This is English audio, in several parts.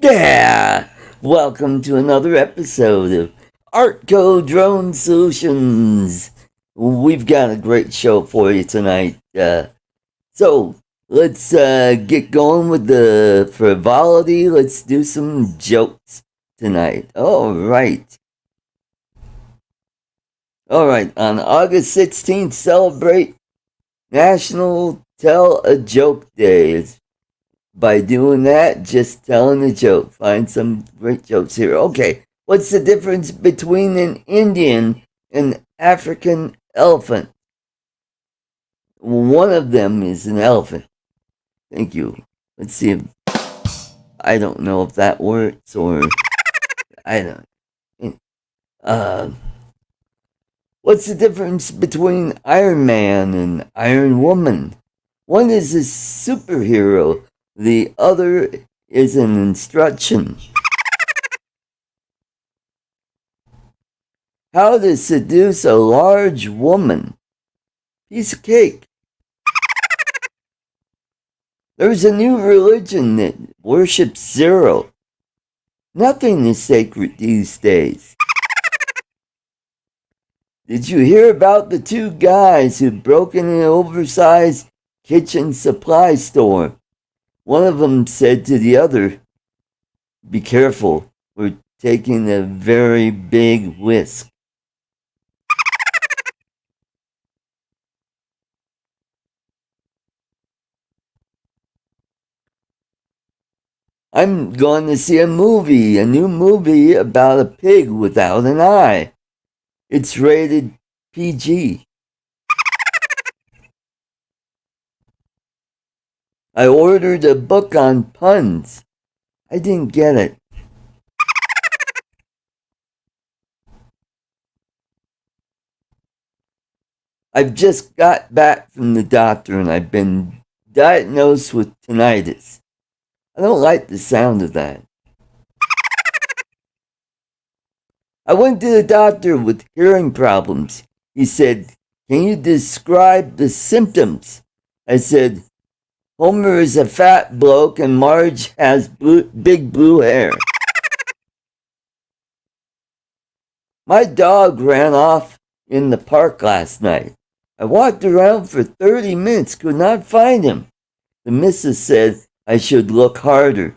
Yeah! Welcome to another episode of ArtCo Drone Solutions. We've got a great show for you tonight. So, let's get going with the frivolity. Let's do some jokes tonight. Alright, on August 16th, celebrate National Tell a Joke Day. By doing that, just telling a joke. Find some great jokes here. Okay, what's the difference between an Indian and African elephant? One of them is an elephant. Thank you. Let's see if I don't know if that works or I don't. What's the difference between Iron Man and Iron Woman? One is a superhero. The other is an instruction. How to seduce a large woman. Piece of cake. There's a new religion that worships zero. Nothing is sacred these days. Did you hear about the two guys who broke into an oversized kitchen supply store? One of them said to the other, "Be careful, we're taking a very big risk." I'm going to see a new movie about a pig without an eye. It's rated PG. I ordered a book on puns. I didn't get it. I've just got back from the doctor and I've been diagnosed with tinnitus. I don't like the sound of that. I went to the doctor with hearing problems. He said, "Can you describe the symptoms?" I said, "Homer is a fat bloke and Marge has big blue hair." My dog ran off in the park last night. I walked around for 30 minutes, could not find him. The missus said I should look harder.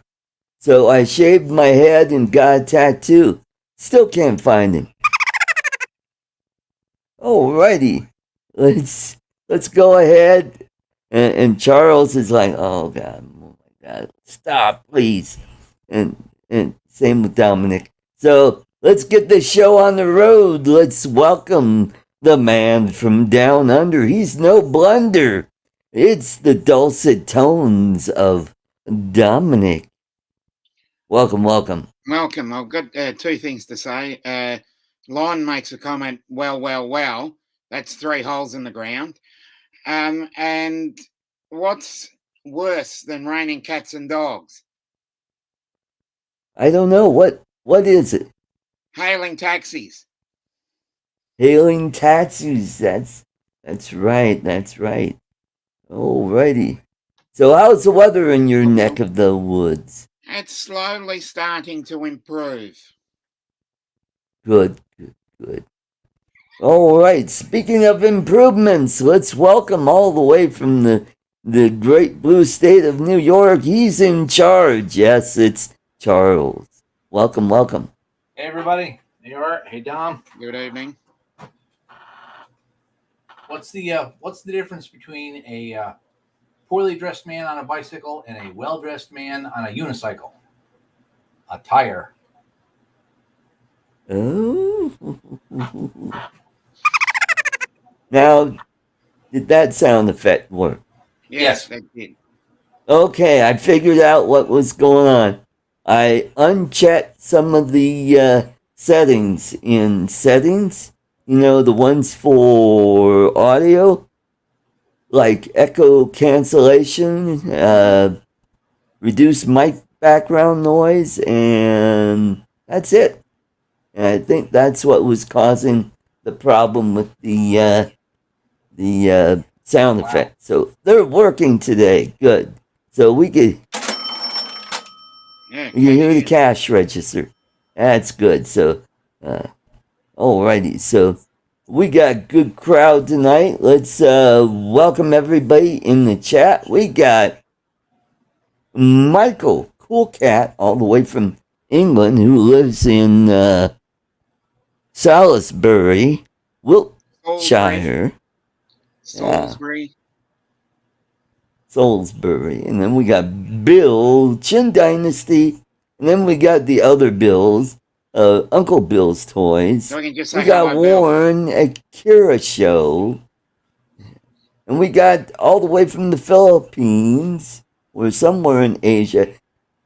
So I shaved my head and got a tattoo. Still can't find him. Alrighty, let's go ahead. And Charles is like, oh my God, stop, please. And same with Dominic. So let's get the show on the road. Let's welcome the man from down under. He's no blunder. It's the dulcet tones of Dominic. Welcome. Welcome. I've got two things to say. Lon makes a comment, well. That's 3 holes in the ground. And what's worse than raining cats and dogs? I don't know. What is it? Hailing taxis. Hailing taxis. That's right. Alrighty. So how's the weather in your neck of the woods? It's slowly starting to improve. Good. All right, speaking of improvements, let's welcome all the way from the great blue state of New York. He's in charge. Yes, it's Charles. Welcome. Hey, everybody. Hey, Art. Hey, Dom. Good evening. What's the difference between a poorly dressed man on a bicycle and a well-dressed man on a unicycle? A tire. Oh. Now, did that sound effect work? Yes, that did. Okay, I figured out what was going on. I unchecked some of the settings in settings. You know, the ones for audio, like echo cancellation, reduce mic background noise, and that's it. And I think that's what was causing the problem with the sound effect. So they're working today. Good. So we could Yeah. You hear the yeah. cash register. That's good. So, alrighty. So, we got good crowd tonight. Let's welcome everybody in the chat. We got Michael, cool cat, all the way from England, who lives in Salisbury, Wiltshire. Salisbury. Salisbury. And then we got Bill, Chin Dynasty. And then we got the other Bills, Uncle Bill's Toys. So we can just say We got hello, Bill. Warren, Akira Show. And we got all the way from the Philippines, or somewhere in Asia,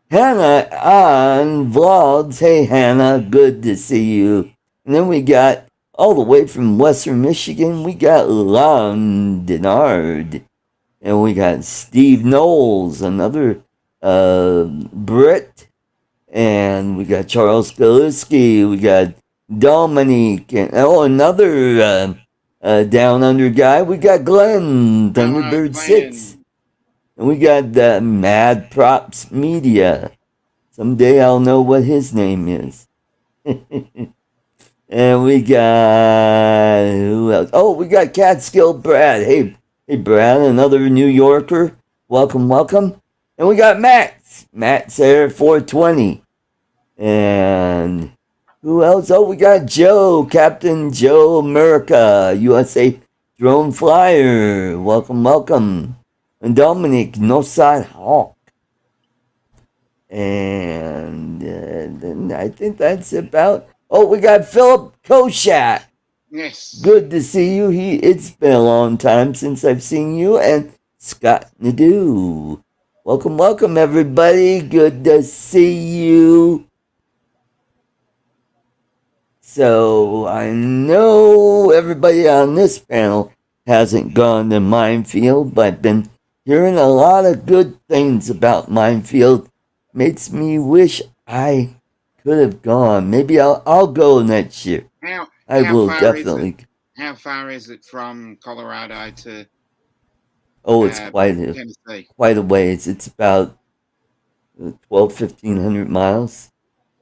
Hannah on Vlogs. Hey, Hannah, good to see you. And then we got all the way from Western Michigan, we got Lon Denard. And we got Steve Knowles, another Brit. And we got Charles Galiski. We got Dominic. And another Down Under guy. We got Glenn, Thunderbird 6. And we got Mad Props Media. Someday I'll know what his name is. And we got... who else? Oh, we got Catskill Brad. Hey, Brad, another New Yorker. Welcome. And we got Matt's Air 420. And who else? Oh, we got Joe, Captain Joe America, USA Drone Flyer. Welcome. And Dominic, Northside Hawk. And then I think that's about... Oh, we got Philip Koshat. Yes. Good to see you. It's been a long time since I've seen you. And Scott Nadeau. Welcome, everybody. Good to see you. So, I know everybody on this panel hasn't gone to Mindfield, but I've been hearing a lot of good things about Mindfield. Makes me wish I could have gone. Maybe I'll go next year. I will definitely. How far is it from Colorado to? Oh, it's quite a ways. It's about 1,500 miles.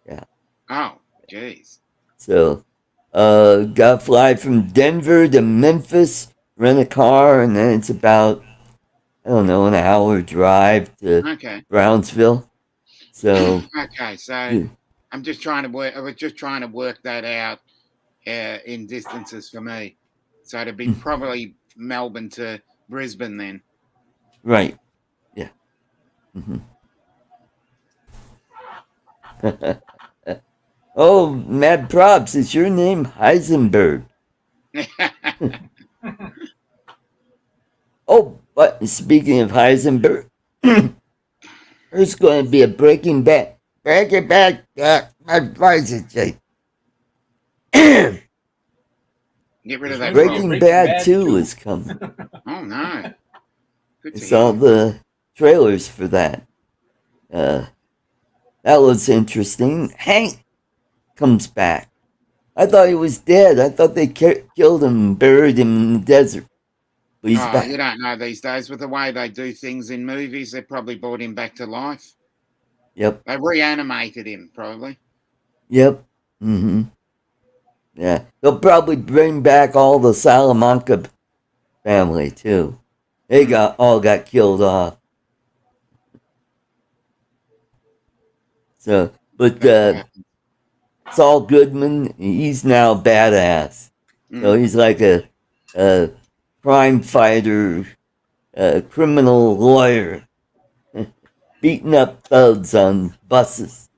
Yeah. Oh, jeez. So, got to fly from Denver to Memphis, rent a car, and then it's about, I don't know, an hour drive to Brownsville. So. Okay, so I'm just trying to work. I was just trying to work that out in distances for me. So it'd be probably Melbourne to Brisbane then. Right. Yeah. Mm-hmm. Oh, Mad Props, is your name Heisenberg? Oh, but speaking of Heisenberg, there's going to be a Breaking Bad. My voice is Jake. Get rid of that. Breaking Bad 2 is coming. Oh, no. I saw the trailers for that. That was interesting. Hank comes back. I thought he was dead. I thought they killed him and buried him in the desert. But he's back. You don't know these days with the way they do things in movies. They probably brought him back to life. Yep. They reanimated him, probably. Yep. Mm-hmm. Yeah. They'll probably bring back all the Salamanca family, too. They all got killed off. So, but Saul Goodman, he's now badass. So he's like a crime fighter, criminal lawyer, beating up thugs on buses.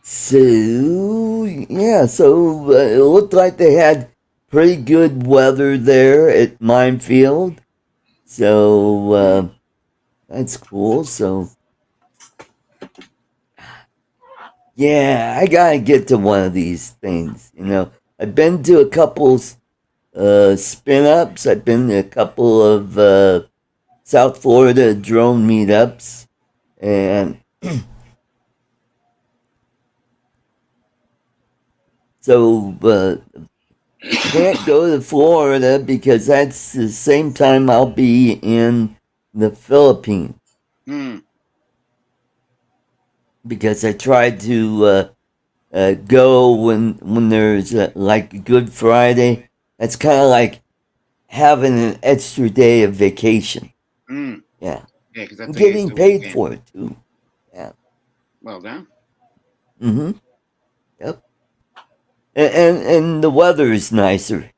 So, yeah, so it looked like they had pretty good weather there at Mindfield. So, that's cool. So, yeah, I gotta get to one of these things. You know, I've been to a couple spin-ups. I've been to a couple of South Florida drone meetups. And so, can't go to Florida because that's the same time I'll be in the Philippines Mm. because I tried to go when there's like Good Friday. That's kind of like having an extra day of vacation. Mm. Yeah, Yeah, because I'm that's a getting Easter paid weekend. for it too. Yeah. Well done. Mm-hmm. Yep. And the weather is nicer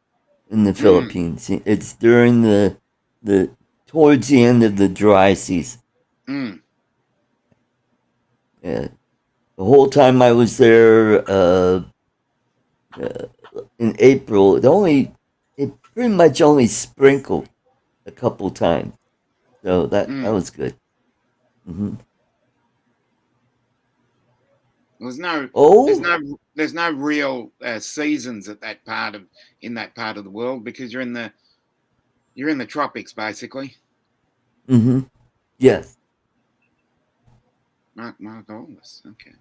in the Philippines. It's during the towards the end of the dry season. Mm. Yeah. The whole time I was there in April, it pretty much only sprinkled a couple times, so that Mm. was good. Hmm. There's no, Oh, there's no real seasons in that part of the world because you're in the tropics basically. mm-hmm. Yes, Margolis. Okay.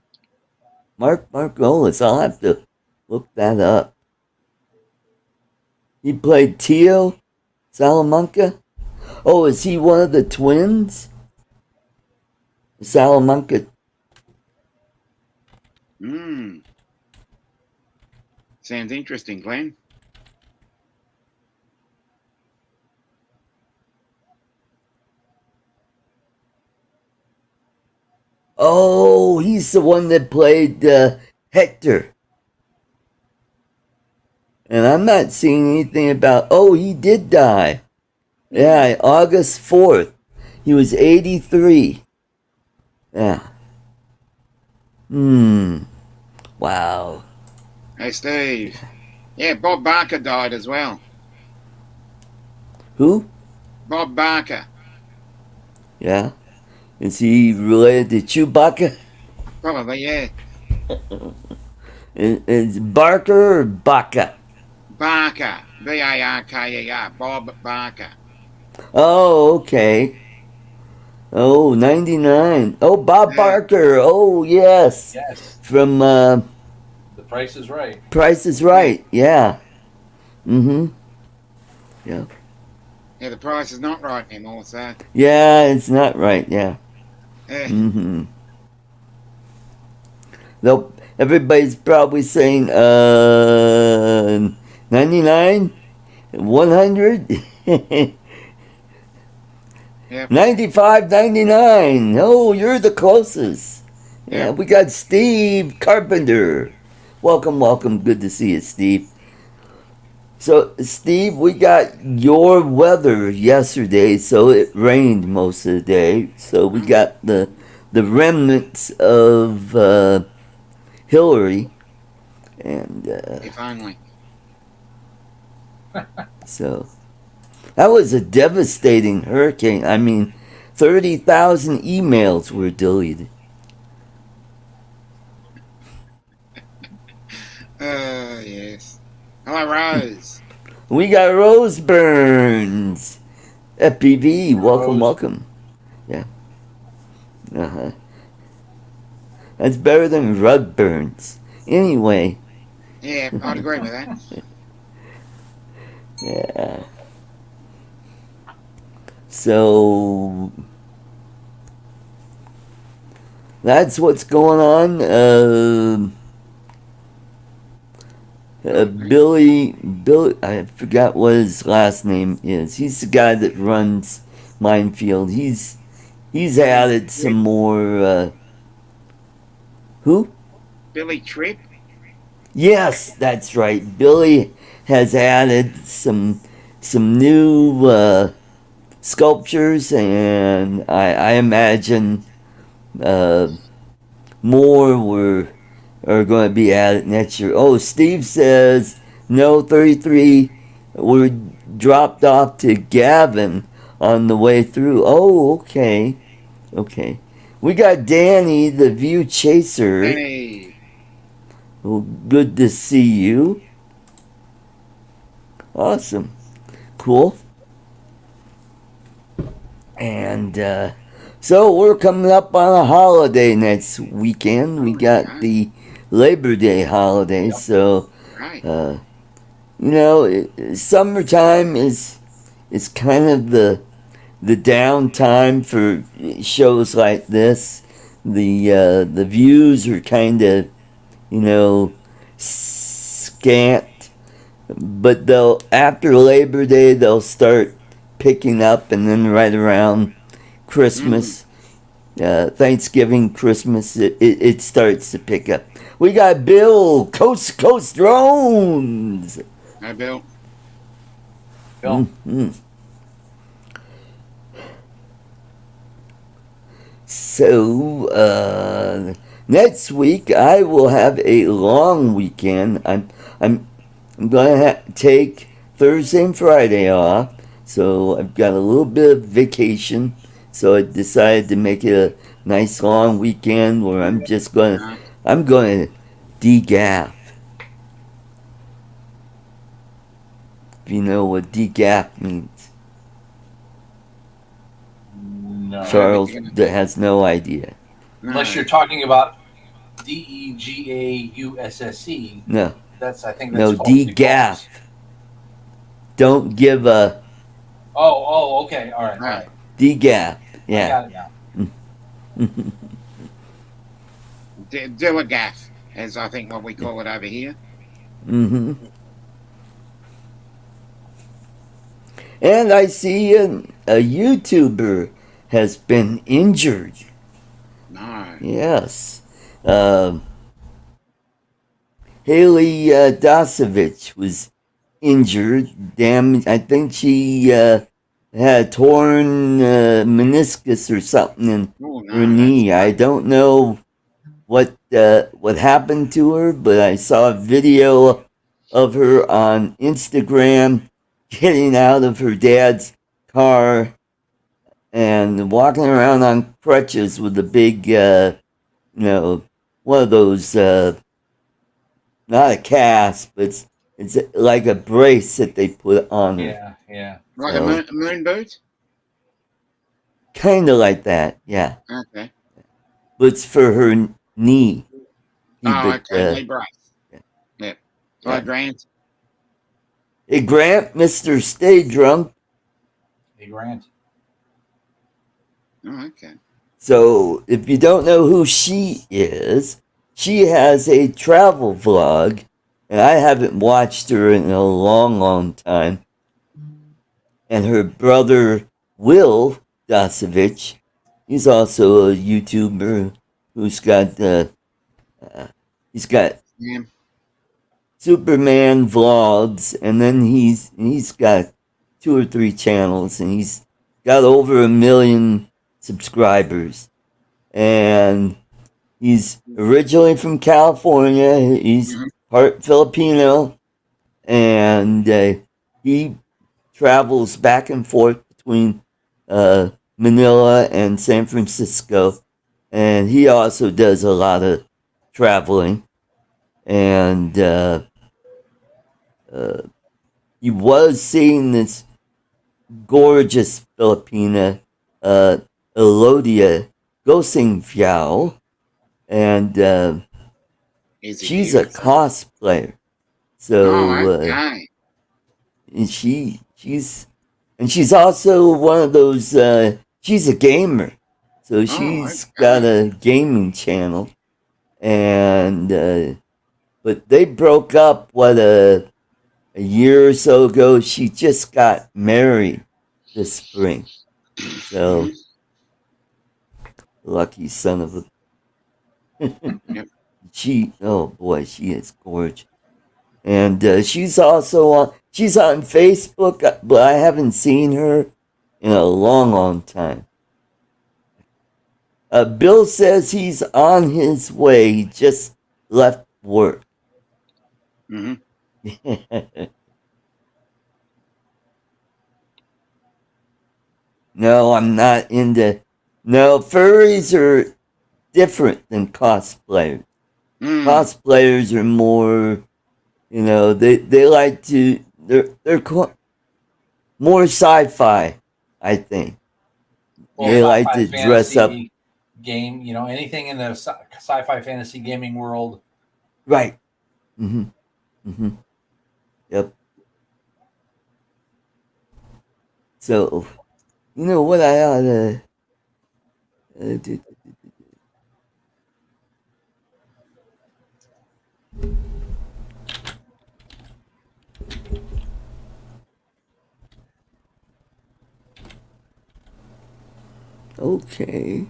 Margolis. I'll have to look that up. He played Tio Salamanca. Oh, is he one of the twins? Salamanca. Mm. Sounds interesting, Glenn. Oh, he's the one that played Hector. And I'm not seeing anything about. Oh, he did die. Yeah, August 4th. He was 83. Yeah. Wow. Hey, Steve. Yeah, Bob Barker died as well. Who? Bob Barker. Yeah. Is he related to Chewbacca? Probably, yeah. Is Barker or Baca? Barker. Barker. Bob Barker. Oh, okay. Oh, 99. Oh, Bob Yeah. Barker. Oh, yes. Yes. From The Price is Right. Price is Right. Yeah. Mm-hmm. Yeah. Yeah, the price is not right anymore, so. Yeah, it's not right. Yeah. Yeah. Mm-hmm. Though everybody's probably saying 99, 100, Yep. 95, 99. Oh, you're the closest. Yeah, Yep. we got Steve Carpenter. Welcome, welcome. Good to see you, Steve. So, Steve, we got your weather yesterday, so it rained most of the day. So we got the remnants of Hillary, and If only. so that was a devastating hurricane. I mean, 30,000 emails were deleted. Yes. Hello, Rose. We got Rose Burns. FPV, welcome, Rose. welcome. Yeah. Uh-huh. That's better than Rug Burns. Anyway. Yeah, I'd agree with that. Yeah. So that's what's going on. Billy, I forgot what his last name is. He's the guy that runs Mindfield. He's added some more. Who? Billy Tripp. Yes, that's right. Billy has added some new sculptures, and I imagine more are going to be added next year. Oh, Steve says no. 33 were dropped off to Gavin on the way through. Oh, okay, okay. We got Danny, the View Chaser. Hey. Well, good to see you. Awesome. Cool. And so we're coming up on a holiday next weekend. We got the Labor Day holiday. So, Right. summertime is kind of the the downtime for shows like this, the views are kind of, you know, scant. But they'll after Labor Day they'll start picking up, and then right around Christmas, Thanksgiving, Christmas, it starts to pick up. We got Bill, Coast to Coast Drones. Hi, Bill. Bill. Mm-hmm. So next week I will have a long weekend. I'm gonna take Thursday and Friday off, so I've got a little bit of vacation. So I decided to make it a nice long weekend where I'm gonna degaff. If you know what degaff means. No. Charles has no idea. Unless you're talking about DEGAUSSE. No. I think No, that's degaff. Don't give a. Oh, okay. All right. Degaff. Yeah. I got it now. Do a gaff, as I think what we call it over here. Mm-hmm. And I see a YouTuber has been injured. No. Yes. Haley Dasovich was injured. Damaged. I think she had a torn meniscus or something in her knee. I don't know what happened to her, but I saw a video of her on Instagram getting out of her dad's car and walking around on crutches with a big, one of those, not a cast, but it's like a brace that they put on her. Yeah. Like a moon boot? Kind of like that, yeah. Okay. But it's for her knee. Okay. Brace. Yeah. Hi, Grant. Hey, Grant, Mr. Stay Drunk. Hey, Grant. Oh, okay. So, if you don't know who she is, she has a travel vlog, and I haven't watched her in a long, long time. And her brother, Will Dasovich, he's also a YouTuber who's got, he's got Superman vlogs, and then he's got 2 or 3 channels, and he's got over 1 million subscribers. And he's originally from California. He's part Filipino, and he travels back and forth between Manila and San Francisco, and he also does a lot of traveling. And he was seeing this gorgeous Filipina, Elodia Gosing, and she's a cosplayer. So she's also one of those. She's a gamer, so she's got a gaming channel, and but they broke up a year or so ago. She just got married this spring, so lucky son of a. Oh boy, she is gorgeous. And she's also on Facebook, but I haven't seen her in a long, long time. Bill says he's on his way. He just left work. Mm-hmm. No, I'm not into. No, furries are different than cosplayers. Cosplayers are more, they like to. They're more sci-fi, I think. Well, they like to dress up. Game, anything in the sci-fi fantasy gaming world. Right. Mm-hmm. Mm-hmm. Yep. So, You know what I ought to do? Okay.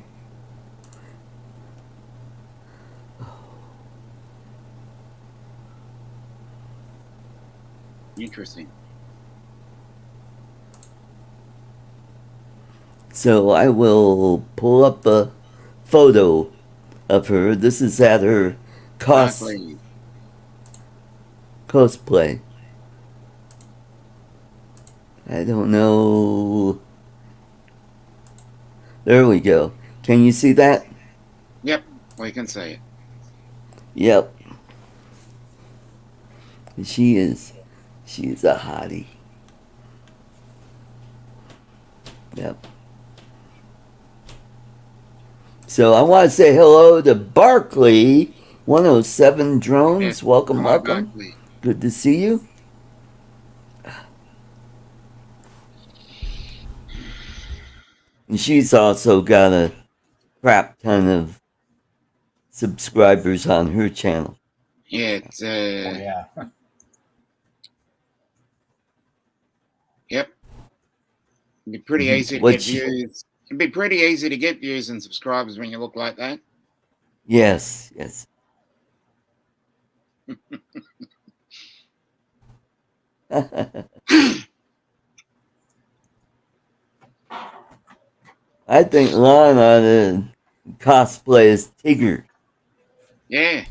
Interesting. So I will pull up a photo of her. This is at her Barkley. cosplay. I don't know. There we go. Can you see that? Yep, we can see it. Yep. She is a hottie. Yep. So I want to say hello to Barkley, 107 Drones. Yes. Welcome, Hello, welcome. Barkley. Good to see you. And she's also got a crap ton of subscribers on her channel. Yeah, it's Oh, yeah. Yep. It'd be pretty Mhm. easy to What get she- views. It'd be pretty easy to get views and subscribers when you look like that. Yes, yes. I think Lon ought to cosplay as Tigger. Yeah.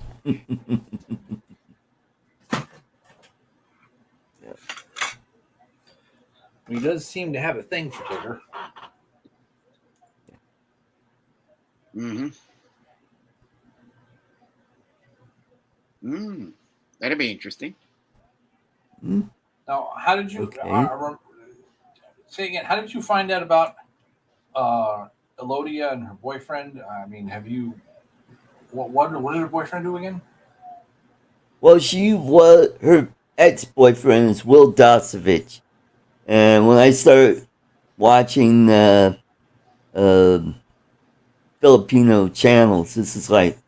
He does seem to have a thing for Tigger. Mm-hmm. That'd be interesting. Now, how did you Okay. say again? How did you find out about Elodia and her boyfriend? I mean, have you? What did her boyfriend do again? Well, her ex-boyfriend is Will Dasovich, and when I started watching Filipino channels, this is like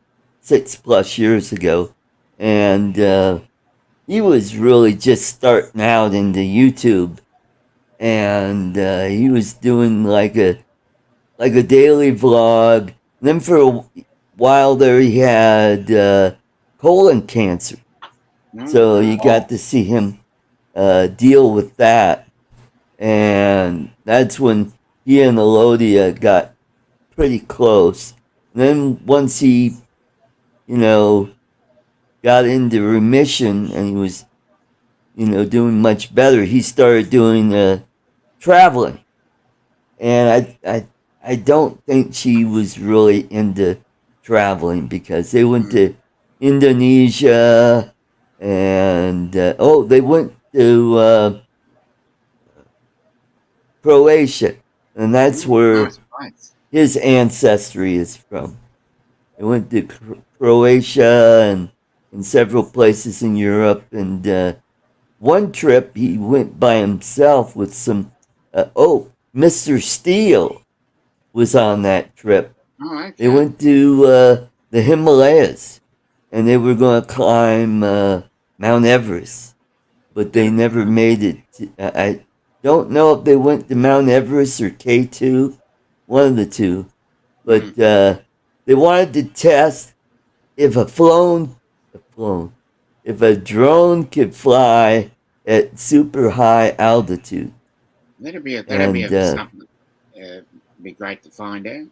6+ years ago, and he was really just starting out into YouTube, and he was doing like a daily vlog. And then for a while there, he had colon cancer. So you got to see him deal with that. And that's when he and Elodia got pretty close. And then once he, got into remission and he was, doing much better, he started doing traveling. And I don't think she was really into traveling because they went to Indonesia and they went to Croatia, and that's where Nice place. his ancestry is from. They went to Croatia and several places in Europe, and one trip he went by himself with some. Mr. Steele was on that trip. Oh, okay. They went to the Himalayas, and they were going to climb Mount Everest, but they never made it. I don't know if they went to Mount Everest or K2, one of the two, but they wanted to test if if a drone could fly at super high altitude. That'd be And something. Be great to find out.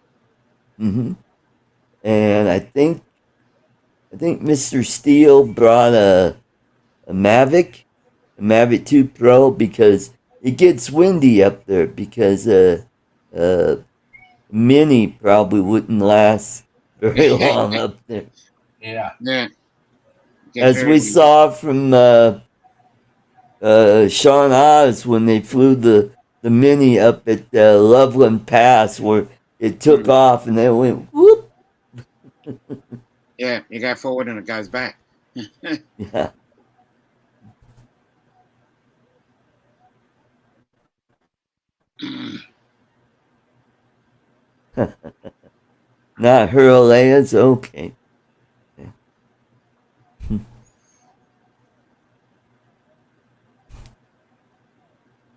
And I think Mr. Steele brought a Mavic 2 Pro because it gets windy up there because Mini probably wouldn't last very long up there. Yeah. Yeah. As we saw from Sean Oz when they flew the Mini up at Loveland Pass where it took off and then went whoop. Yeah, you go forward and it goes back. Yeah. Not Himalayas? Okay.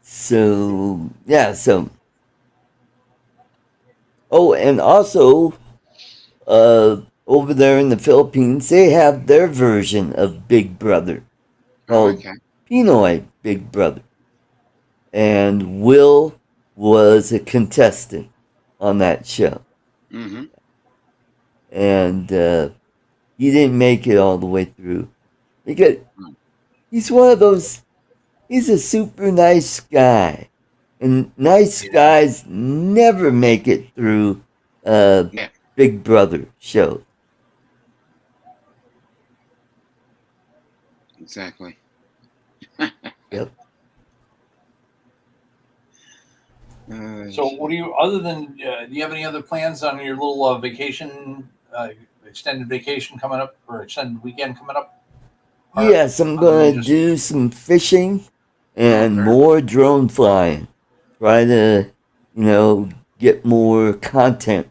So, yeah, so. Oh, and also, over there in the Philippines, they have their version of Big Brother Oh, called okay. Pinoy Big Brother. And Will was a contestant on that show. Mm-hmm. And he didn't make it all the way through. Because he's one of those, he's a super nice guy. And nice guys never make it through Yeah. Big Brother show. Exactly. Yep. So, what do you, other than, do you have any other plans on your little vacation, extended vacation coming up, or extended weekend coming up? Yes, I'm going to do some fishing and Okay. more drone flying. Try to, get more content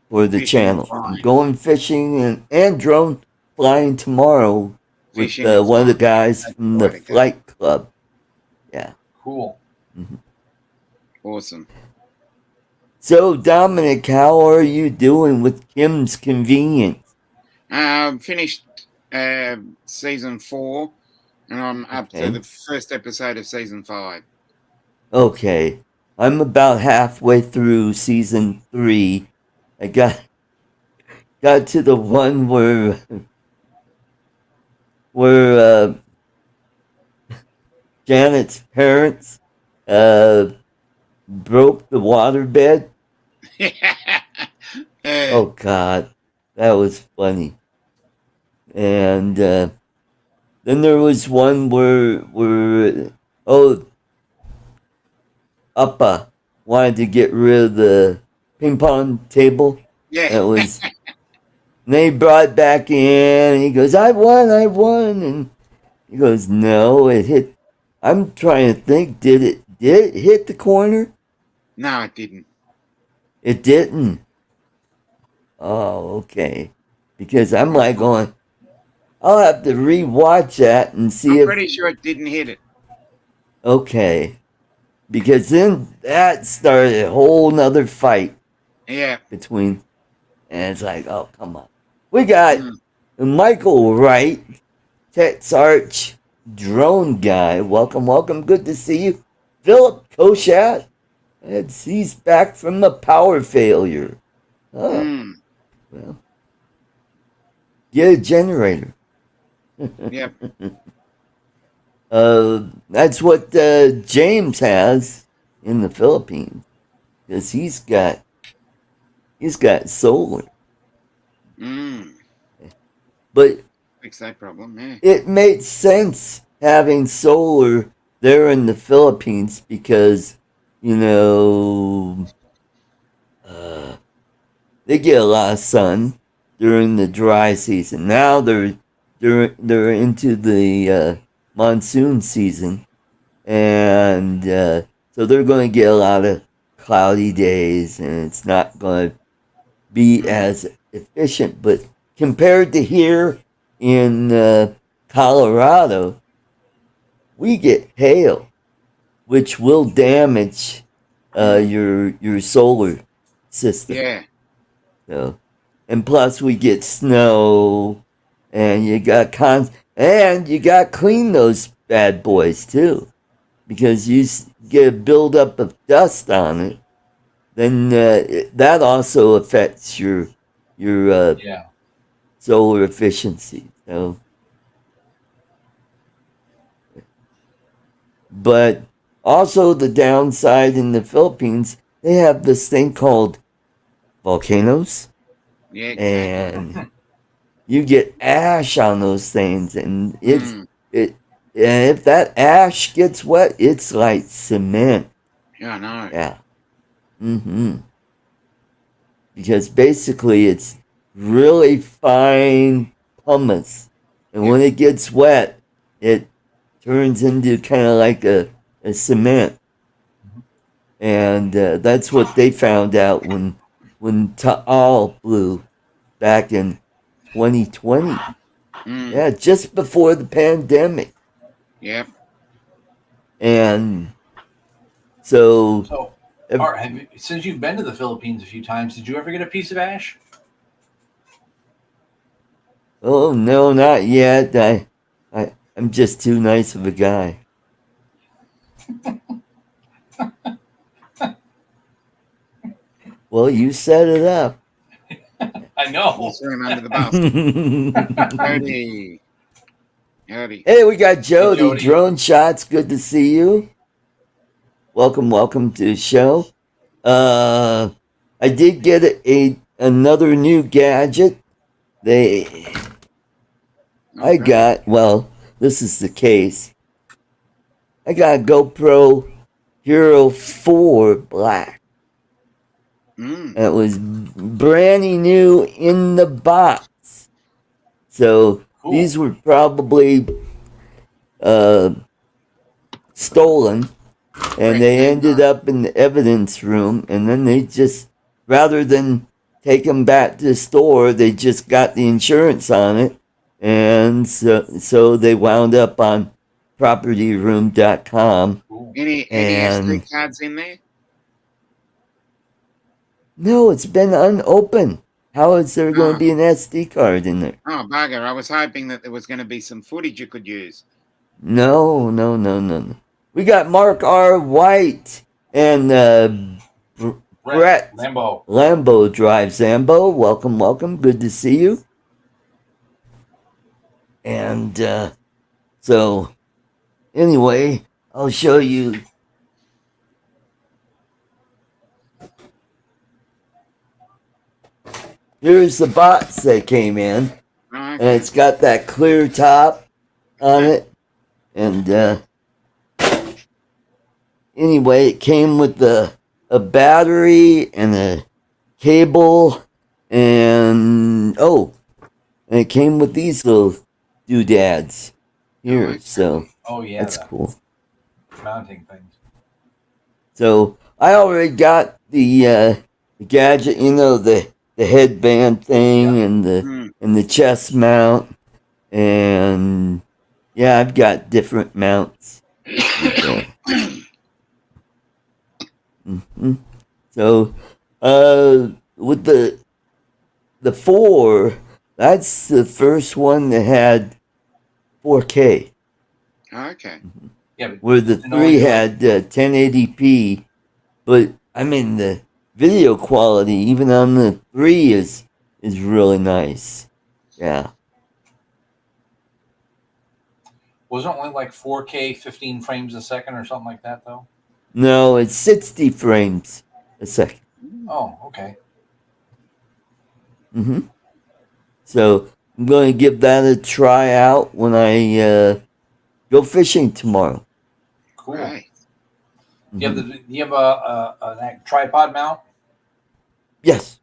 for the Fishing and channel. I'm flying. going fishing and drone flying tomorrow with Fishing and one of the flying. guys That's from the way the to go. flight club. Yeah. Cool. Awesome. So, Dominic, how are you doing with Kim's Convenience? Finished season 4, and I'm up to the first episode of season 5. Okay. I'm about halfway through season 3. I got to the one where Janet's parents broke the waterbed. Oh God, that was funny. And then there was one where Appa wanted to get rid of the ping pong table. Yeah. It was. And they brought it back in. And he goes, I won. And he goes, no, it hit. I'm trying to think. Did it hit the corner? No, it didn't. It didn't. Oh, okay. Because I'm like going, I'll have to rewatch that and see I'm pretty sure it didn't hit it. Okay. Because then that started a whole nother fight. Yeah. Between. And it's like, oh, come on. We got Michael Wright, Tex Arch drone guy. Welcome. Good to see you. Philip Koshat. He's back from the power failure. Oh, well. Get a generator. Yep. That's what James has in the Philippines. Because he's got solar. But fix that problem, yeah. It made sense having solar there in the Philippines because, they get a lot of sun during the dry season. Now they're into the monsoon season, and so they're going to get a lot of cloudy days, and it's not going to be as efficient. But compared to here in Colorado, we get hail, which will damage your solar system. Yeah. So, and plus we get snow, and you got clean those bad boys too, because you get a buildup of dust on it. Then that also affects your solar efficiency. So, but also the downside in the Philippines, they have this thing called volcanoes. Yeah, exactly. And you get ash on those things, and and if that ash gets wet, it's like cement. Yeah, I know. Yeah. Because basically it's really fine pumice, and when it gets wet, it turns into kind of like a cement. And that's what they found out when when Ta'al flew back in 2020. Yeah, just before the pandemic. Yep. And so, So, Art, since you've been to the Philippines a few times, did you ever get a piece of ash? oh no, not yet. I'm just too nice of a guy. Well, you set it up. I know. We'll throw him under the bus. Howdy. Howdy. Hey, we got Jody. Jody. Drone Shots. Good to see you. Welcome to the show. I did get another new gadget. I got, well, this is the case. I got a GoPro Hero 4 Black. It was brand new in the box. So Cool. these were probably stolen, and they ended up in the evidence room, and then they just, rather than take them back to the store, they just got the insurance on it, and so they wound up on propertyroom.com. Any SD cards in there? No, it's been unopened. How is there going to be an SD card in there? Oh, bugger. I was hoping that there was going to be some footage you could use. No. We got Mark R. White and Brett Lambo Drive. Zambo, welcome. Good to see you. And so, anyway, I'll show you. Here's the box that came in, and it's got that clear top on it. And anyway, it came with a battery and a cable, and it came with these little doodads here. So that's cool. Mounting things. So I already got the gadget, the headband thing and the chest mount, and yeah, I've got different mounts. So with the 4, that's the first one that had 4K. Okay. Yeah, where the 3 had 1080p, but I mean the video quality even on the 3 is really nice. Yeah. Wasn't it only like 4K 15 frames a second or something like that though? No, it's 60 frames a second. Oh, okay. So I'm going to give that a try out when I go fishing tomorrow. Cool. Right. Do you have a tripod mount? Yes.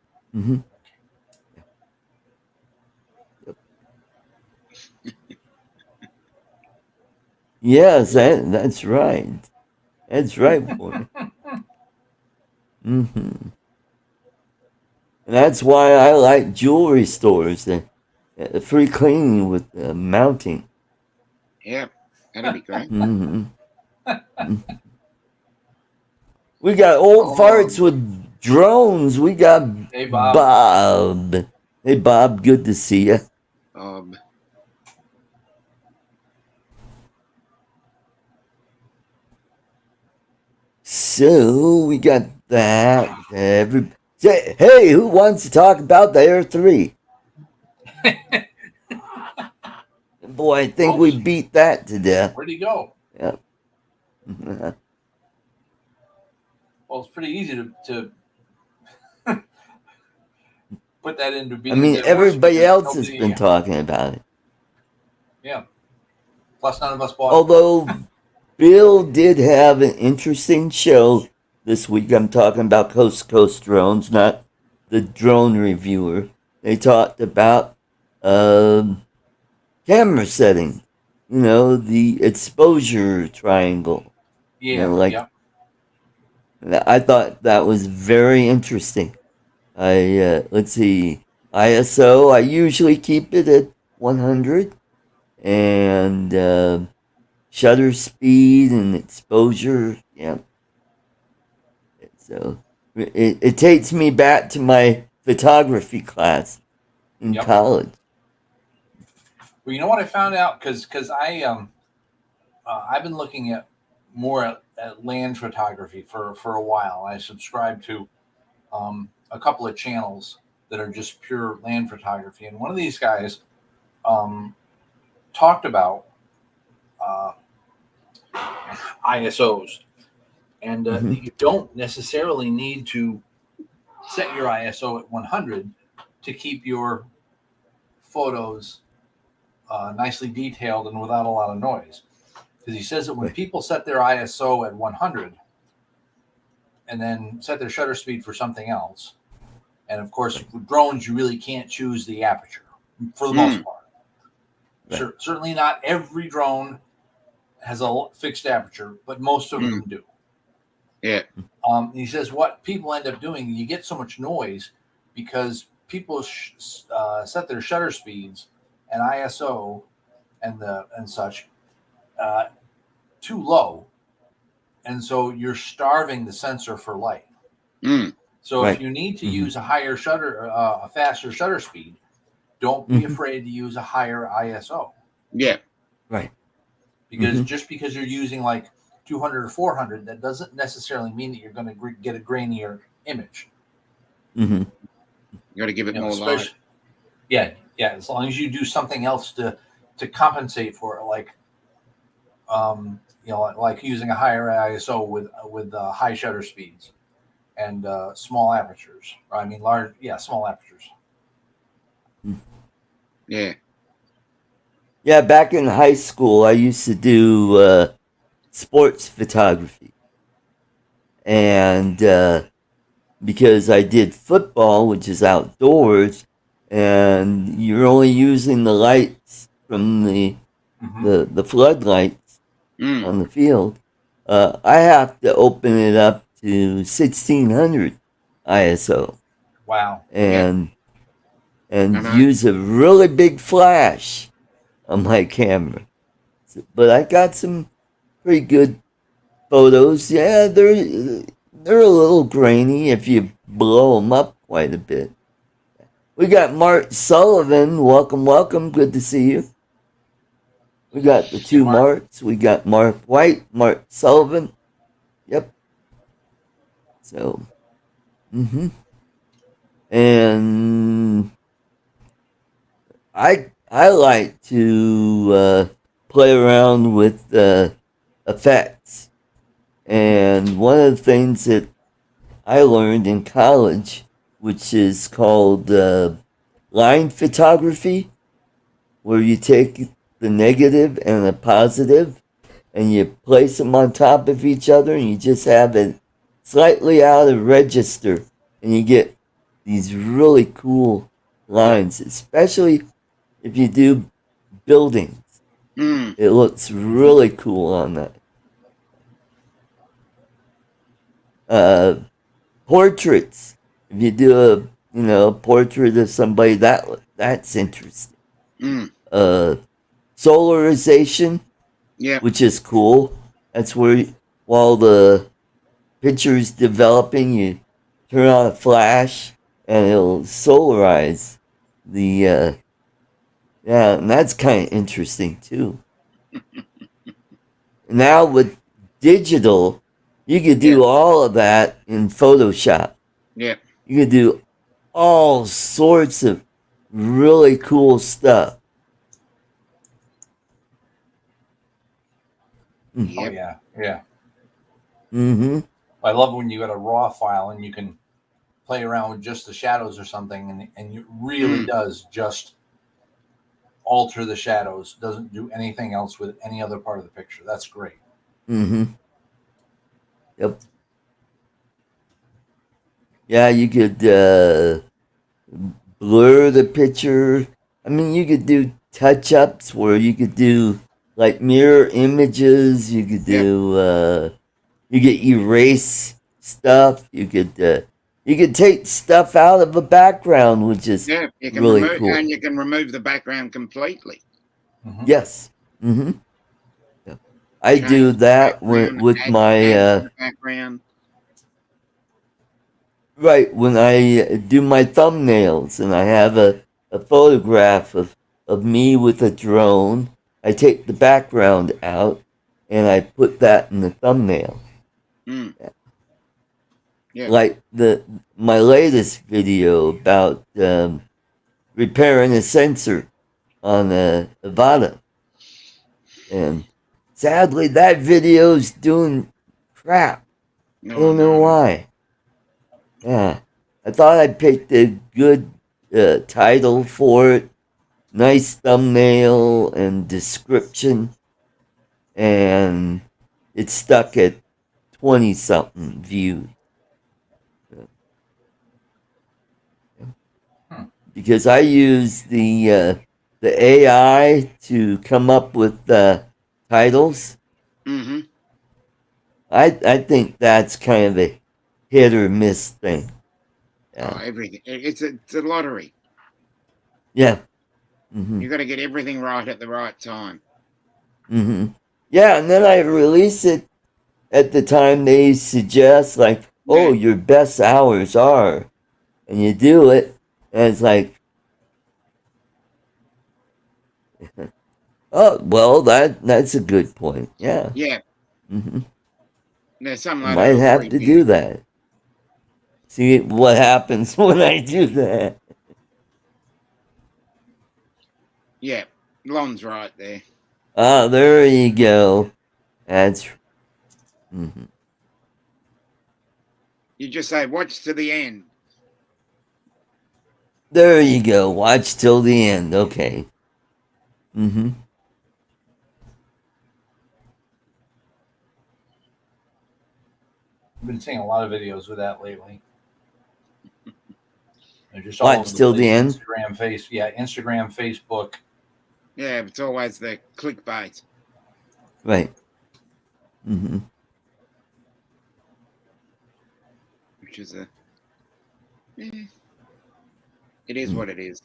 Yes, that's right. That's right, boy. And that's why I like jewelry stores. The free cleaning with mounting. Yep, that'd be great. We got old farts with drones. We got Bob. Hey, Bob, good to see you. So we got that. Hey, who wants to talk about the Air 3? Boy, I think we beat that to death. Where'd he go? Yep. Well, it's pretty easy to put that into being. I mean, everybody else has been talking about it. Yeah. Plus, none of us bought. Although Bill did have an interesting show this week. I'm talking about Coast to Coast Drones, not the drone reviewer. They talked about camera setting. The exposure triangle. Yeah. I thought that was very interesting. Let's see, ISO. I usually keep it at 100, and shutter speed and exposure. Yeah. So it takes me back to my photography class in Yep. college. Well, you know what I found out because I've been looking at more at land photography for a while. I subscribe to a couple of channels that are just pure land photography, and one of these guys talked about ISOs, and you don't necessarily need to set your ISO at 100 to keep your photos nicely detailed and without a lot of noise. Because he says that when people set their ISO at 100 and then set their shutter speed for something else, and of course with drones you really can't choose the aperture for the most part. Certainly not every drone has a fixed aperture, but most of them do. Yeah. He says what people end up doing, you get so much noise because people set their shutter speeds and ISO and such too low, and so you're starving the sensor for light. So if you need to use a higher shutter, a faster shutter speed, don't be afraid to use a higher ISO. Yeah. Right. Because just because you're using like 200 or 400, that doesn't necessarily mean that you're going to get a grainier image. You got to give it more light. Yeah. As long as you do something else to compensate for it, like like using a higher ISO with high shutter speeds and small apertures. I mean, small apertures. Yeah. Yeah, back in high school, I used to do sports photography. And because I did football, which is outdoors, and you're only using the lights from the floodlights on the field, I have to open it up to 1600 ISO. Wow. And use a really big flash on my camera. But I got some pretty good photos. Yeah, they're a little grainy if you blow them up quite a bit. We got Mark Sullivan. Welcome. Good to see you. We got the two Marks. We got Mark White, Mark Sullivan. Yep. So, and I like to play around with effects, and one of the things that I learned in college, which is called line photography, where you take the negative and the positive and you place them on top of each other and you just have it slightly out of register and you get these really cool lines, especially if you do buildings. It looks really cool on that. Portraits. If you do a portrait of somebody, that's interesting. Solarization, which is cool. That's where while the picture is developing, you turn on a flash and it'll solarize the and that's kind of interesting too. Now with digital, you could do all of that in Photoshop. Yeah. You could do all sorts of really cool stuff. Oh yeah. I love when you got a raw file and you can play around with just the shadows or something, and it really does just alter the shadows. Doesn't do anything else with any other part of the picture. That's great. Yep. Yeah, you could blur the picture. I mean, you could do touch-ups where you could do like mirror images. You could do you could erase stuff. You could you can take stuff out of the background, which is Yeah, you can really remove, cool. and you can remove the background completely. Mhm. Yes. I Change do the that background, with add my to the background. right when I do my thumbnails, and I have a photograph of me with a drone. I take the background out, and I put that in the thumbnail. Mm. Yeah. Like my latest video about repairing a sensor on a Avada, and sadly that video's doing crap. I don't know why. Yeah, I thought I picked a good title for it, nice thumbnail and description, and it's stuck at 20 something views. Because I use the AI to come up with titles. Mm-hmm. I think that's kind of a hit or miss thing. Oh, everything. It's a lottery. Yeah. Mm-hmm. You got to get everything right at the right time. Mm-hmm. Yeah, and then I release it at the time they suggest, like, oh, Yeah. your best hours are, and you do it, and it's like, oh, well, that's a good point. Yeah. Yeah. Mm-hmm. There's some I lot might of have free to gig. do that. See what happens when I do that. Yeah. Lon's right there. Ah, there you go. That's. Mm-hmm. You just say, watch to the end. There you go. Watch till the end. Okay. Mm-hmm. I've been seeing a lot of videos with that lately. They're just all Watch over the till place. the end. Instagram, Facebook. Yeah, it's always the clickbait. Right. Mm-hmm. Which is it is what it is.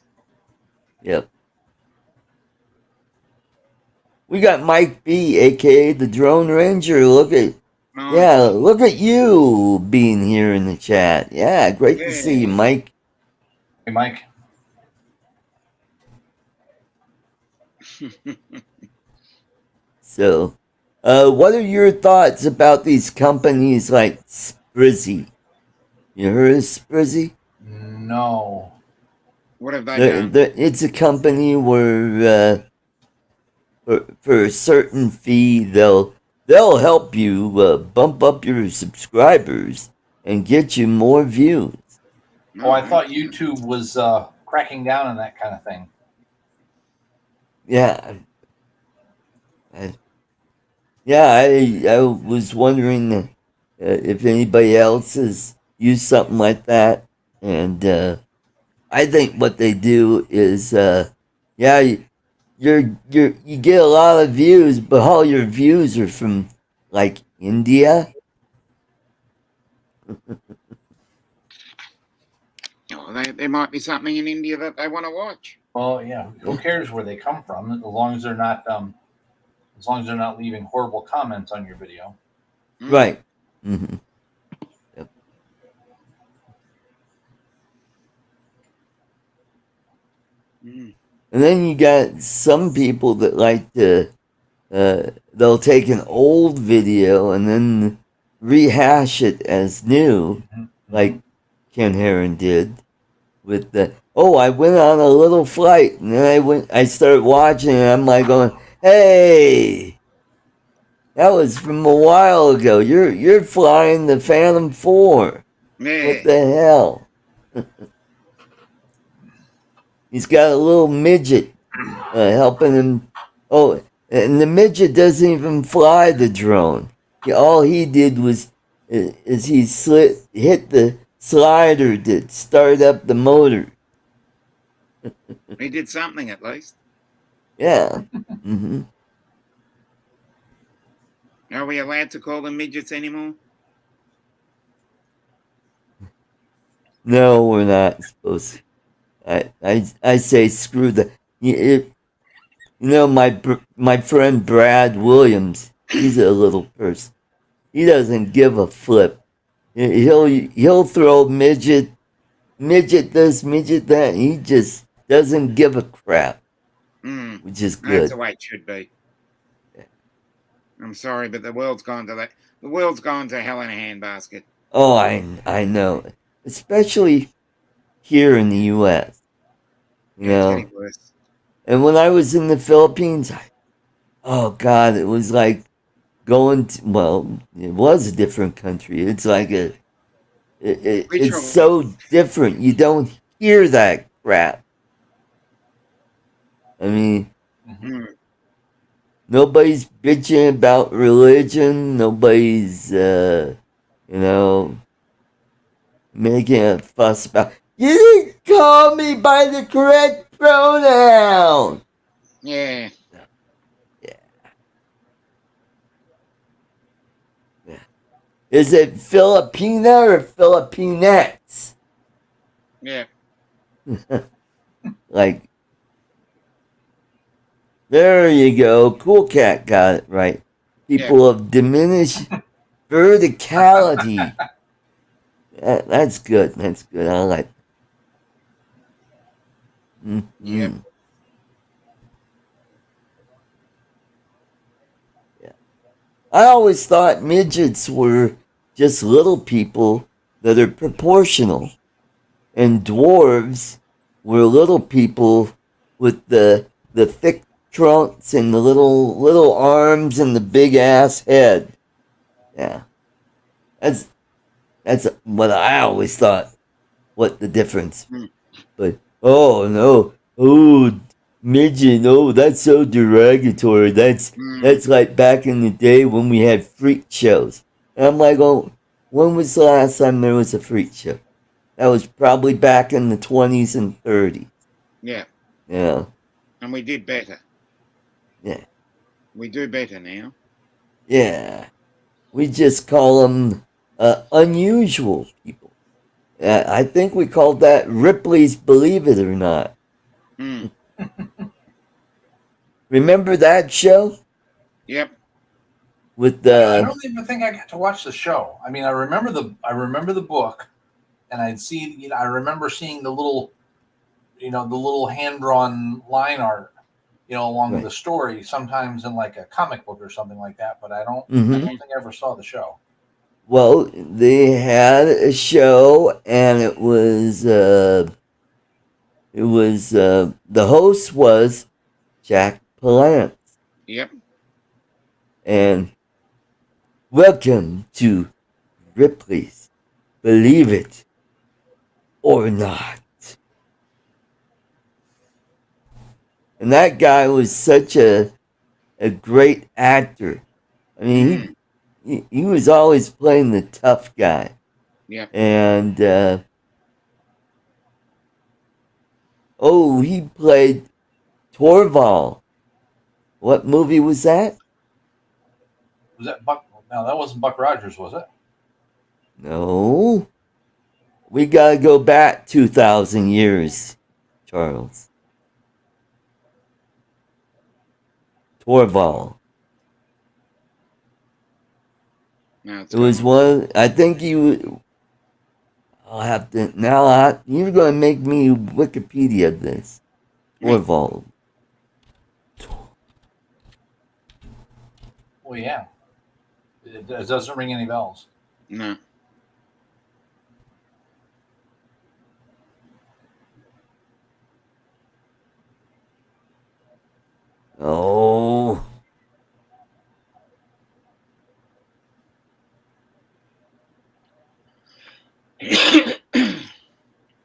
Yep. We got Mike B, aka the Drone Ranger. Look at look at you being here in the chat. Yeah, great to see you, Mike. Hey, Mike. So, what are your thoughts about these companies like Sprizzy? You heard of Sprizzy? No. What have they done? It's a company where for a certain fee they'll help you bump up your subscribers and get you more views. Oh, I thought YouTube was cracking down on that kind of thing. Yeah. I was wondering if anybody else has used something like that, and I think what they do is, you get a lot of views, but all your views are from like India. Oh, there might be something in India that they want to watch. Well, yeah. Who cares where they come from, as long as they're not leaving horrible comments on your video. Right. Mm-hmm. Yep. And then you got some people that like to, they'll take an old video and then rehash it as new, like Ken Heron did with the, oh, I went on a little flight, and then I started watching, and I'm like going, hey, that was from a while ago. You're flying the Phantom 4. Yeah. What the hell? He's got a little midget helping him. Oh, and the midget doesn't even fly the drone. All he did was is he hit the slider to start up the motor. He did something at least. Yeah. Mm-hmm. Are we allowed to call them midgets anymore? No, we're not supposed to. I say screw the. My friend Brad Williams. He's a little person. He doesn't give a flip. He'll throw midget this, midget that. He just doesn't give a crap, which is good. That's the way it should be. I'm sorry, but the world's gone to that. The world's gone to hell in a handbasket. Oh, I know, especially here in the U.S. You know, it's getting worse. And when I was in the Philippines, oh God, it was like going to, well, it was a different country. It's like it's so different. You don't hear that crap. I mean, nobody's bitching about religion. Nobody's, making a fuss about, you didn't call me by the correct pronoun. Yeah. Is it Filipina or Filipinettes? Yeah. Like, there you go. Cool Cat got it right. People of diminished verticality. That's good. That's good. I like it. Yep. Yeah. I always thought midgets were just little people that are proportional, and dwarves were little people with the thick trunks and the little arms and the big ass head. Yeah, that's what I always thought. What the difference? But oh no, midget, that's so derogatory. That's like back in the day when we had freak shows. And I'm like, oh, when was the last time there was a freak show? That was probably back in the 20s and 30s. Yeah. Yeah. And we did better. Yeah. We do better now. Yeah. We just call them unusual people. I think we called that Ripley's Believe It or Not. Remember that show? Yep. With the I don't even think I got to watch the show. I mean, I remember the book, and I remember seeing the little hand-drawn line art, along with the story, sometimes in like a comic book or something like that. But I don't think I ever saw the show. Well, they had a show, and it was the host was Jack Palance. Yep. And welcome to Ripley's Believe It or Not. And that guy was such a great actor. I mean, he was always playing the tough guy. Yeah. And he played Torval. What movie was that? Was that Buck? No, that wasn't Buck Rogers, was it? No. We gotta go back 2,000 years, Charles. Torval. No, it was one. I think you. I'll have to now. You're gonna make me Wikipedia this. Torval. Well, yeah. It doesn't ring any bells. No. Oh.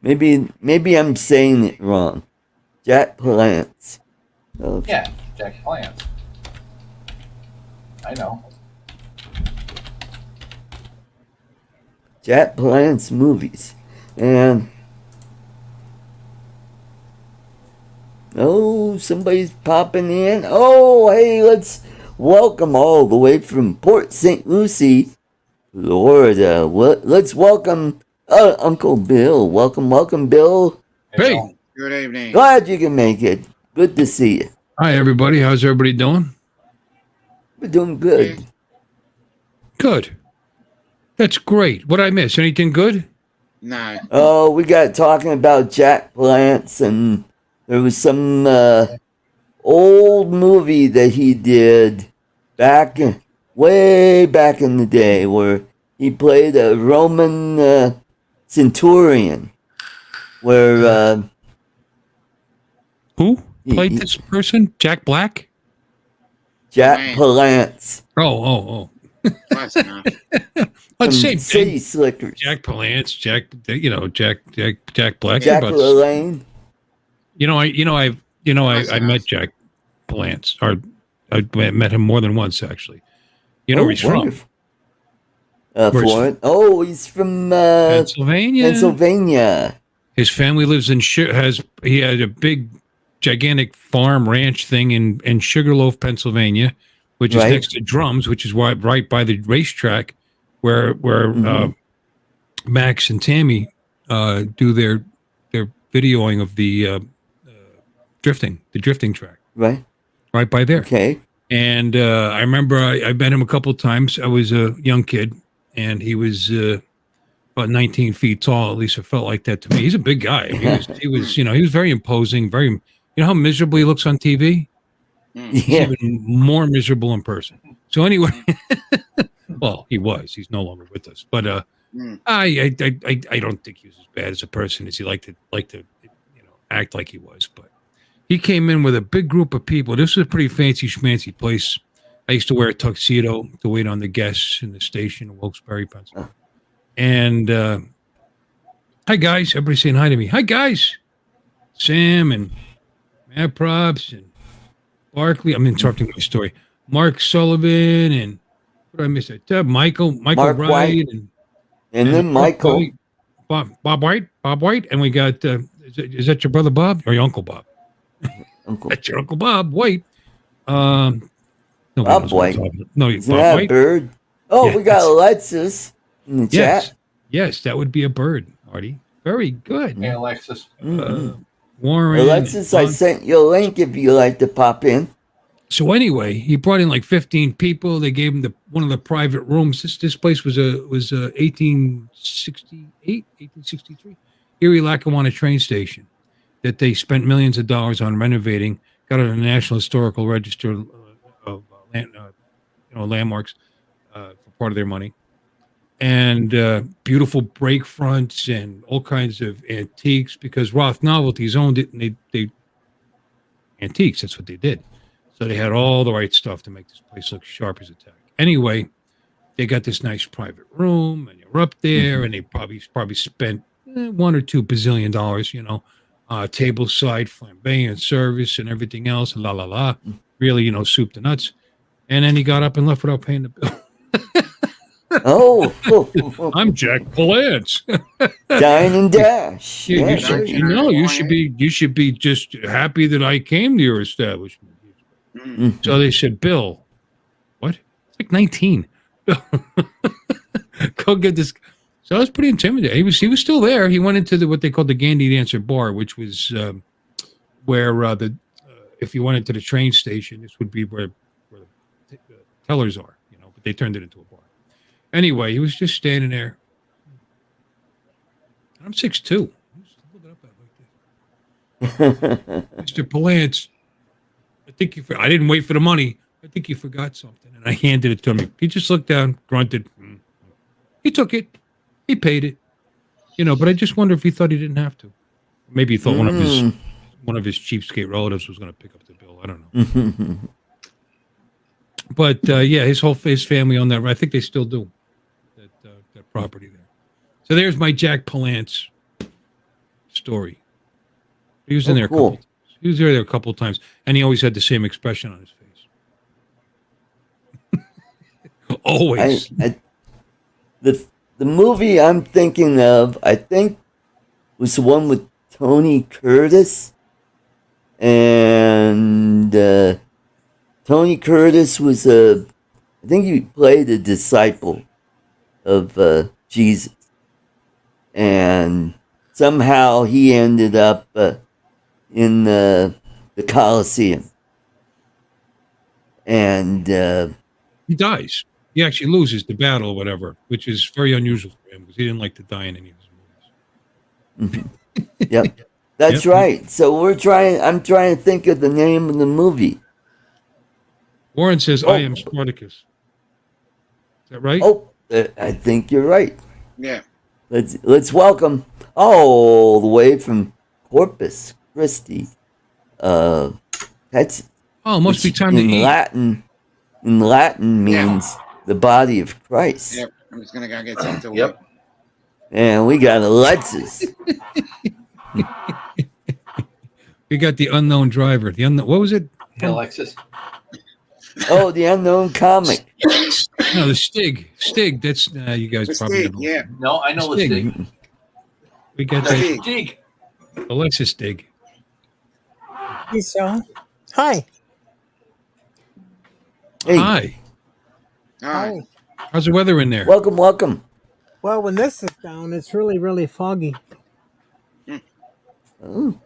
Maybe I'm saying it wrong. Jack Palance. Oh. Yeah, Jack Palance. I know. Jack Palance movies. And somebody's popping in. Oh, hey, let's welcome all the way from Port St. Lucie, Florida. Let's welcome Oh, Uncle Bill. Welcome, Bill. Hey. Good evening. Glad you can make it. Good to see you. Hi, everybody. How's everybody doing? We're doing good. Good. That's great. What I miss? Anything good? No. Oh, we got talking about Jack Palance, and there was some old movie that he did way back in the day where he played a Roman centurion. Where Who played this person? Jack Black? Jack Man. Palance. Oh. Close enough. Let's From say City Slickers. Jack Palance, Jack Black. Jack But, LaLanne. I met Jack Palance, or I met him more than once actually. You know where he's Wonderful. Where's- Florence. Oh, he's from from? Pennsylvania. Pennsylvania. His family lives in he had a big, gigantic farm ranch thing in Sugarloaf, Pennsylvania, which is Right. next to Drums, which is right by the racetrack where Max and Tammy do their videoing of the drifting track, Right. right by there. Okay. And I remember I met him a couple of times. I was a young kid, and he was about 19 feet tall. At least it felt like that to me. He's a big guy. I mean, he was very imposing. Very, you know how miserable he looks on TV. He's Yeah. even more miserable in person. So anyway, well, he was. He's no longer with us. But I don't think he was as bad as a person as he liked to act like he was. But he came in with a big group of people. This was a pretty fancy schmancy place. I used to wear a tuxedo to wait on the guests in the station in Wilkes-Barre, Pennsylvania. And hi, guys. Everybody saying hi to me. Hi, guys. Sam and Matt Props and Barkley. I'm interrupting my story. Mark Sullivan and what did I miss? Michael Mark Wright White. And then Michael. Bob White. And we got, is that your brother Bob or your Uncle Bob? Uncle. That's your Uncle Bob White. Bob White. No, Isn't Bob that a White. bird? Oh, Yeah, we got Alexis in the Yes. chat. Yes, that would be a bird, Artie. Very good. Hey, Alexis. Warren. Alexis, and I Don. sent you a link if you like to pop in. So anyway, he brought in like 15 people. They gave him one of the private rooms. This place was 1868, 1863, Erie Lackawanna train station that they spent millions of dollars on renovating. Got it on the National Historical Register of landmarks for part of their money. And beautiful break fronts and all kinds of antiques because Roth Novelties owned it, and they antiques. That's what they did. So they had all the right stuff to make this place look sharp as a tack. Anyway, they got this nice private room, and you're up there, and they probably spent $1 or $2 bazillion, table side flambe and service and everything else, and really, soup to nuts. And then he got up and left without paying the bill. Oh, I'm Jack Palance. Dine and Dash. You Yeah, should, very- you should be just happy that I came to your establishment. So they said, Bill, what? It's like 19. Go get this. So I was pretty intimidated. He was still there. He went into what they called the Gandhi Dancer Bar, which was where if you went into the train station, this would be where the tellers are, but they turned it into a bar. Anyway, he was just standing there. I'm 6'2". Look it up like this. Mr. Palance, I didn't wait for the money. I think you forgot something. And I handed it to him. He just looked down, grunted. He took it. He paid it. But I just wonder if he thought he didn't have to. Maybe he thought one of his cheapskate relatives was going to pick up the bill. I don't know. But his family on that. I think they still do that property there. So there's my Jack Palance story. He was in there. Cool. He was there a couple of times, and he always had the same expression on his face. Always. The movie I'm thinking of, I think, was the one with Tony Curtis, and Tony Curtis was I think he played a disciple of Jesus, and somehow he ended up in the Coliseum, and He dies. He actually loses the battle or whatever, which is very unusual for him because he didn't like to die in any of his movies. yep, that's Yep. right. So I'm trying to think of the name of the movie. Warren says, Oh. I am Spartacus. Is that right? Oh, I think you're right. Yeah. Let's welcome all the way from Corpus Christi. That's Oh, it must be which time to in eat. Latin. In Latin means the body of Christ. Yep. I'm just gonna go get some to Yep. And we got Alexis. We got the unknown driver. The unknown. What was it? Hey, Alexis. Oh, the unknown comic. No, the Stig. Stig. That's you guys The probably Stig, know. yeah. No, I know the Stig. Stig. We got The that Stig. Alexis Stig. Hey, so. Hi. Hey, Hi. All right. Hi. How's the weather in there? welcome, welcome. Well, when this is down, it's really, really foggy. Oh,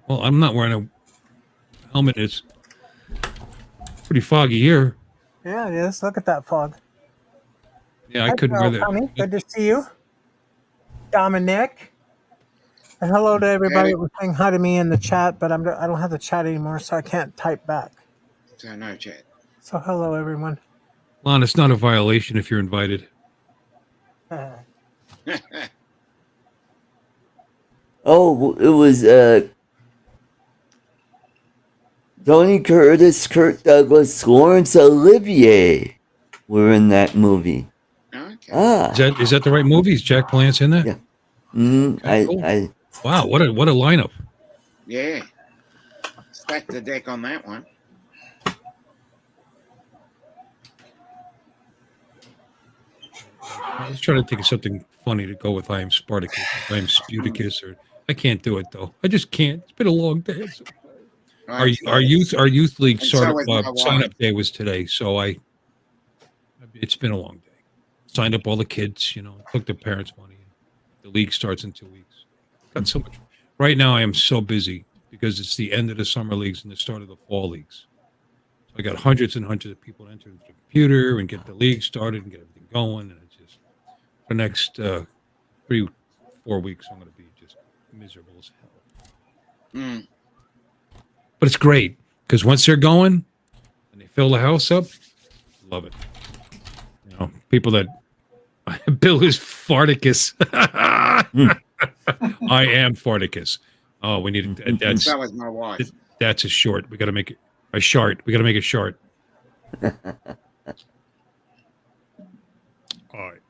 Well, I'm not wearing a helmet. It's pretty foggy here. Yeah, it is. Look at that fog. Yeah, I Hi, couldn't wear Carol, Connie. that. Good to see you. Dominic. And hello to everybody Hey. that was saying hi to me in the chat, but I don't have the chat anymore, so I can't type back. So no chat. So hello, everyone. Lon, it's not a violation if you're invited. oh, it was Tony Curtis, Kurt Douglas, Laurence Olivier were in that movie. Okay. Ah, Is that the right movie? Is Jack Palance in that? Yeah. Cool. I Wow, what a lineup. Yeah. Stack the deck on that one. I was trying to think of something funny to go with I am Spartacus, I am Sputicus, or I can't do it though. I just can't. It's been a long day. Our youth league And so startup is my wife. sign up day was today, so it's been a long day. Signed up all the kids, took their parents' money. The league starts in 2 weeks. Got so much. Right now, I am so busy because it's the end of the summer leagues and the start of the fall leagues. So I got hundreds and hundreds of people enter into the computer and get the league started and get everything going. And it's just for the next 3-4 weeks, I'm going to be just miserable as hell. Mm. But it's great because once they're going and they fill the house up, love it. People that Bill is Farticus. I am Farticus. Oh, we need that's So was my wife. that's a short. We got to make it a short. We got to make it short. I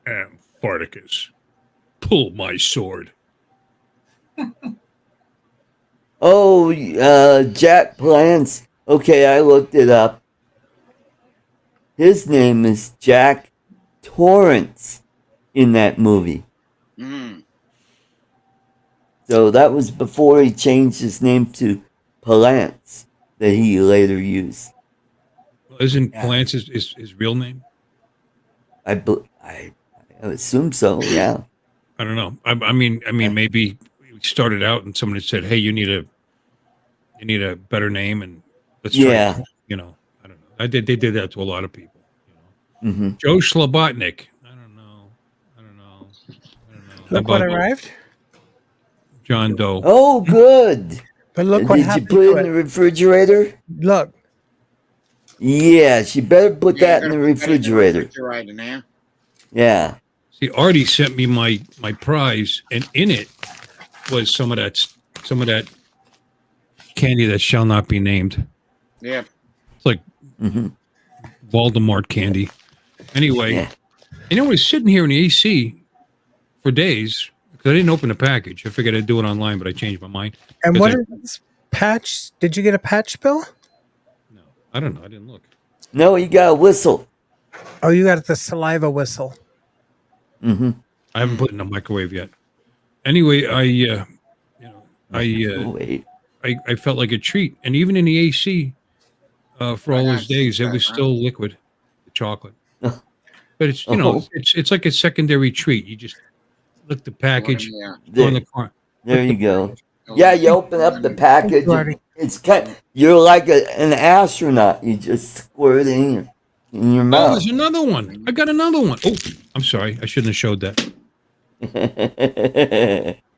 am Farticus. Pull my sword. Oh, Jack Palance. Okay, I looked it up. His name is Jack Torrance in that movie. Mm. So that was before he changed his name to Palance that he later used. Isn't Yeah. Palance his real name? I assume so, yeah. I don't know. I mean, maybe we started out and somebody said, "Hey, you need a better name," and let's try. Yeah. I don't know. They did that to a lot of people. Mm-hmm. Joe Schlabotnik. I don't know. Look what arrived. John Doe. Oh, good. But look what Did you happened put it to in the it. refrigerator? Look. Yeah, she better put that in the gotta put that in the refrigerator. refrigerator now. Yeah. See, Artie sent me my prize, and in it was some of that candy that shall not be named. Yep. It's like Mm-hmm. Voldemort candy. Anyway, Yeah. I was sitting here in the AC for days because I didn't open the package. I figured I'd do it online, but I changed my mind. And Because what is this patch? Did you get a patch, Bill? No, I don't know. I didn't look. No, you got a whistle. Oh, you got the saliva whistle. Mm-hmm. I haven't put it in the microwave yet. Anyway, Wait. I felt like a treat, and even in the AC, for all those days, it was still liquid, the chocolate. But it's Oh. it's like a secondary treat. You just Look the package. Yeah. Go in the car. There you go. Yeah, you open up the package. Marty. It's you're like an astronaut. You just squirt it in your Oh, mouth. there's another one. I got another one. Oh, I'm sorry. I shouldn't have showed that.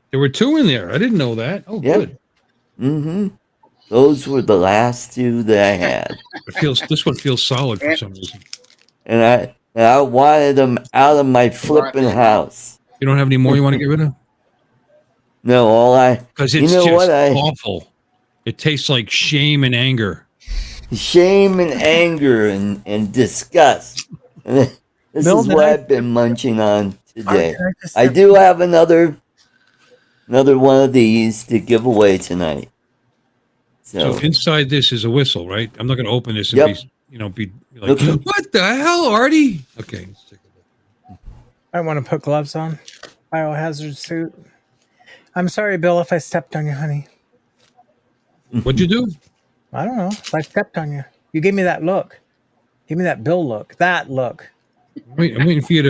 There were two in there. I didn't know that. Oh, Yeah. good. Mm-hmm. Those were the last two that I had, This one feels solid for some reason. and I wanted them out of my flipping house. You don't have any more you want to get rid of? No, Because you it's know just what, awful. It tastes like shame and anger. shame and anger and disgust. And this Bill, is did what I- I've been munching on today. Can just I step- do have another one of these to give away tonight. So So inside this is a whistle, right? I'm not going to open this and Yep. be like, Okay. what the hell, Artie? Okay. Let's take a look. I want to put gloves on. Biohazard suit. I'm sorry, Bill, if I stepped on you, honey. What'd you do? I don't know. If I stepped on you. You gave me that look. Give me that Bill look. That look. Wait, I'm waiting for you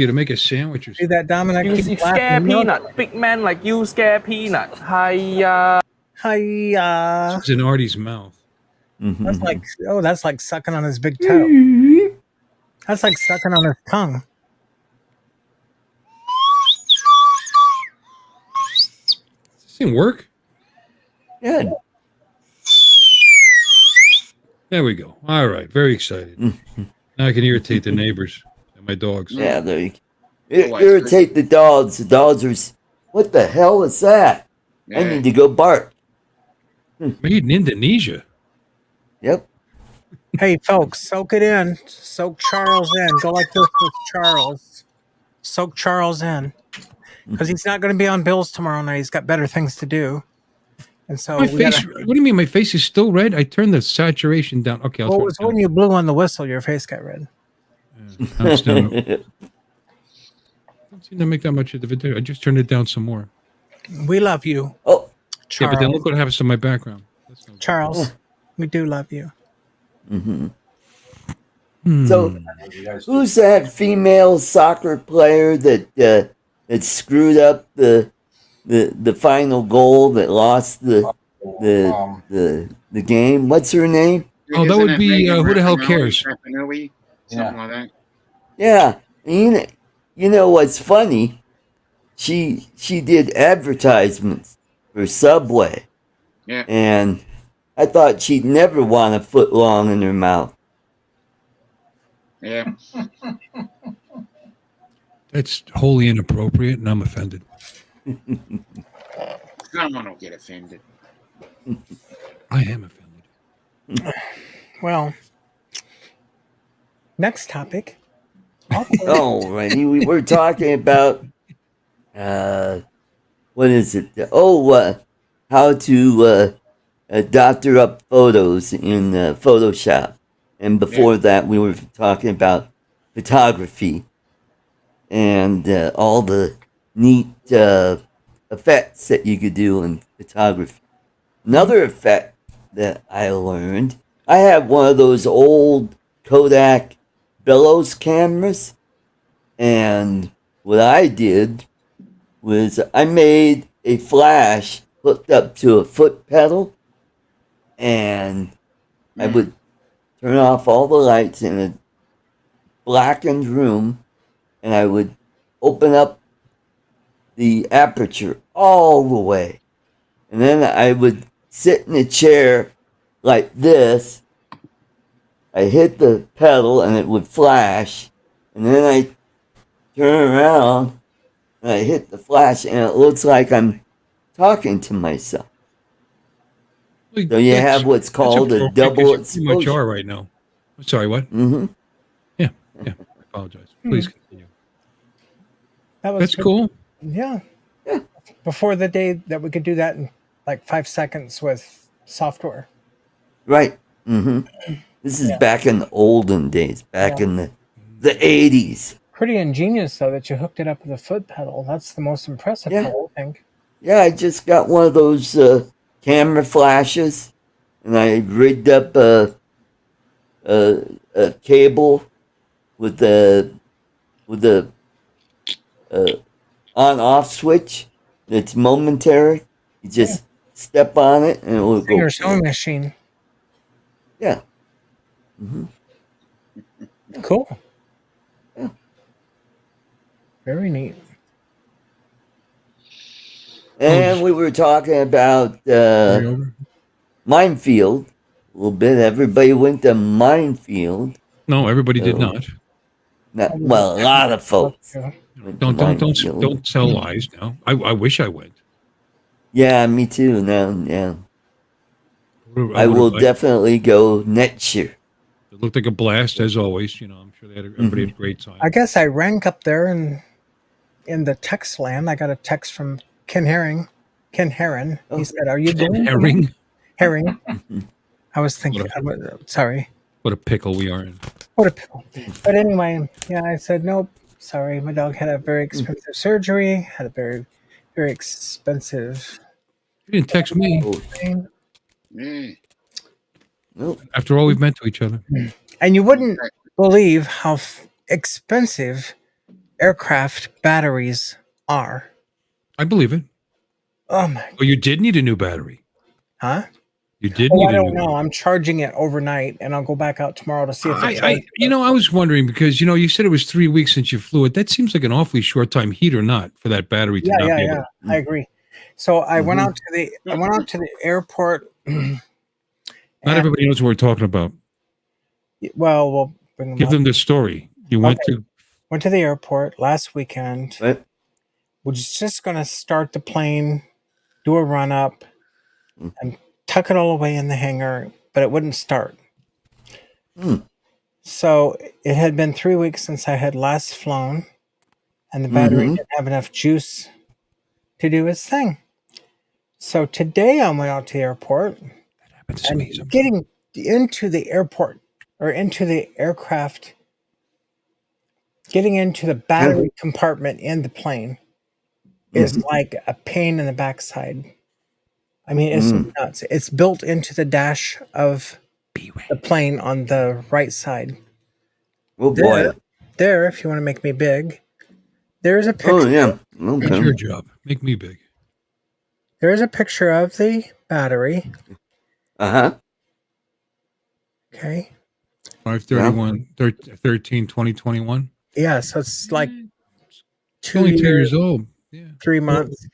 to make a sandwich or See something. that, Dominic? You Keep scare laughing. No. peanut. Big man like you scare peanut. Hiya. Hi. It's in Artie's mouth. mhm. That's like sucking on his big toe. That's like sucking on his tongue. Does this thing work? Good. There we go. All right. Very excited. Now I can irritate the neighbors and my dogs. Yeah, there you irritate the dogs. The dogs are. What the hell is that? I Yeah. need to go bark. Made in Indonesia. Yep. Hey, folks, soak it in. Soak Charles in. Go like this with Charles. Soak Charles in. Because he's not going to be on Bills tomorrow night. He's got better things to do. And so My we face. gotta- What do you mean? My face is still red? I turned the saturation down. Okay. Well, it was when you blew on the whistle, your face got red. I'm still, don't seem to make that much of the video. I just turned it down some more. We love you, Oh, Yeah, Charles. but then look what happens to my background. That's no good. Charles, we do love you. hmm Hmm. So, You guys- who's that female soccer player that screwed up the final goal that lost the game? What's her name? Oh, that Isn't would it be, Megan who the hell Rapinoe, cares? Rapinoe? Something like that. Yeah, you know what's funny? She did advertisements for Subway, Yeah. and I thought she'd never want a foot long in her mouth. Yeah. That's wholly inappropriate, and I'm offended. Someone will get offended. I am offended. Well, next topic. Alrighty, we were talking about what is it? How to doctor up photos in Photoshop, and before that, we were talking about photography and all the neat effects that you could do in photography. Another effect that I learned, I have one of those old Kodak bellows cameras, and what I did was I made a flash hooked up to a foot pedal, and I would turn off all the lights in a blackened room, and I would open up the aperture all the way, and then I would sit in a chair like this. I hit the pedal and it would flash, and then I turn around and I hit the flash, and it looks like I'm talking to myself. So you have what's called a double Pretty much exposure. are right now. I'm sorry, what? Mm-hmm. Yeah, I apologize. Please continue. That was That's good. cool. Yeah. Yeah. Before the day that we could do that in like 5 seconds with software. Right. Mm-hmm. This is back in the olden days, back in the 80s. Pretty ingenious, though, that you hooked it up with a foot pedal. That's the most impressive Yeah. part, I think. Yeah, I just got one of those camera flashes, and I rigged up a cable with the on-off switch that's momentary. You just step on it and it will go. Finger sewing machine. Yeah. Hmm. Cool. Yeah. Very neat. And we were talking about Mindfield a little bit. Everybody went to Mindfield. No, everybody did Oh. not. Well, a lot of folks. went to Mindfield. Don't tell lies now. I wish I went. Yeah, me too. Now, yeah. I will definitely go next year. It looked like a blast as always. You know, I'm sure everybody had a great time. I guess I rank up there in the text land. I got a text from Ken Heron. He said, "Are you doing Herring? Herring?" I was thinking. Sorry. What a pickle we are in. What a pickle. But anyway, yeah, I said, nope, sorry. My dog had a very expensive surgery, had a very, very expensive You didn't text me thing. Nope. after all we've meant to each other. And you wouldn't believe how expensive aircraft batteries are. I believe it. Oh my. Oh, you did need a new battery. Huh? You did Oh, need I a don't new know. battery. I'm charging it overnight, and I'll go back out tomorrow to see if it I was wondering because, you said it was 3 weeks since you flew it. That seems like an awfully short time, heat or not, for that battery to not be able to. I agree. So I went out to the airport. Not everybody knows what we're talking about. Well, we'll bring them Give up. them the story. You went to Went to the airport last weekend. Right. Was just going to start the plane, do a run up, and tuck it all away in the hangar, but it wouldn't start. So it had been 3 weeks since I had last flown, and the battery didn't have enough juice to do its thing. So today I went out to the airport, and getting into the airport or into the aircraft, getting into the battery compartment in the plane is like a pain in the backside. I mean, it's nuts. It's built into the dash of the plane on the right side. Oh boy. There, if you want to make me big, there's a picture. Oh yeah. That's Okay. your job. Make me big. There's a picture of the battery. Uh-huh. Okay. 5/31, 13, 2021. Yeah, so it's like It's only 2 2 years old. Yeah. 3 months.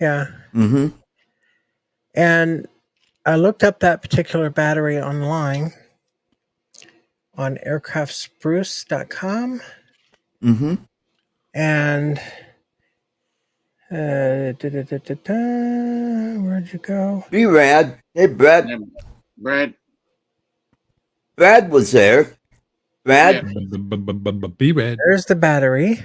Yeah. Mm-hmm. And I looked up that particular battery online on aircraftspruce.com. Mm-hmm. And where'd you go? B-Rad. Hey, Brad. Brad. Brad was there. Brad. Be red. There's the battery.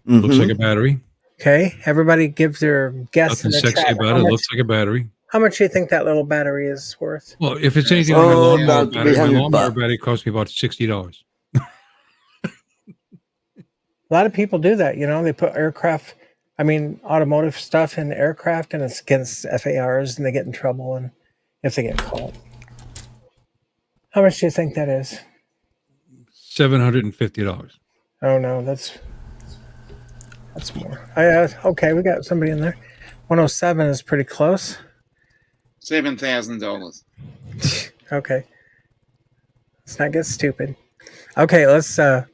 Looks like a battery. Okay, everybody give their guess in Nothing the sexy chat. about it. It looks like a battery. How much do you think that little battery is worth? Well, if it's anything like my Oh, lawnmower about battery, my $300 lawnmower battery cost me about $60. A lot of people do that. They put automotive stuff in aircraft, and it's against FARs, and they get in trouble, and if they get caught. How much do you think that is? $750. Oh no, that's more. Okay, we got somebody in there. 107 is pretty close. $7,000. Okay, let's not get stupid. Okay, let's show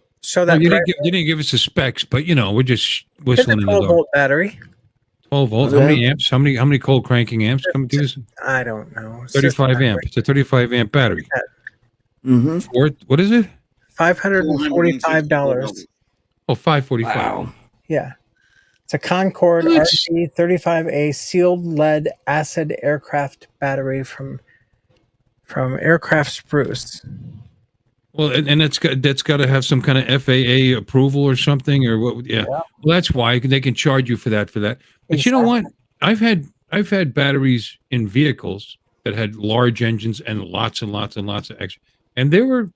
that. You didn't give us the specs, but we're just whistling in the 12 dark. volt battery. 12 volts. How many amps? How many cold cranking amps? Come do this. I don't know. 35 amp. It's a 35 amp battery. Mm-hmm. What is it? $545. Oh, 545. Wow. Yeah. It's a Concorde RC35A sealed lead acid aircraft battery from Aircraft Spruce. Well, and that's got to have some kind of FAA approval or something, or what? Yeah. Well, that's why they can charge you for that. But you know what? I've had batteries in vehicles that had large engines and lots and lots and lots of extra, and they were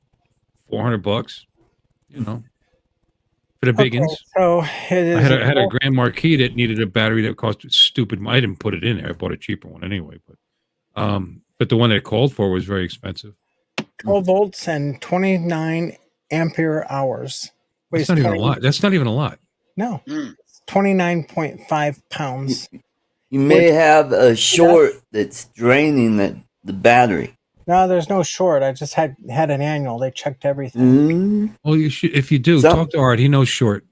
$400. For the big ones. So it is. I had a Grand Marquis that needed a battery that cost stupid. I didn't put it in there. I bought a cheaper one anyway. But the one that called for was very expensive. 12 volts and 29 ampere hours. That's not even a lot. That's not even a lot. No, 29.5 pounds. You may have a short that's draining the battery. No, there's no short. I just had an annual. They checked everything. Well, you should. If you do, Some- talk to Art. He knows short.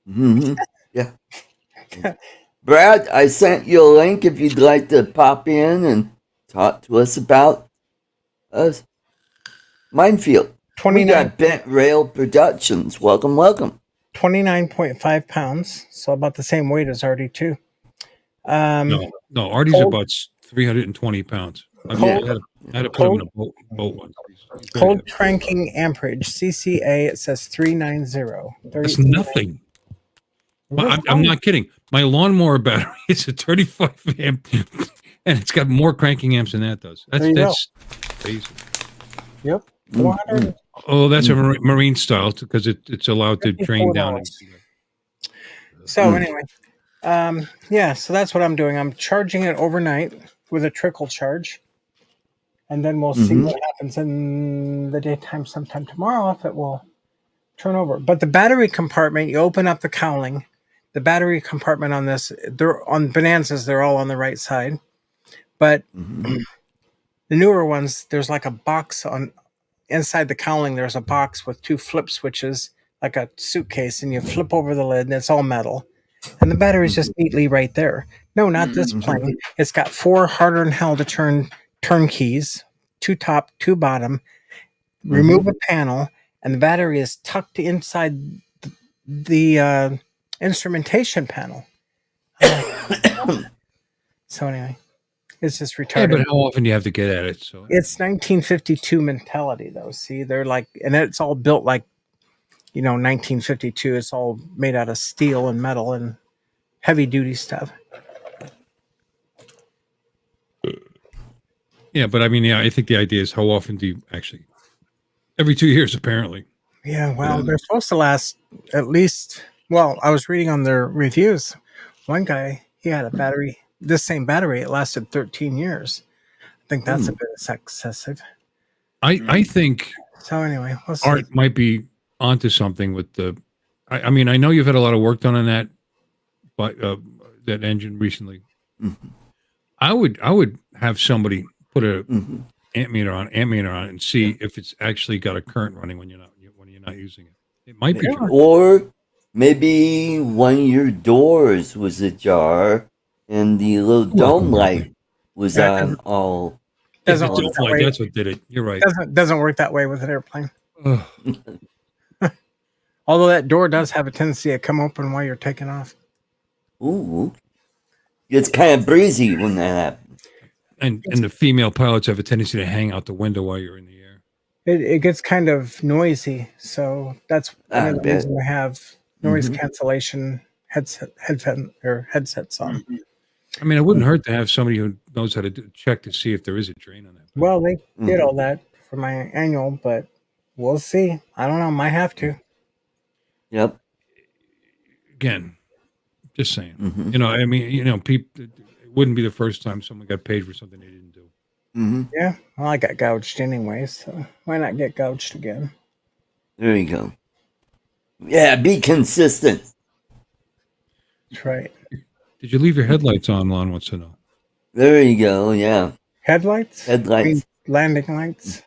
Yeah. Brad, I sent you a link if you'd like to pop in and talk to us about Mindfield. We 29, got Bent Rail Productions. Welcome, welcome. 29.5 pounds. So about the same weight as RD2. No, Artie's Cold- about 320 pounds. I mean, Cold- I had to put him in a boat once. He's very Cold heavy. cranking amperage. CCA, it says 390. That's nothing. But I'm not kidding. My lawnmower battery is a 35 amp, and it's got more cranking amps than that does. There you That's crazy. Yep. 400. Oh, that's a marine style because it's allowed to drain down. $54. So anyway, yeah, so that's what I'm doing. I'm charging it overnight with a trickle charge. And then we'll see what happens in the daytime sometime tomorrow if it will turn over. But the battery compartment, you open up the cowling. The battery compartment on this, they're on Bonanzas, they're all on the right side. But the newer ones, there's like a box on inside the cowling. There's a box with 2 flip switches, like a suitcase, and you flip over the lid, and it's all metal. And the battery's just neatly right there. No, not this plane. It's got 4 harder than hell to turn keys, 2 top, 2 bottom. Remove a panel, and the battery is tucked inside the instrumentation panel. So anyway, it's just Yeah, retarded. but how often do you have to get at it? So It's 1952 mentality, though. See, they're like, and it's all built like, 1952. It's all made out of steel and metal and heavy duty stuff. yeah, but I mean, yeah, I think the idea is how often do you actually? Every 2 years, apparently. Yeah, well, they're supposed to last at least. Well, I was reading on their reviews. One guy, he had a battery, this same battery, it lasted 13 years. I think that's a bit excessive. I think So anyway, we'll see. Art might be onto something with the. I mean, I know you've had a lot of work done on that, but that engine recently. I would have somebody put a amp meter on it and see if it's actually got a current running when you're not using it. It might be true. Or maybe one of your doors was ajar and the little dome light was on all. Doesn't It's work that like way. that's what did it. You're right. Doesn't work that way with an airplane. Ugh. Although that door does have a tendency to come open while you're taking off. Ooh. It's kind of breezy when that happens. And the female pilots have a tendency to hang out the window while you're in the air. It gets kind of noisy, so that's I one of the bet. reasons we have noise cancellation headsets on. I mean, it wouldn't hurt to have somebody who knows how to check to see if there is a drain on that. Well, they did all that for my annual, but we'll see. I don't know. Might have to. Yep. Again, just saying. I mean, people. It wouldn't be the first time someone got paid for something they didn't do. Yeah. Well, I got gouged anyway, so why not get gouged again? There you go. Yeah, be consistent. That's right. Did you leave your headlights on? Lon wants to know. There you go. Yeah. Headlights? Headlights. I mean, landing lights?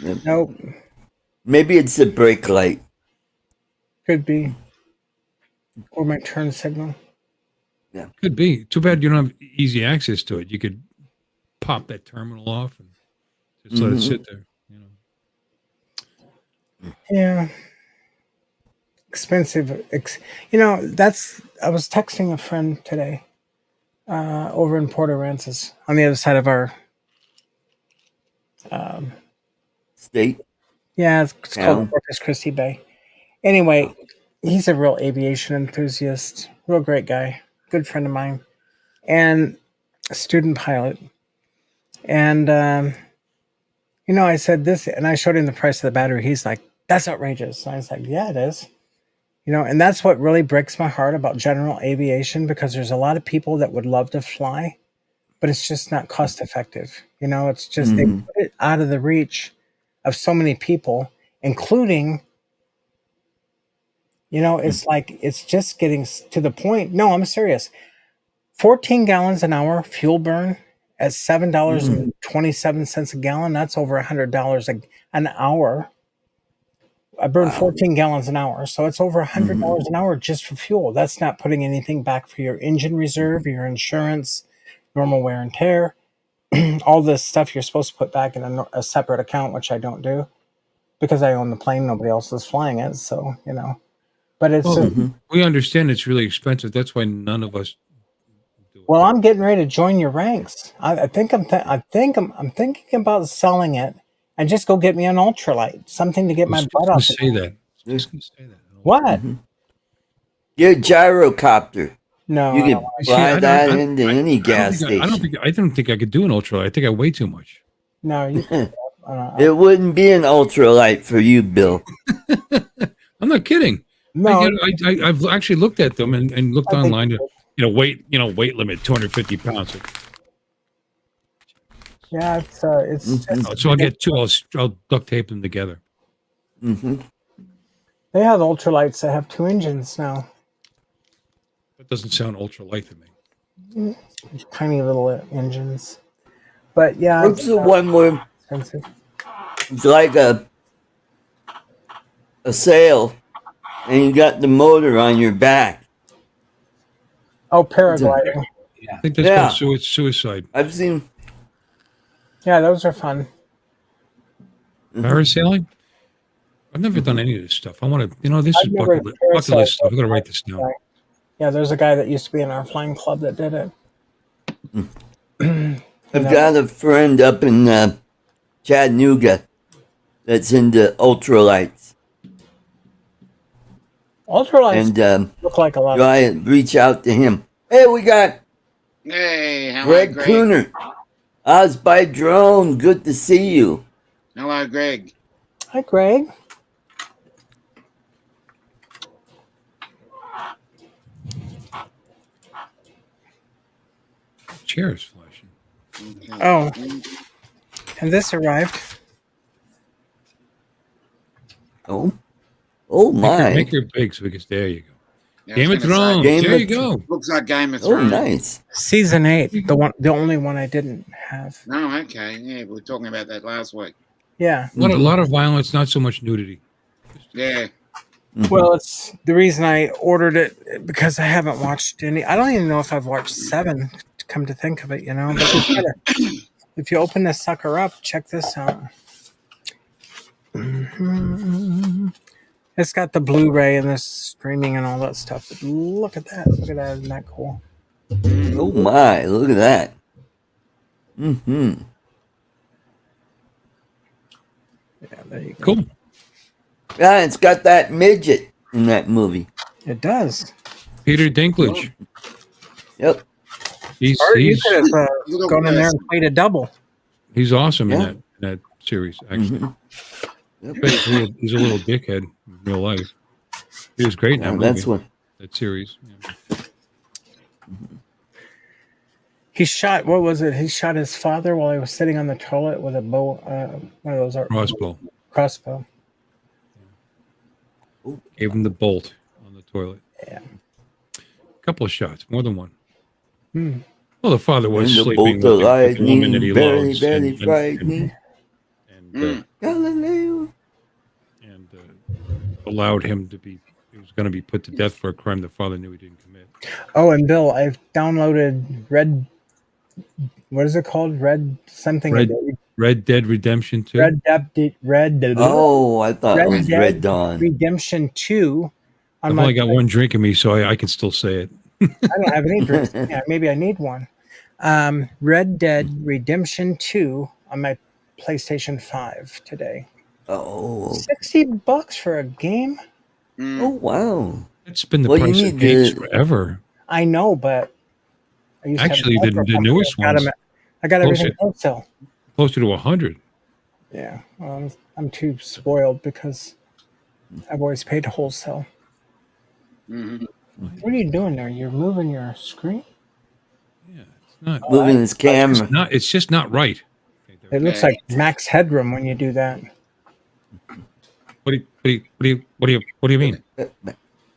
Yep. Nope. Maybe it's a brake light. Could be. Or my turn signal. Could be. Too bad you don't have easy access to it. You could pop that terminal off and just let it sit there. Yeah. Expensive. I was texting a friend today over in Port Aransas on the other side of our. State. Yeah, it's Town. called Corpus Christi Bay. Anyway, he's a real aviation enthusiast, real great guy, good friend of mine, and a student pilot. And, I said this, and I showed him the price of the battery. He's like, that's outrageous. And I was like, yeah, it is. And that's what really breaks my heart about general aviation, because there's a lot of people that would love to fly, but it's just not cost effective. It's just they put it out of the reach of so many people, including You know, it's like it's just getting to the point. No, I'm serious. 14 gallons an hour fuel burn at $7.27 a gallon. That's over $100 an hour. I burn 14 gallons an hour, so it's over $100 an hour just for fuel. That's not putting anything back for your engine reserve, your insurance, normal wear and tear, all this stuff you're supposed to put back in a separate account, which I don't do because I own the plane. Nobody else is flying it, so you know. But it's Well, we understand it's really expensive. That's why none of us do it. well, I'm getting ready to join your ranks. I think I'm thinking about selling it and just go get me an ultralight, something to get I my was butt just gonna off. say that. I was just gonna say that. What? Get a gyrocopter. No, You I don't can wanna- See, I fly don't- that I- into any gas I don't station. think I could do an ultralight. I think I weigh too much. no. You, It wouldn't be an ultralight for you, Bill. I'm not kidding. no. I've actually looked at them and looked I think online to, you weight limit 250 pounds. Yeah, it's just, So I'll get two. I'll duct tape them together. Mm-hmm. they have ultralights that have 2 engines now, That doesn't sound ultralight to me. tiny little engines. But yeah, What's the one where expensive. it's like a sail and you got the motor on your back? Oh, paragliding. I think that's Yeah. called suicide. I've seen. Yeah, those are fun. Parasailing? I've never done any of this stuff. I want to, this I've is never bucket list stuff. I've got to write this down. Yeah, there's a guy that used to be in our flying club that did it. I've got a friend up in Chattanooga that's into ultralights, Ultralights and look like a lot of I reach out to him. Hey, we got Hey, how are Greg Greg? Cooner. I was by drone. Good to see you. Hello, Greg. Hi, Greg. Chair is flashing. Okay. Oh, and this arrived. Oh Make my! your big so we can. There you go. Yeah, I Game was of gonna say, Thrones. Game There of you go. looks like Game of Oh, Thrones. nice. Season 8, the only one I didn't have. Oh, okay. Yeah, we were talking about that last week. Yeah. A lot of violence, not so much nudity. Yeah. Well, it's the reason I ordered it because I haven't watched any. I don't even know if I've watched 7. To come to think of it, But if you open this sucker up, check this out. It's got the Blu-ray and the streaming and all that stuff. But look at that! Look at that! Isn't that cool? Oh my! Look at that. Mm-hmm. Yeah, there you go. Cool. Yeah, it's got that midget in that movie. It does. Peter Dinklage. Yep. He's Or you he's could have gone in there and played a double. he's awesome Yeah. in that series. Actually, Mhm. Yep. But he's a little dickhead in real life. He was great in that Yeah, movie. that's what. That series. Yeah. He shot. What was it? He shot his father while he was sitting on the toilet with a bow. One of those Crossbow. crossbow. Gave him the bolt on the toilet. Yeah. A couple of shots, more than one. Hmm. Well, the father was And the sleeping bolt of with the woman that he lightning, loves, very frightening. and Galileo. allowed him to be. He was going to be put to death for a crime the father knew he didn't commit. Oh, and Bill, I've downloaded Red. What is it called? Red something. Red Dead Redemption 2. Red. Oh, I thought it was Dead Red Dawn. Redemption 2. On I've my only got one drink in me, so I can still say it. I don't have any drinks. Yeah, maybe I need one. Red Dead Redemption 2 on my PlayStation 5 today. Oh, $60 for a game? oh wow. It's been the Well, you price of need games to- forever. I know, but I used to have Actually, a the Gopro newest company. ones I got everything closer- wholesale. Closer to 100. Yeah, well, I'm too spoiled because I've always paid wholesale. Mhm. What are you doing there? You're moving your screen? Yeah, it's not. Moving his camera. It's just not right. It looks like max headroom when you do that. What do you mean?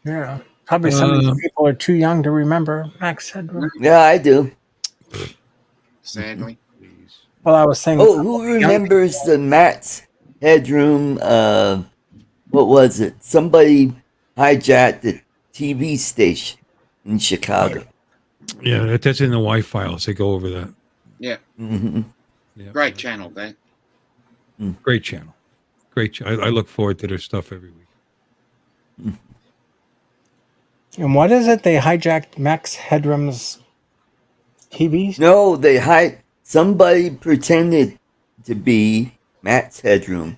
Yeah. Probably some of these people are too young to remember Max Headroom. Yeah, I do. Sadly. Well, I was saying. Oh, who remembers the Matt's Headroom? What was it? Somebody hijacked the TV station in Chicago. Yeah, that's in the Y files. They go over that. Yeah. Mm-hmm. Yeah. Great channel, that. Great channel. Great. I look forward to their stuff every week. And what is it? They hijacked Max Headroom's TV? No, somebody pretended to be Matt's Headroom.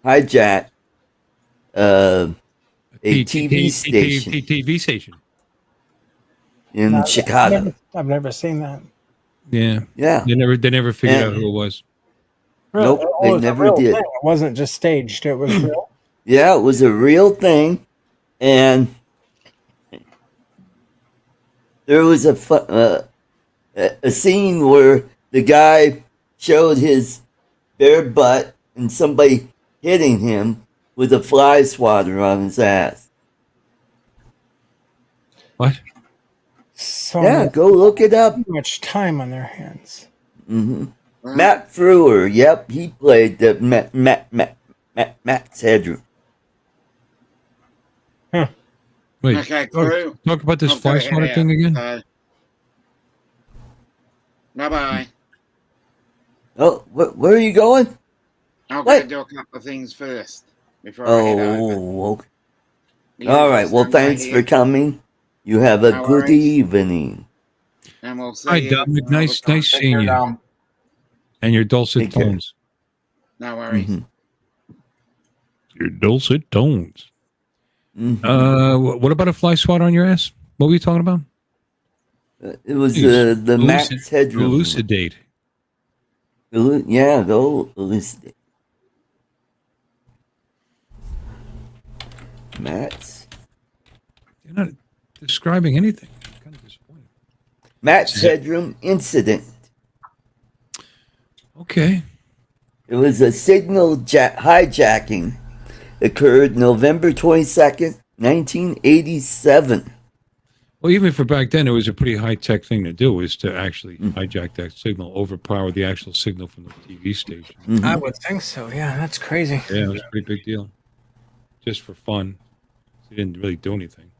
Hijacked a TV station TV station. in Chicago. I've never seen that. Yeah. Yeah. They never figured out who it was. Nope, It they was a never real did. thing. It wasn't just staged. It was real. Yeah, it was a real thing, and there was a scene where the guy showed his bare butt and somebody hitting him with a fly swatter on his ass. What? So Yeah, go look it up. too much time on their hands. Hmm Matt Frewer, yep, he played the Matt's Headroom. Wait. Okay, crew. Talk about this I've fly gotta head swatter out, thing again. so- Bye-bye. Oh, where are you going? I'll What? go do a couple of things first before I head over. Oh, okay. You All right. Well, Sunday thanks here, for coming. You have a No good worries. evening. And we'll see Hi, you Dominic. another Nice time. seeing you. And your dulcet Take care. tones. No worries. Mhm. Your dulcet tones. Mhm. What about a fly swatter on your ass? What were you talking about? It was Please, the Matt's Headroom. Elucidate. Yeah, go elucidate. Matt's You're not describing anything. I'm kind of disappointed. Matt's Headroom incident. Okay. It was a signal hijacking. Occurred November 22nd, 1987. Well, even for back then, it was a pretty high-tech thing to do, is to actually hijack that signal, overpower the actual signal from the TV station. Mhm. I would think so. Yeah, that's crazy. Yeah, it was a pretty big deal. Just for fun. They didn't really do anything.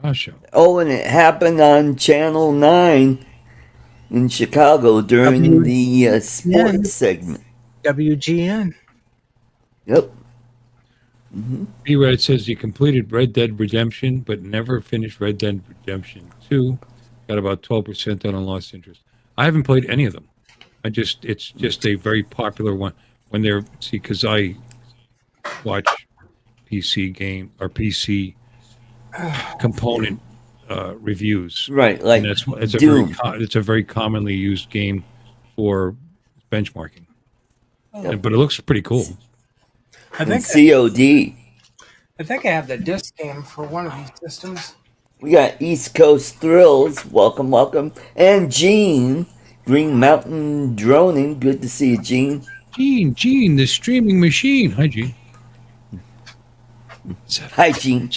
Russia. Oh, and it happened on Channel 9 in Chicago during the sports segment. WGN. Yep. B-Red says he completed Red Dead Redemption, but never finished Red Dead Redemption 2. Got about 12% done on lost interest. I haven't played any of them. It's just a very popular one. When they're, because I watch PC game or PC component reviews. Right, like And it's Doom. a very commonly used game for benchmarking. Yep. But it looks pretty cool. I And think COD. I have the disc game for one of these systems. We got East Coast Thrills. Welcome, welcome. And Gene, Green Mountain Droning. Good to see you, Gene. Gene, the streaming machine. Hi, Gene. Hi, Gene.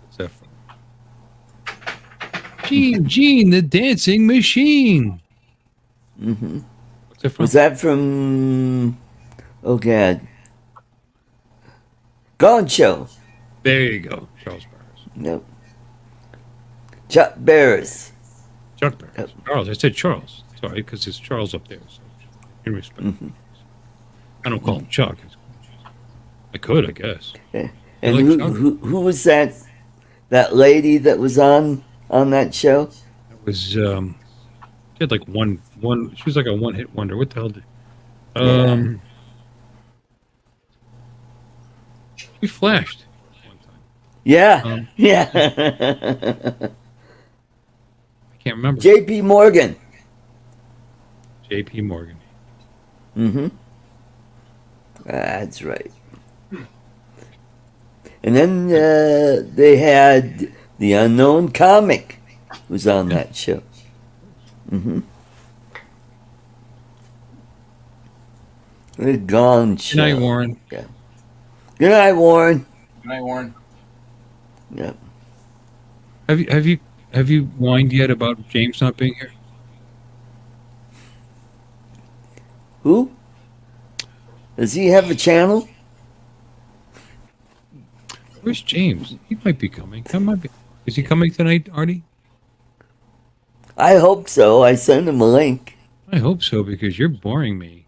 What's that from? Gene, the dancing machine. Mm-hmm. What's that from? Was that from... Oh, God. Gone Show. There you go, Charles Barris. Nope. Chuck Barris. Chuck Barris. Charles. I said Charles. Sorry, because it's Charles up there. So in respect. I don't call him Chuck. I could, I guess. And like who was that lady that was on that show? It was she had like one she was like a one-hit wonder. What the hell did we flashed one time. Yeah. Yeah. I can't remember. J.P. Morgan. J.P. Morgan. Mm-hmm. That's right. And then they had the Unknown Comic was on that show. Mm-hmm. The Gone Show. Good night, Warren. Yeah. Good night, Warren. Good night, Warren. Yep. Have you whined yet about James not being here? Who? Does he have a channel? Where's James? He might be coming. Is he coming tonight, Artie? I hope so. I sent him a link. I hope so, because you're boring me.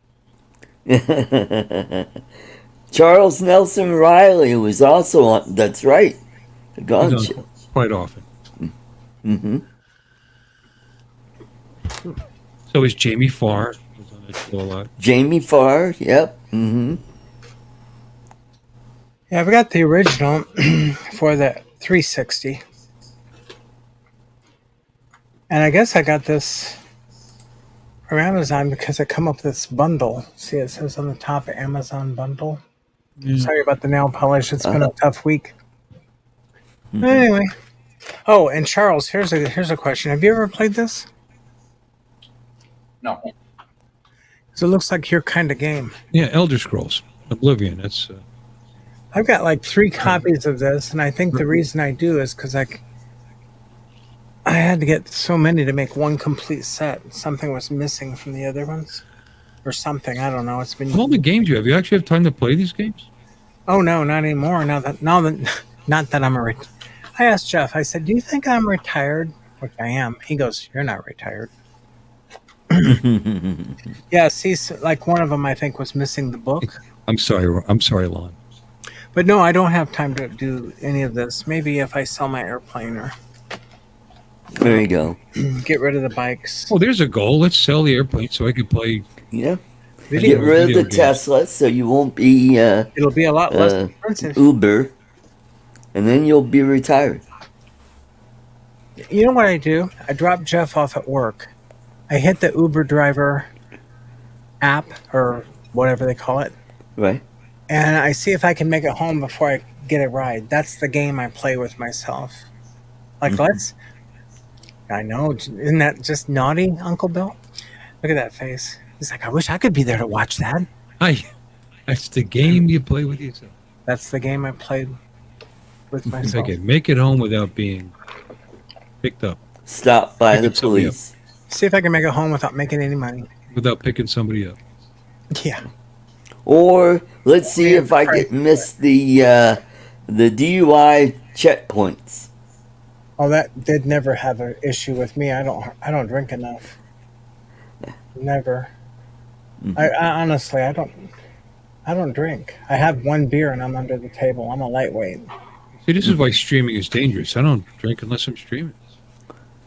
Charles Nelson Riley was also on. That's right. The Gone He's on Show. quite often. Mm-hmm. So is Jamie Farr. Who's on that show a lot. Jamie Farr. Yep. Mm-hmm. Yeah, I've got the original for the 360. And I guess I got this from Amazon because I come up with this bundle. See, it says on the top Amazon bundle. Sorry about the nail polish. It's been a tough week. Mm-hmm. Anyway. Oh, and Charles, here's a question. Have you ever played this? No. So it looks like your kind of game. Yeah, Elder Scrolls. Oblivion. That's I've got like 3 copies of this, and I think the reason I do is because I had to get so many to make one complete set. Something was missing from the other ones, or something. I don't know. It's been all the games you have. You actually have time to play these games? Oh no, not anymore. Not that I'm a. I asked Jeff. I said, "Do you think I'm retired?" Which I am. He goes, "You're not retired." Yeah, see, like one of them I think was missing the book. I'm sorry, Lon. But no, I don't have time to do any of this. Maybe if I sell my airplane or There you go. get rid of the bikes. Oh, there's a goal. Let's sell the airplane so I can play. Yeah. Video Get rid of the games. Tesla so you won't be It'll be a lot less expensive. Uber, and then you'll be retired. You know what I do? I drop Jeff off at work. I hit the Uber driver app or whatever they call it, Right. and I see if I can make it home before I get a ride. That's the game I play with myself. Like, I know. Isn't that just naughty, Uncle Bill? Look at that face. He's like, I wish I could be there to watch that. That's the game you play with yourself. That's the game I played with If myself. I can make it home without being picked up, Stop by the Picking somebody police. See if I can make it home without making any money. without picking somebody up. Yeah. Or let's see if I can miss the DUI checkpoints. Oh, that did never have an issue with me. I don't drink enough. Never. I honestly, I don't drink. I have one beer and I'm under the table. I'm a lightweight. See, this is why streaming is dangerous. I don't drink unless I'm streaming.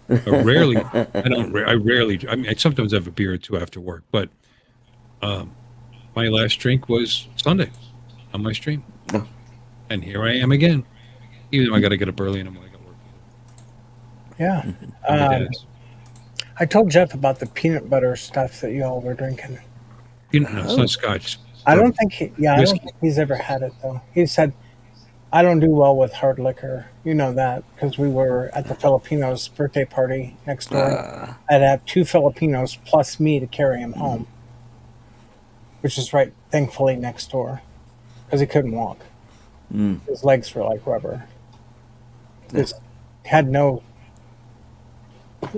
I rarely. I mean, I sometimes have a beer or two after work, but my last drink was Sunday on my stream, and here I am again. Even though I got to get up early in the morning, I got work. Yeah. My dad's. I told Jeff about the peanut butter stuff that you all were drinking. No, it's not scotch. I don't think he's ever had it though. He said, I don't do well with hard liquor. You know that because we were at the Filipinos' birthday party next door. I'd have 2 Filipinos plus me to carry him home, which is right, thankfully, next door because he couldn't walk. His legs were like rubber. Just had no.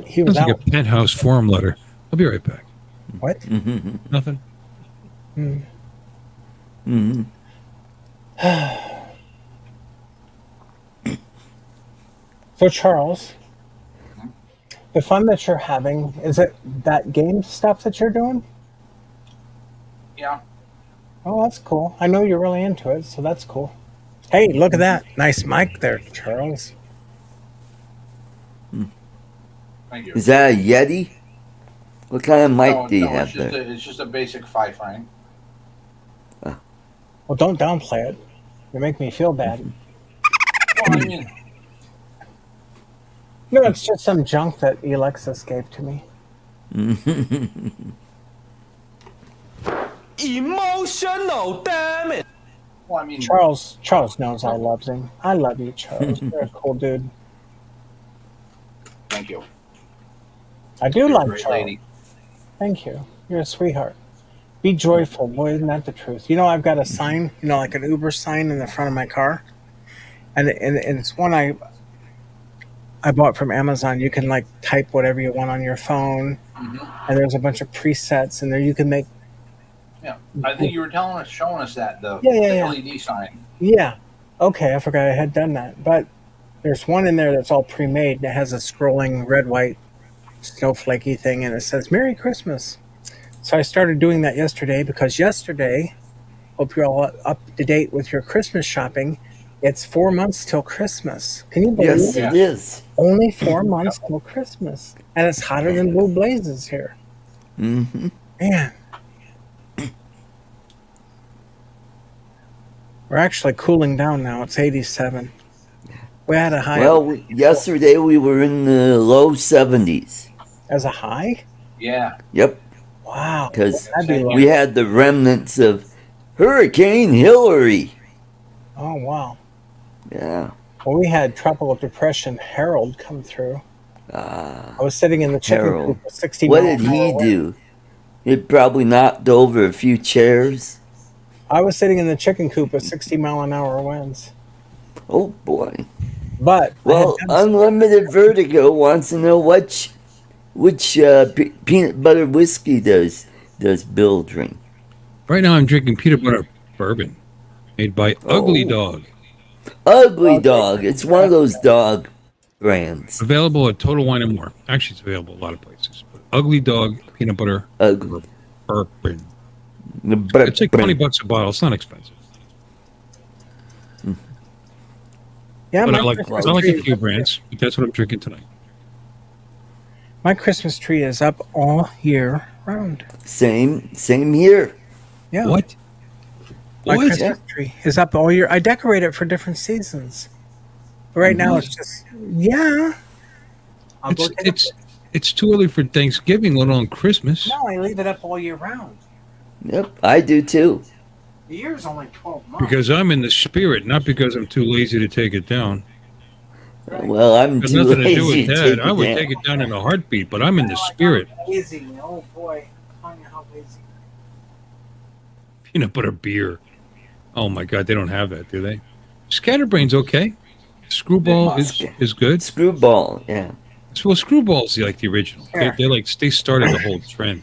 He was Sounds out. like a penthouse forum letter. I'll be right back. What? Nothing. So, Charles, the fun that you're having, is it that game stuff that you're doing? Yeah. Oh, that's cool. I know you're really into it, so that's cool. Hey, look at that. Nice mic there, Charles. Thank you. Is that a Yeti? What kind of mic No, do you no, have it's just there? it's just a basic 5-frame. Well, don't downplay it. You make me feel bad. Well, I mean, No, it's just some junk that Alexis gave to me. Emotional, damn it. well, I mean, Charles knows I love him. I love you, Charles. You're a cool dude. thank you. I do You're a like great Charles. lady. Thank you. You're a sweetheart. Be joyful, boy, isn't that the truth? You know, I've got a sign, like an Uber sign in the front of my car, and it's one I bought from Amazon. You can like type whatever you want on your phone, and there's a bunch of presets, and there you can make. Yeah, I think you were showing us that the Yeah. LED sign. Yeah. Okay, I forgot I had done that, but there's one in there that's all pre-made, and it has a scrolling red, white, snowflakey thing, and it says "Merry Christmas." So I started doing that yesterday because yesterday, hope you're all up to date with your Christmas shopping. It's 4 months till Christmas. Can you believe Yes, it? it is. Only 4 months till Christmas. And it's hotter than blue blazes here. Mm-hmm. Man. We're actually cooling down now. It's 87. We had a high. Well, yesterday we were in the low 70s. As a high? Yeah. Yep. Wow. Because That'd be we had the remnants of Hurricane Hillary. Oh, wow. Yeah. Well, we had Tropical Depression Harold come through. I was sitting in the chicken Harold. coop at 60 What miles did an he hour. do? He probably knocked over a few chairs. I was sitting in the chicken coop at 60-mile-an-hour winds. Oh, boy. But Well, Unlimited Vertigo wants to know which peanut butter whiskey does Bill drink? Right now, I'm drinking peanut butter bourbon made by Ugly Dog. Ugly Dog. It's one of those dog brands. Available at Total Wine & More. Actually, it's available a lot of places. But Ugly Dog peanut butter Ugly. bourbon. It's like $20 a bottle. It's not expensive. yeah, But my I like Christmas a tree- few brands. But that's what I'm drinking tonight. My Christmas tree is up all year round. Same here. Yeah. What? My What? Christmas tree is up all year. I decorate it for different seasons. But right now it's just I'll go take It's too early for Thanksgiving, let alone Christmas. No, I leave it up all year round. Yep, I do too. The year's only 12 months. Because I'm in the spirit, not because I'm too lazy to take it down. Well, I'm There's too nothing to do lazy with to that. take I it would down. take it down in a heartbeat, but I'm in the spirit. Lazy. Oh boy. I'm telling you how lazy. Peanut butter beer. Oh my God, they don't have that, do they? Scatterbrain's okay. Screwball is good. Screwball, yeah. Well, Screwball's like the original. They started the whole trend.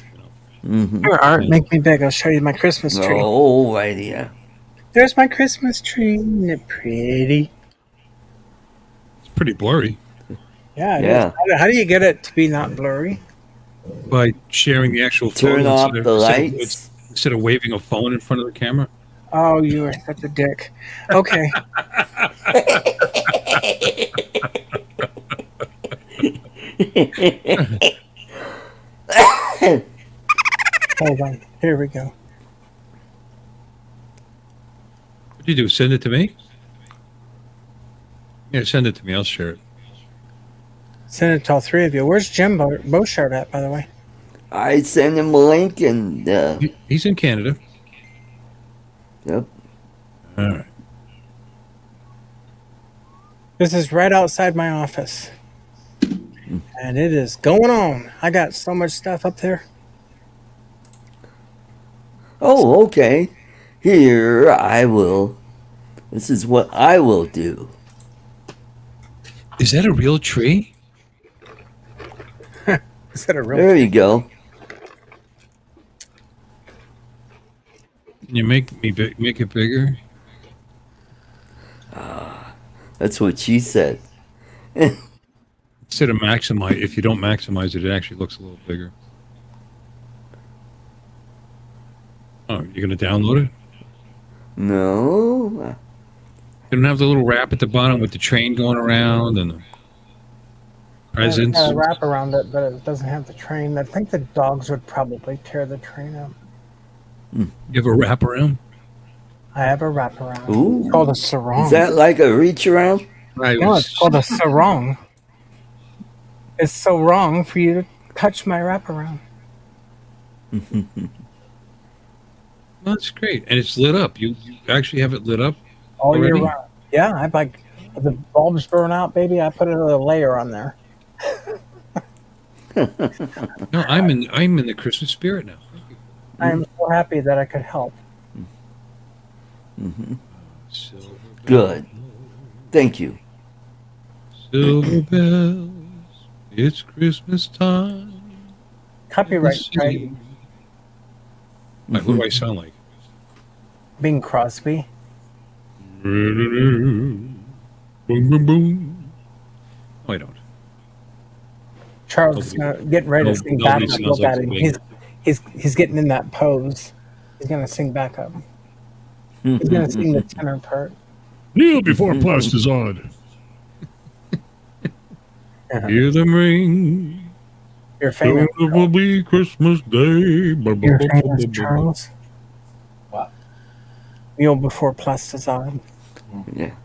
Mm-hmm. Here, Art, make me big. I'll show you my Christmas tree. Oh, right, yeah. There's my Christmas tree. Isn't it pretty? It's pretty blurry. Yeah. Yeah. How do you get it to be not blurry? By sharing the actual Turn photo off the lights. instead of waving a phone in front of the camera. Oh, you are such a dick. Okay. Hold on. Here we go. What do you do? Send it to me? Yeah, send it to me. I'll share it. Send it to all three of you. Where's Jim Beauchard at, by the way? I send him a link and He's in Canada. yep. All right. This is right outside my office. And it is going on. I got so much stuff up there. Oh, okay. Here I will. This is what I will do. Is that a real tree? Is that a real? There you go. Can you make it bigger? That's what she said. Instead of maximize, if you don't maximize it, it actually looks a little bigger. Oh, you're gonna download it? No. You don't have the little wrap at the bottom with the train going around and the presents. Got a wrap around it, but it doesn't have the train. I think the dogs would probably tear the train up. You have a wrap around? I have a wrap around. Ooh. It's called a sarong. Is that like a reach around? Right. No, it's called a sarong. It's so wrong for you to touch my wraparound. That's great, and it's lit up. You actually have it lit up All year already? round. Yeah, I like the bulbs burn out, baby. I put a layer on there. No, I'm in the Christmas spirit now. I'm so happy that I could help. Silver Good. Thank you. Silver bells, it's Christmas time. Copyright strike. Like, what do I sound like? Bing Crosby. Boom, boom, boom. No, I don't. Charles is getting ready to sing back nobody up. smells Look like at him. Bing. He's getting in that pose. He's gonna sing back up. He's gonna sing the tenor part. Kneel before plasticide. Hear them ring. You're famous. It will be Christmas Day. You're famous, Charles. What? Kneel before plasticide. Yeah.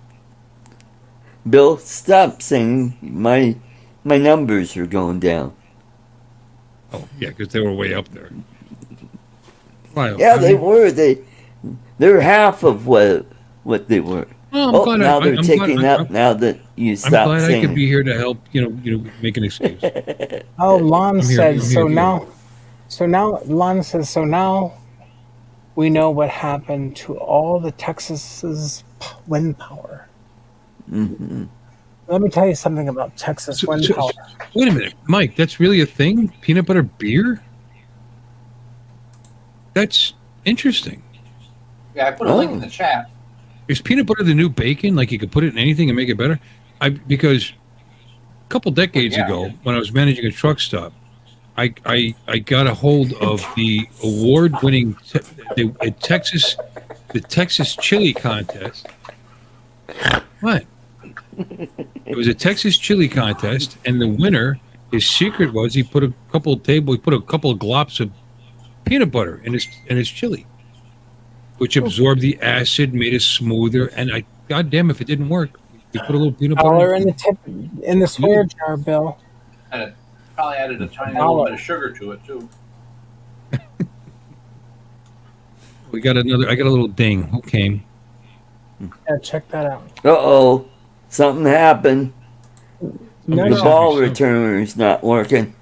Bill, stop singing. My numbers are going down. Oh, yeah, because they were way up there. Wow. Yeah, they were. They're half of what they were. Well, I'm glad now they're I'm ticking glad, up. Now that you I'm stop glad singing. I could be here to help. Make an excuse. Oh, Lon I'm here, said I'm so. here. Now, Lon says so. Now we know what happened to all the Texas's wind power. Mm-hmm. Let me tell you something about Texas wind power. Wait a minute, Mike. That's really a thing? Peanut butter beer? That's interesting. Yeah, I put a link in the chat. Is peanut butter the new bacon? Like you could put it in anything and make it better? Because a couple decades ago, when I was managing a truck stop, I got a hold of the award-winning the Texas chili contest. What? It was a Texas chili contest, and the winner, his secret was he put a couple of glops of peanut butter in his chili, which absorbed the acid, made it smoother. And goddamn, if it didn't work, we put a little peanut butter Dollar in the swear jar, Bill. And it probably added a tiny little bit of sugar to it too. I got a little ding. Who came? Yeah, check that out. Uh-oh. Something happened. No, The ball returner is not working.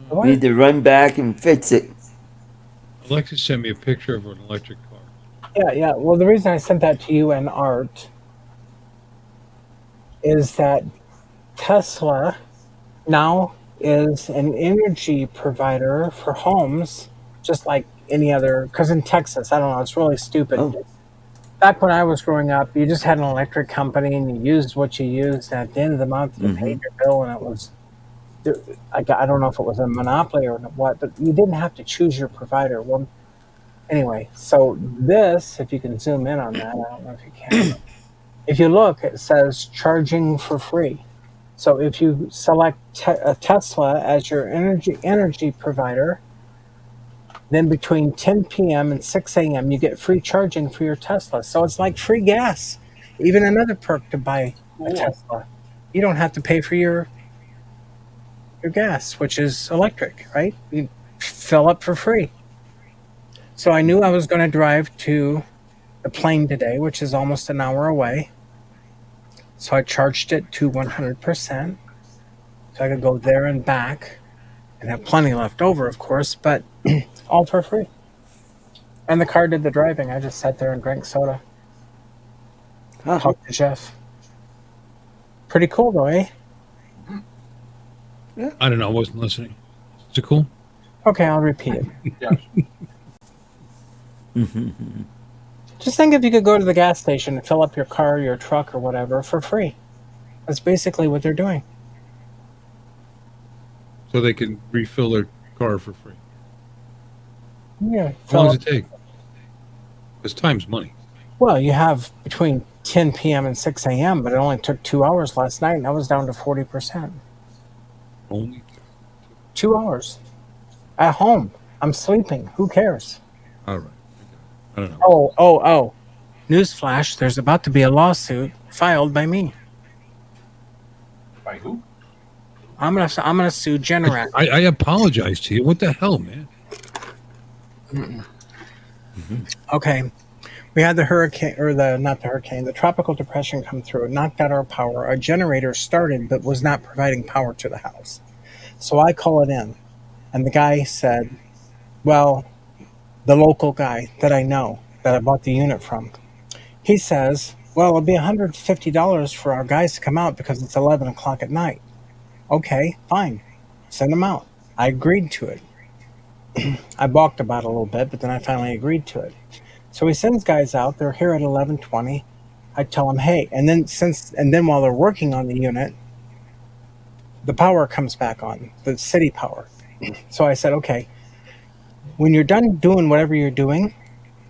What? Need to run back and fix it. Alexis sent me a picture of an electric car. Yeah. Well, the reason I sent that to you and Art is that Tesla now is an energy provider for homes, just like any other. Because in Texas, I don't know, it's really stupid. Oh. Back when I was growing up, you just had an electric company and you used what you used. And at the end of the month, you paid your bill, and it was. I don't know if it was a monopoly or what, but you didn't have to choose your provider. Well, anyway, so this, if you can zoom in on that, I don't know if you can. If you look, it says charging for free. So if you select a Tesla as your energy provider, then between 10 p.m. and 6 a.m., you get free charging for your Tesla. So it's like free gas. Even another perk to buy a Tesla. You don't have to pay for your gas, which is electric, right? You fill up for free. So I knew I was going to drive to the plane today, which is almost an hour away. So I charged it to 100%. So I could go there and back and have plenty left over, of course, but all for free. And the car did the driving. I just sat there and drank soda. Talked to Jeff. Pretty cool, though, eh? I don't know. I wasn't listening. Is it cool? Okay, I'll repeat it. Yes. Just think if you could go to the gas station and fill up your car, your truck, or whatever for free. That's basically what they're doing. So they can refill their car for free. Yeah. How long does it take? Because time's money. Well, you have between 10 p.m. and 6 a.m., but it only took 2 hours last night, and I was down to 40%. Only 2 hours. At home. I'm sleeping. Who cares? all right. I don't know. Oh. Newsflash, there's about to be a lawsuit filed by me. By who? I'm gonna sue Generac. I apologize to you. What the hell, man? Okay. We had the hurricane, or the tropical depression come through. It knocked out our power. Our generator started, but was not providing power to the house. So I call it in. And the guy said, well, the local guy that I know that I bought the unit from. He says, well, it'll be $150 for our guys to come out because it's 11 o'clock at night. Okay, fine. Send them out. I agreed to it. I balked about it a little bit, but then I finally agreed to it. So he sends guys out. They're here at 11:20. I tell them, hey, and then while they're working on the unit, the power comes back on, the city power. So I said, okay, when you're done doing whatever you're doing,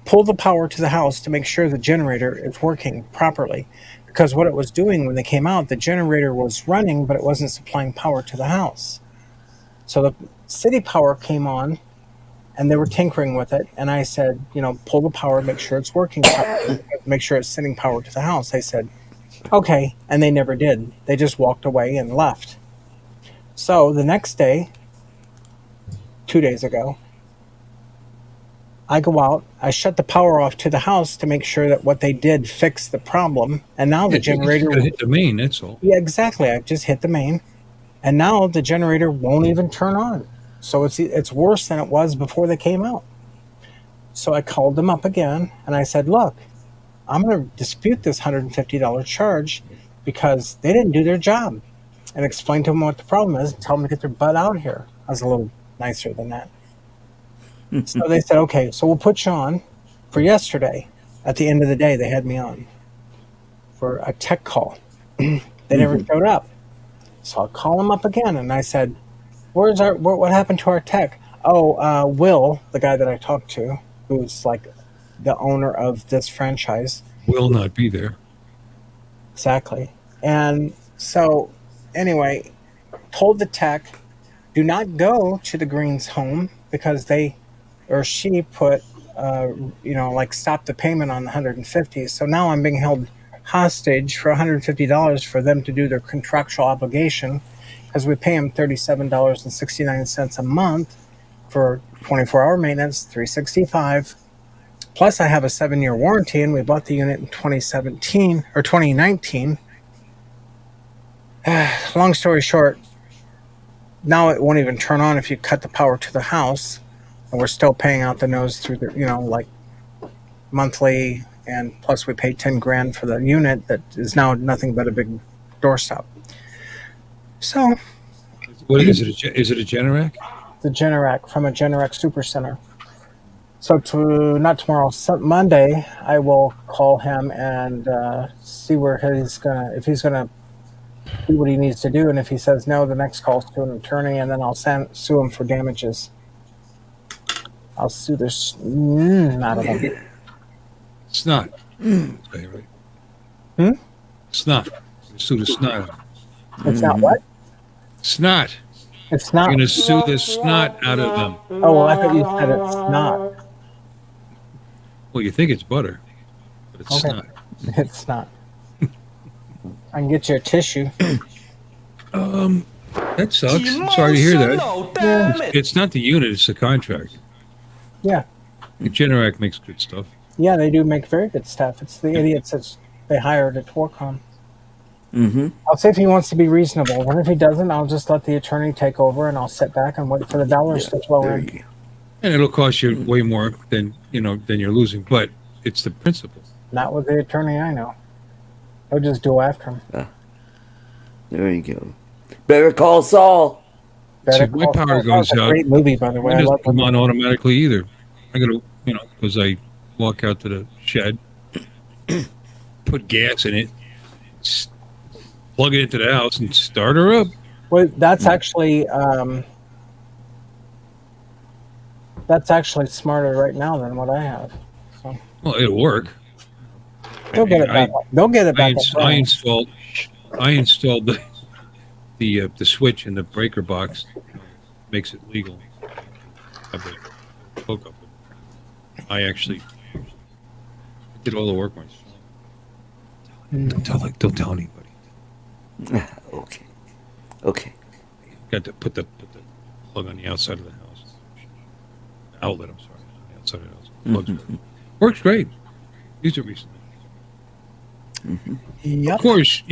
pull the power to the house to make sure the generator is working properly. Because what it was doing when they came out, the generator was running, but it wasn't supplying power to the house. So the city power came on, and they were tinkering with it. And I said, pull the power, make sure it's working properly, make sure it's sending power to the house. They said, okay. And they never did. They just walked away and left. So the next day, 2 days ago, I go out, I shut the power off to the house to make sure that what they did fixed the problem. And now the generator... You hit the main, that's all. Yeah, exactly. I just hit the main. And now the generator won't even turn on. So it's worse than it was before they came out. So I called them up again, and I said, look, I'm going to dispute this $150 charge because they didn't do their job. And explain to them what the problem is and tell them to get their butt out here. I was a little nicer than that. So they said, okay, so we'll put you on for yesterday. At the end of the day, they had me on for a tech call. They never showed up. So I'll call them up again, and I said, what happened to our tech? Oh, Will, the guy that I talked to, who's like the owner of this franchise. Will not be there. Exactly. And so anyway, told the tech, do not go to the Green's home because she put, stopped the payment on the 150. So now I'm being held hostage for $150 for them to do their contractual obligation because we pay them $37.69 a month for 24-hour maintenance, $365. Plus I have a 7-year warranty, and we bought the unit in 2017 or 2019. Long story short, now it won't even turn on if you cut the power to the house, and we're still paying out the nose through the, monthly, and plus we paid $10,000 for the unit that is now nothing but a big doorstop. So, what is it? Is it a Generac? The Generac from a Generac Supercenter. So not tomorrow, Monday, I will call him and see if he's gonna do what he needs to do, and if he says no, the next call is to an attorney, and then I'll sue him for damages. I'll sue this out of him. Snot. Right? Snot. Sue the snot. It's not what? Snot. It's not. You're going to sue the snot out of them. Oh, well, I thought you said it's not. Well, you think it's butter, but it's Okay. snot. It's not. I can get you a tissue. That sucks. I'm sorry to hear that. It's not the unit, it's the contract. Yeah. Generac makes good stuff. Yeah, they do make very good stuff. It's the idiots that they hired at Torcom. I'll see if he wants to be reasonable. And if he doesn't, I'll just let the attorney take over, and I'll sit back and wait for the dollars to flow in. And it'll cost you way more than you're losing, but it's the principle. Not with the attorney I know. He'll just go after him. There you go. Better call Saul. See, my power goes out. Great movie, by the way. It doesn't come on automatically either. I gotta, because I walk out to the shed, put gas in it, plug it into the house, and start her up. Well, that's actually smarter right now than what I have. So. Well, it'll work. They'll get it back. They'll get it back. I installed the switch in the breaker box. Makes it legal. Have a hookup. I actually did all the work myself. Don't tell anybody. Okay. Got to put the plug on the outside of the house. Outlet, I'm sorry. On the outside of the house. Plugs works great. Used it recently. Yep. Of course,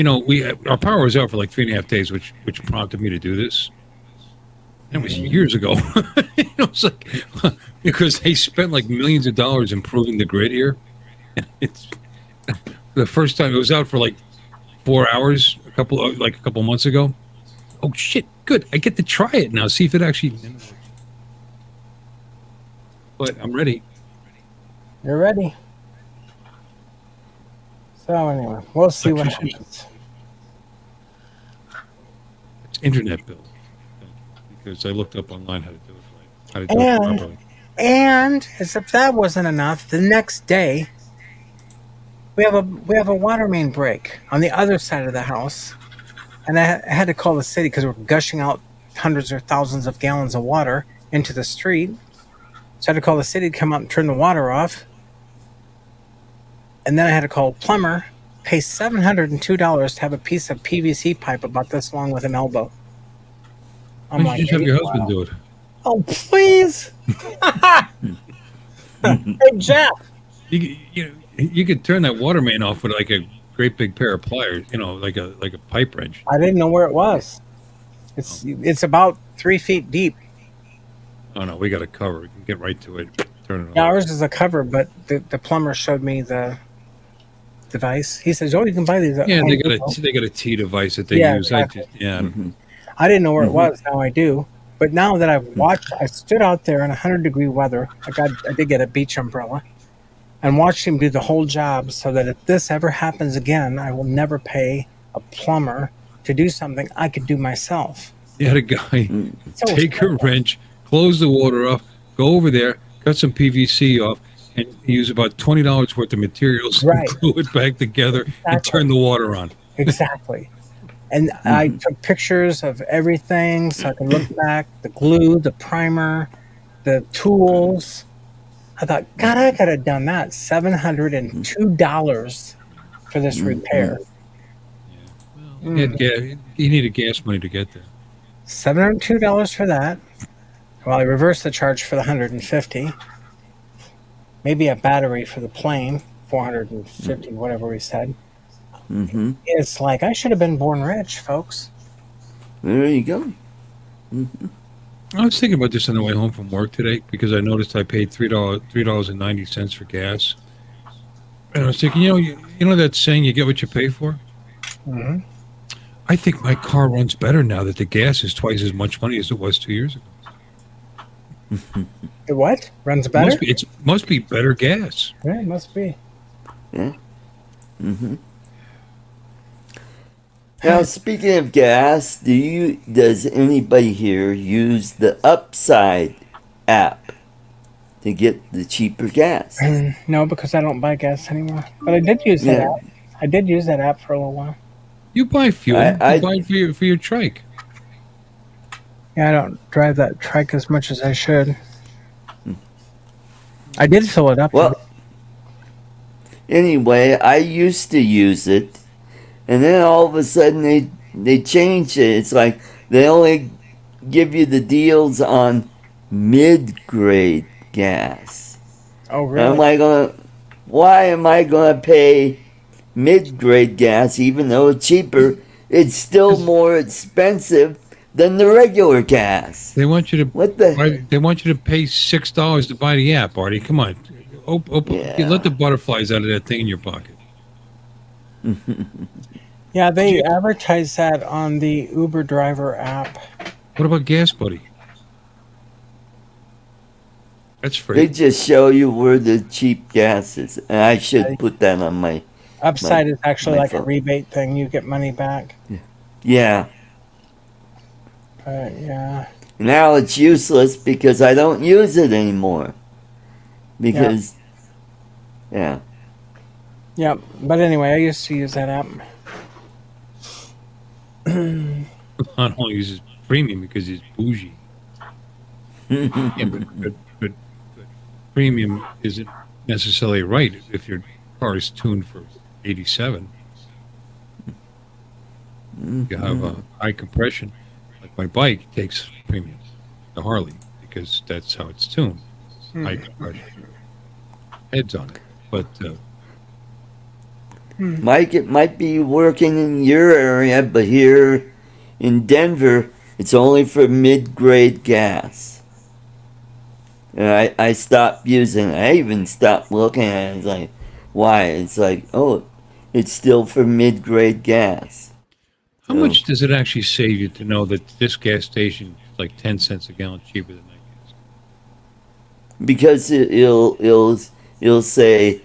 our power was out for like 3.5 days, which prompted me to do this. That was years ago. It's like because they spent like millions of dollars improving the grid here. It's the first time it was out for like 4 hours a couple months ago. Oh shit! Good. I get to try it now. See if it actually. But I'm ready. You're ready. So anyway, we'll see what happens. It's internet bill because I looked up online how to do it right, how to do it properly. And as if that wasn't enough, the next day we have a water main break on the other side of the house, and I had to call the city because we're gushing out hundreds or thousands of gallons of water into the street. So I had to call the city to come out and turn the water off. And then I had to call a plumber, pay $702 to have a piece of PVC pipe about this long with an elbow. Why don't you just have your husband do it? Oh, please. Hey, Jeff. You could turn that water main off with like a great big pair of pliers, like a pipe wrench. I didn't know where it was. It's about 3 feet deep. Oh no, we got a cover. We can get right to it. Turn it on. Yeah, ours is a cover, but the plumber showed me the device. He says, "Oh, you can buy these." Yeah, they got a T device that they use. Exactly. I didn't know where it was. Now I do. But now that I've watched, I stood out there in 100-degree weather. I did get a beach umbrella, and watched him do the whole job. So that if this ever happens again, I will never pay a plumber to do something I could do myself. You had a guy take a wrench, close the water off, go over there, cut some PVC off, and use about $20 worth of materials, glue it back together, and turn the water on. Exactly. And I took pictures of everything so I could look back, the glue, the primer, the tools. I thought, God, I could have done that. $702 for this repair. You needed gas money to get there. $702 for that. Well, I reversed the charge for the $150. Maybe a battery for the plane, $450, whatever we said. It's like I should have been born rich, folks. There you go. I was thinking about this on the way home from work today because I noticed I paid $3.90 for gas, and I was thinking, you know that saying, "You get what you pay for." I think my car runs better now that the gas is twice as much money as it was 2 years ago. The what? Runs better? It must be better gas. Yeah, it must be. Yeah. Now, speaking of gas, does anybody here use the Upside app to get the cheaper gas? No, because I don't buy gas anymore. But I did use that app. I did use that app for a little while. You buy fuel. You buy for your trike. Yeah, I don't drive that trike as much as I should. I did fill it up. Well, anyway, I used to use it. And then all of a sudden they changed it. It's like they only give you the deals on mid-grade gas. Oh, really? Why am I gonna pay mid-grade gas even though it's cheaper? It's still more expensive than the regular gas. They want you to They want you to pay $6 to buy the app, Artie. Come on, let the butterflies out of that thing in your pocket. Yeah, they advertise that on the Uber driver app. What about Gas Buddy? That's free. They just show you where the cheap gas is. And I should put that on my... Upside is actually like a rebate thing. You get money back. Yeah. Yeah. Now it's useless because I don't use it anymore. Because... Yeah. Yeah, but anyway, I used to use that app. I don't use his premium because he's bougie. but premium isn't necessarily right if your car is tuned for 87. You have a high compression, like my bike takes premium, the Harley, because that's how it's tuned. High compression. Heads on it, but. Mike, it might be working in your area, but here in Denver, It's only for mid-grade gas. And I stopped using it. I even stopped looking at it. It's like, why? It's like, oh, it's still for mid-grade gas. How much does it actually save you to know that this gas station is like 10 cents a gallon cheaper than that gas? Because it'll say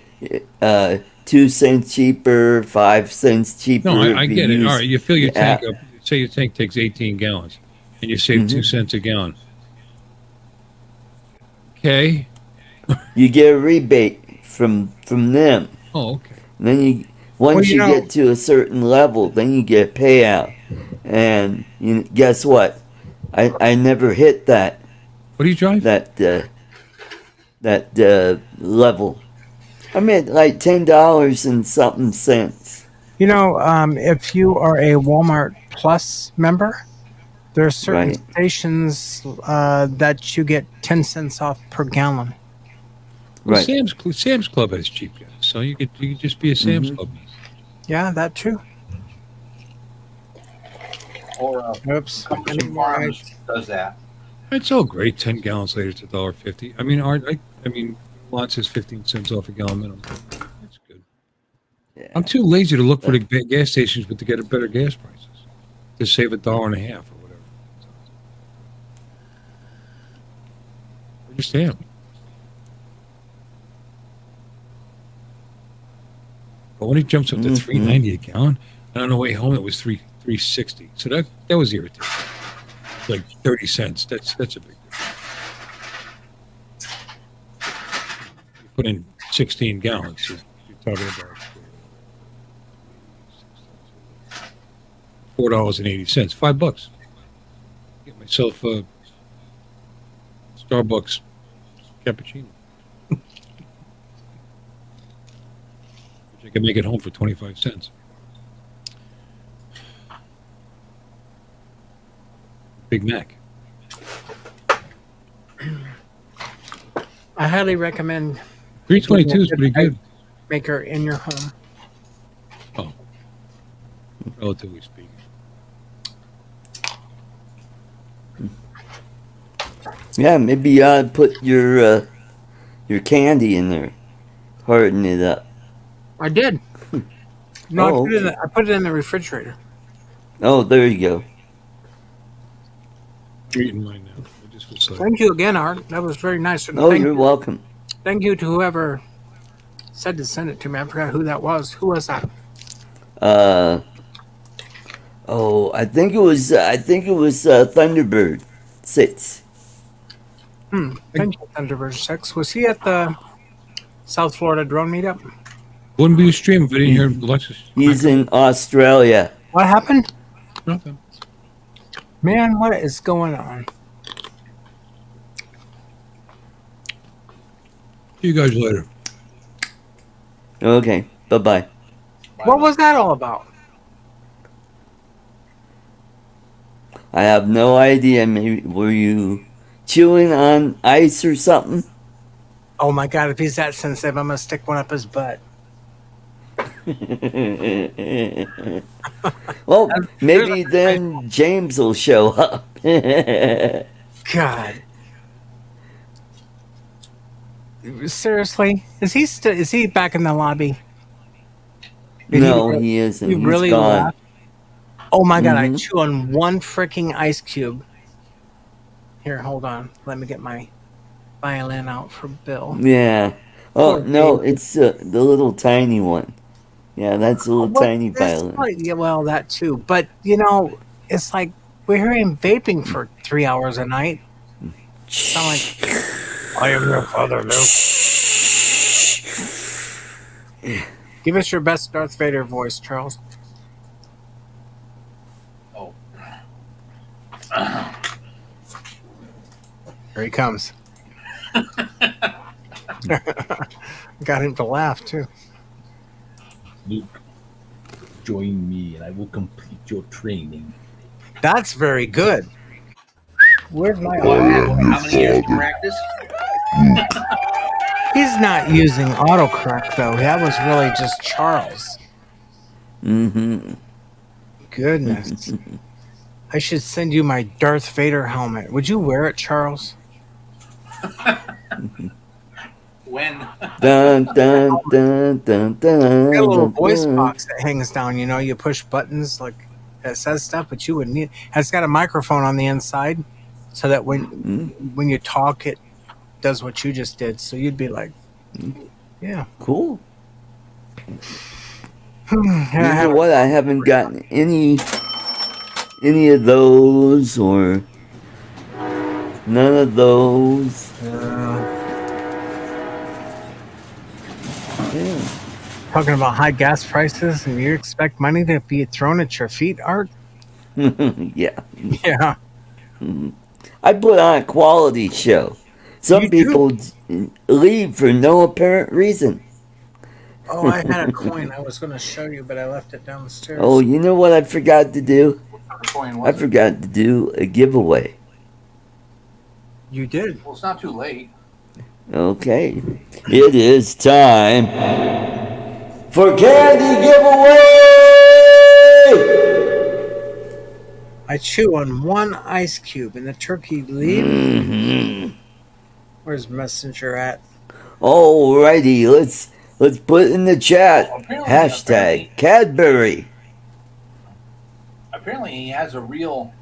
2 cents cheaper, 5 cents cheaper. No, I get it. All right, you fill your tank up. Say your tank takes 18 gallons, and you save 2 cents a gallon. Okay. You get a rebate from them. Oh, okay. And then once you get to a certain level, then you get a payout. And guess what? I never hit that. What do you drive? That level. I mean, like $10 and something cents. You know, if you are a Walmart Plus member, there are certain stations that you get 10 cents off per gallon. Right. Sam's Club has cheap gas, so you could just be a Sam's Club. Yeah, that too. Or Oops. Cumberland Farms does that. It's all great. 10 gallons later, it's $1.50. I mean, I mean, Lance is 15 cents off a gallon minimum. That's good. Yeah. I'm too lazy to look for the gas stations, but to get a better gas prices to save $1.50 or whatever. I just am. But when it jumps up to $3.90 a gallon, and on the way home it was $3.60. So that was irritating. Like 30 cents. That's a big deal. You put in 16 gallons. You're talking about $4.80. $5. Get myself a Starbucks cappuccino. Which I can make it home for 25 cents. Big Mac. I highly recommend 322 is pretty good. Maker in your home. Oh, relatively speaking. Yeah, maybe you ought to put your candy in there, harden it up. I did. No, I put it in the refrigerator. Oh, there you go. You're eating mine now. Thank you again, Art. That was very nice. You're welcome. Thank you to whoever said to send it to me. I forgot who that was. Who was that? I think it was Thunderbird 6. Thank you, Thunderbird 6. Was he at the South Florida drone meetup? Wouldn't be a stream if I didn't hear Alexis. He's in Australia. What happened? Nothing. Man, what is going on? See you guys later. Okay, bye-bye. What was that all about? I have no idea. Maybe were you chewing on ice or something? Oh my God, if he's that sensitive, I'm going to stick one up his butt. Well, maybe then James will show up. God. Seriously? Is he back in the lobby? No, he isn't. He's really gone. laughed? Oh my God, I chew on one freaking ice cube. Here, hold on. Let me get my violin out for Bill. Yeah. Oh, Poor no, baby. it's the little tiny one. Yeah, that's a little tiny violin. Yeah, well, that too. But, it's like we're hearing vaping for 3 hours a night. Sound like, I am your father, Luke. Give us your best Darth Vader voice, Charles. Oh. Here he comes. Got him to laugh, too. Luke, join me and I will complete your training. That's very good. Where's my How many years to practice? He's not using autocorrect, though. That was really just Charles. Mm-hmm. Goodness. I should send you my Darth Vader helmet. Would you wear it, Charles? When? Dun dun dun dun dun. Got a little dun, voice dun. box that hangs down. You know, you push buttons like that says stuff, but you wouldn't need. It's got a microphone on the inside, so that when you talk, it does what you just did. So you'd be like, yeah. Cool. And I You know have what? I haven't gotten any of those or none of those. Yeah. talking about high gas prices, and you expect money to be thrown at your feet, Art? Yeah. Yeah. I put on a quality show. Some You do? people leave for no apparent reason. Oh, I had a coin I was going to show you, but I left it downstairs. Oh, you know what I forgot to do? Coin I was it? forgot to do a giveaway. You did. Well, it's not too late. Okay. It is time for candy giveaway! I chew on one ice cube, and the turkey leaves. Mm-hmm. Where's Messenger at? Alrighty, let's put it in the chat. Apparently- Hashtag Cadbury. Apparently, he has a real,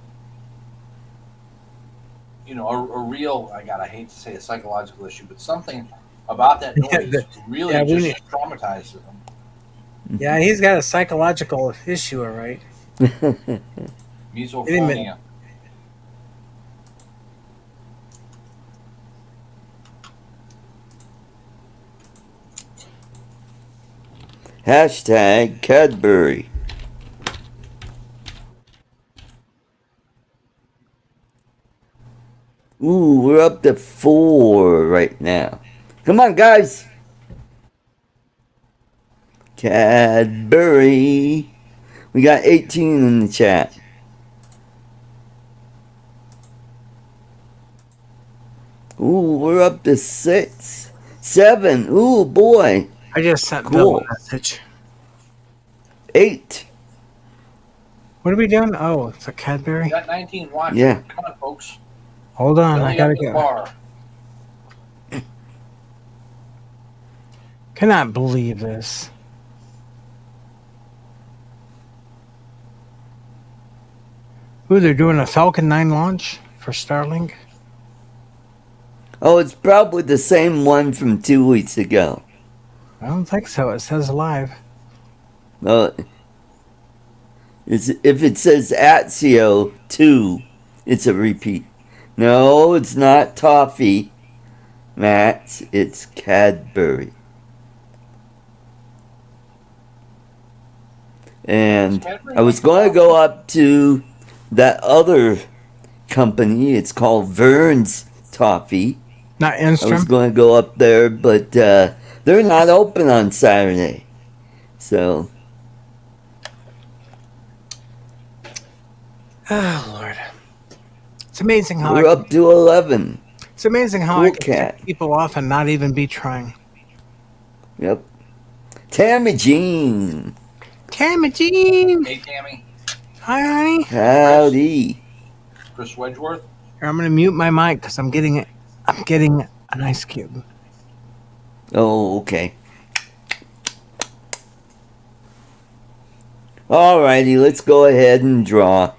a real. I hate to say a psychological issue, but something about that noise really yeah, we just need- traumatizes him. Yeah, he's got a psychological issue, all right. Misophonia. Hashtag Cadbury. Ooh, we're up to 4 right now. Come on, guys. Cadbury. We got 18 in the chat. Ooh, we're up to 6. 7. Ooh, boy. I just sent Cool. Bill a message. 8. What are we doing? Oh, it's a We Cadbury. got 19 watching. Yeah. Come on, folks. Hold on, I Belly gotta up the go. bar. Cannot believe this. Ooh, they're doing a Falcon 9 launch for Starlink. Oh, it's probably the same one from 2 weeks ago. I don't think so. It says live. If it says Azio 2, it's a repeat. No, it's not Toffee, Matt. It's Cadbury. And I was going to go up to that other company. It's called Vern's Toffee. Not I was Instrum. going to go up there, but they're not open on Saturday. So, Oh, Lord. It's amazing how we're up to 11. it's amazing how Cool I can cat. tick people off and not even be trying. Yep. Tammy Jean. Tammy Jean. Hey, Tammy. Hi, honey. Howdy. Chris Wedgeworth. Here, I'm gonna mute my mic because I'm getting it. I'm getting an ice cube. Oh, okay. Alrighty, let's go ahead and draw.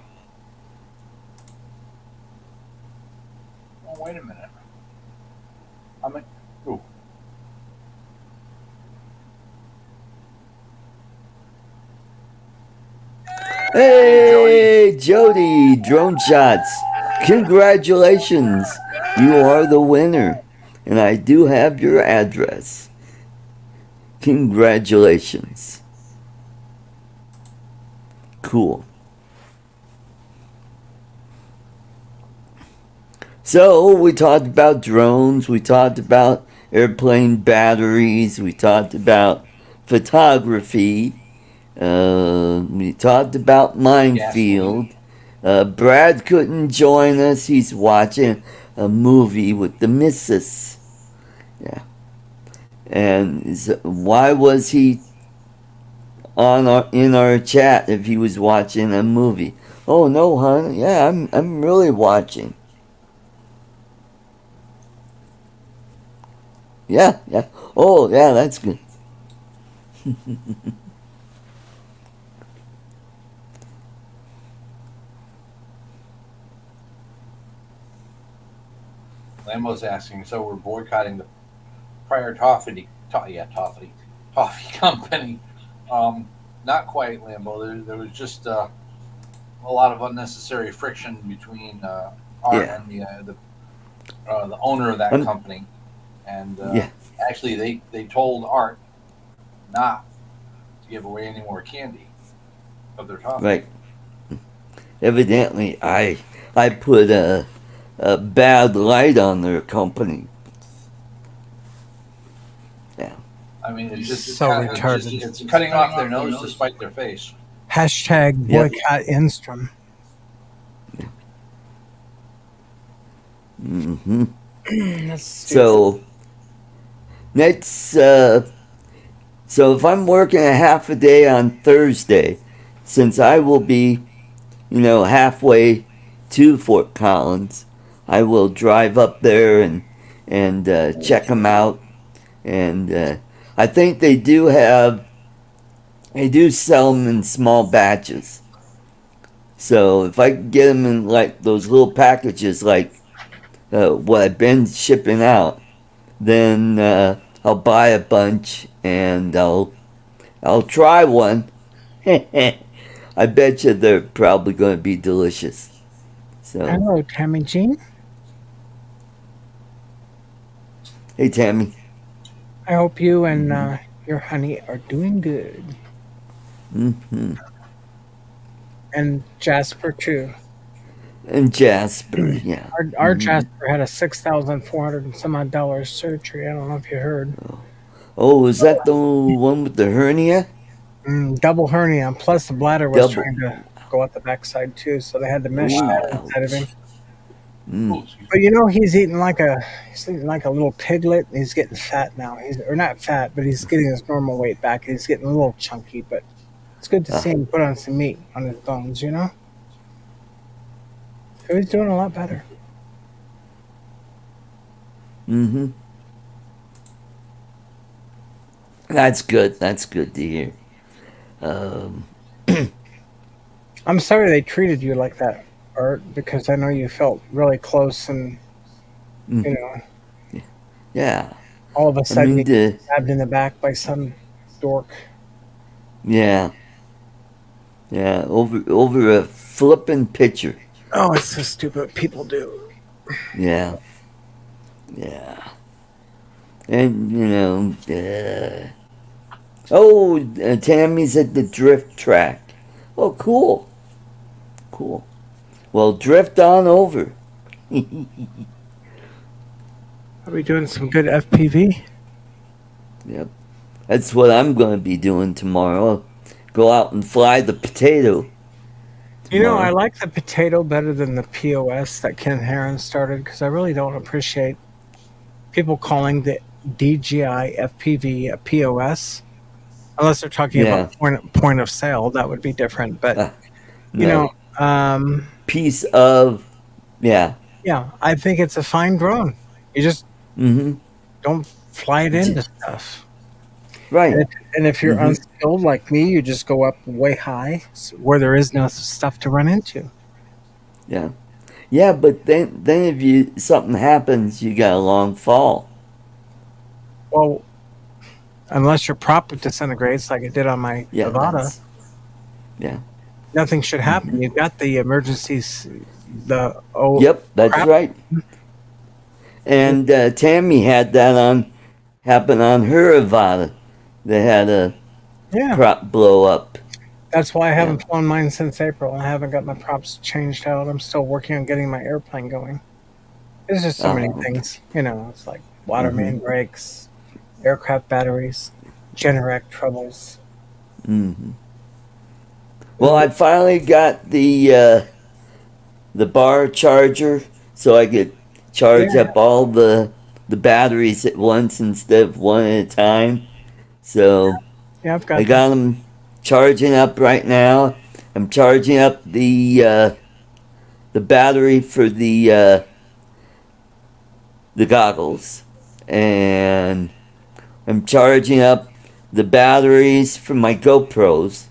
Oh, wait a minute. Ooh. Hey, Jody, drone shots. Congratulations. You are the winner. And I do have your address. Congratulations. Cool. So, we talked about drones, we talked about airplane batteries, we talked about photography, we talked about Mindfield. Brad couldn't join us, he's watching a movie with the missus. Yeah. And why was he in our chat if he was watching a movie? Oh no, hon. Yeah, I'm really watching. Yeah, yeah. Oh yeah, that's good. Lambo's asking, so we're boycotting the prior toffee company. Not quite, Lambo. There was just a lot of unnecessary friction between Art Yeah. and the owner of that company, and Yeah. actually they told Art not to give away any more candy of their toffee. Right. Evidently, I put a bad light on their company. Yeah. I mean, it's just So retarded. It's cutting off their nose to spite their face. Hashtag Yep. boycott Instrom. Mm-hmm. That's stupid. So next, so if I'm working a half a day on Thursday, since I will be, halfway to Fort Collins, I will drive up there and check them out, and I think they do sell them in small batches. So if I can get them in like those little packages, like what I've been shipping out, then I'll buy a bunch and I'll try one. I bet you they're probably going to be delicious. So, Hello, Tammy Jean. hey Tammy. I hope you and your honey are doing good. Mm-hmm. And Jasper too. And Jasper, yeah. Our Jasper had a $6,400 and some odd dollars surgery. I don't know if you heard. Oh, is that the one with the hernia? Double hernia, and plus the bladder was Double. trying to go out the backside too, so they had to mesh Ooh, that inside of him. Mm. But he's eating like a little piglet. And he's getting fat now. Or not fat, but he's getting his normal weight back. He's getting a little chunky, but it's good to see him put on some meat on his bones. So he's doing a lot better. Mm-hmm. That's good. That's good to hear. I'm sorry they treated you like that, Art, because I know you felt really close and, Yeah. all of a sudden you I mean, get stabbed in the back by some dork. yeah. Yeah, over a flippin' picture. Oh, it's so stupid what people do. Yeah. Yeah. And, Tammy's at the drift track. Oh, cool. Cool. Well, drift on over. Are we doing some good FPV? Yep. That's what I'm going to be doing tomorrow. Go out and fly the potato. I like the potato better than the POS that Ken Heron started because I really don't appreciate people calling the DJI FPV a POS. Unless they're talking about point of sale, that would be different. But, piece of, yeah. Yeah, I think it's a fine drone. You just don't fly it into stuff. Right. And if you're unskilled like me, you just go up way high where there is no stuff to run into. Yeah. Yeah, but then if something happens, you got a long fall. Well, unless your prop disintegrates like it did on my Nevada. Yeah. Nothing should happen. You've got the emergencies. Yep, that's right. And Tammy had that happen on her Nevada. They had a prop blow up. That's why I haven't flown mine since April. I haven't got my props changed out. I'm still working on getting my airplane going. There's just so many things. It's like water main breaks, aircraft batteries, Generac troubles. Well, I finally got the bar charger, so I could charge up all the batteries at once instead of one at a time. So I got them charging up right now. I'm charging up the battery for the goggles, and I'm charging up the batteries for my GoPros.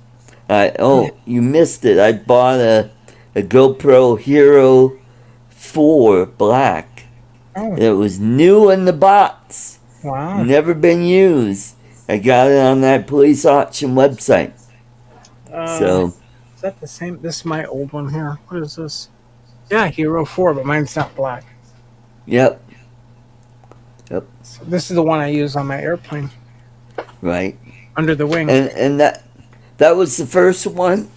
You missed it. I bought a GoPro Hero 4 Black. Oh, It was new in the box. wow. Never been used. I got it on that police auction website. So, Is that the same? This is my old one here. What is this? Yeah, Hero 4, but mine's not black. yep, So this is the one I use on my airplane right. under the wing. And that was the first one,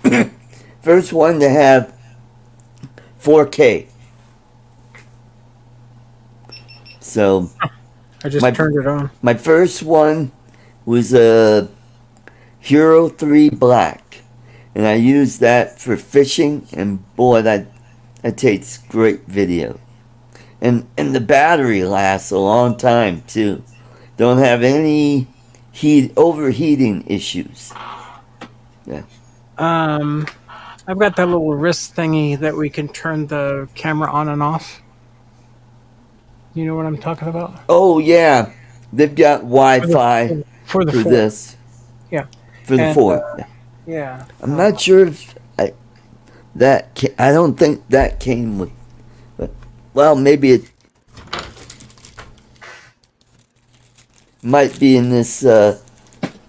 first one to have 4K. So I just my- turned it on. my first one was a Hero 3 Black, and I used that for fishing, and boy, that takes great video. And the battery lasts a long time too. Don't have any overheating issues. I've got that little wrist thingy that we can turn the camera on and off. You know what I'm talking about? Oh yeah, they've got Wi-Fi For the for 4. this. Yeah. For the And, 4. Yeah. I'm not sure if I don't think that came with. But, well, maybe it might be in this.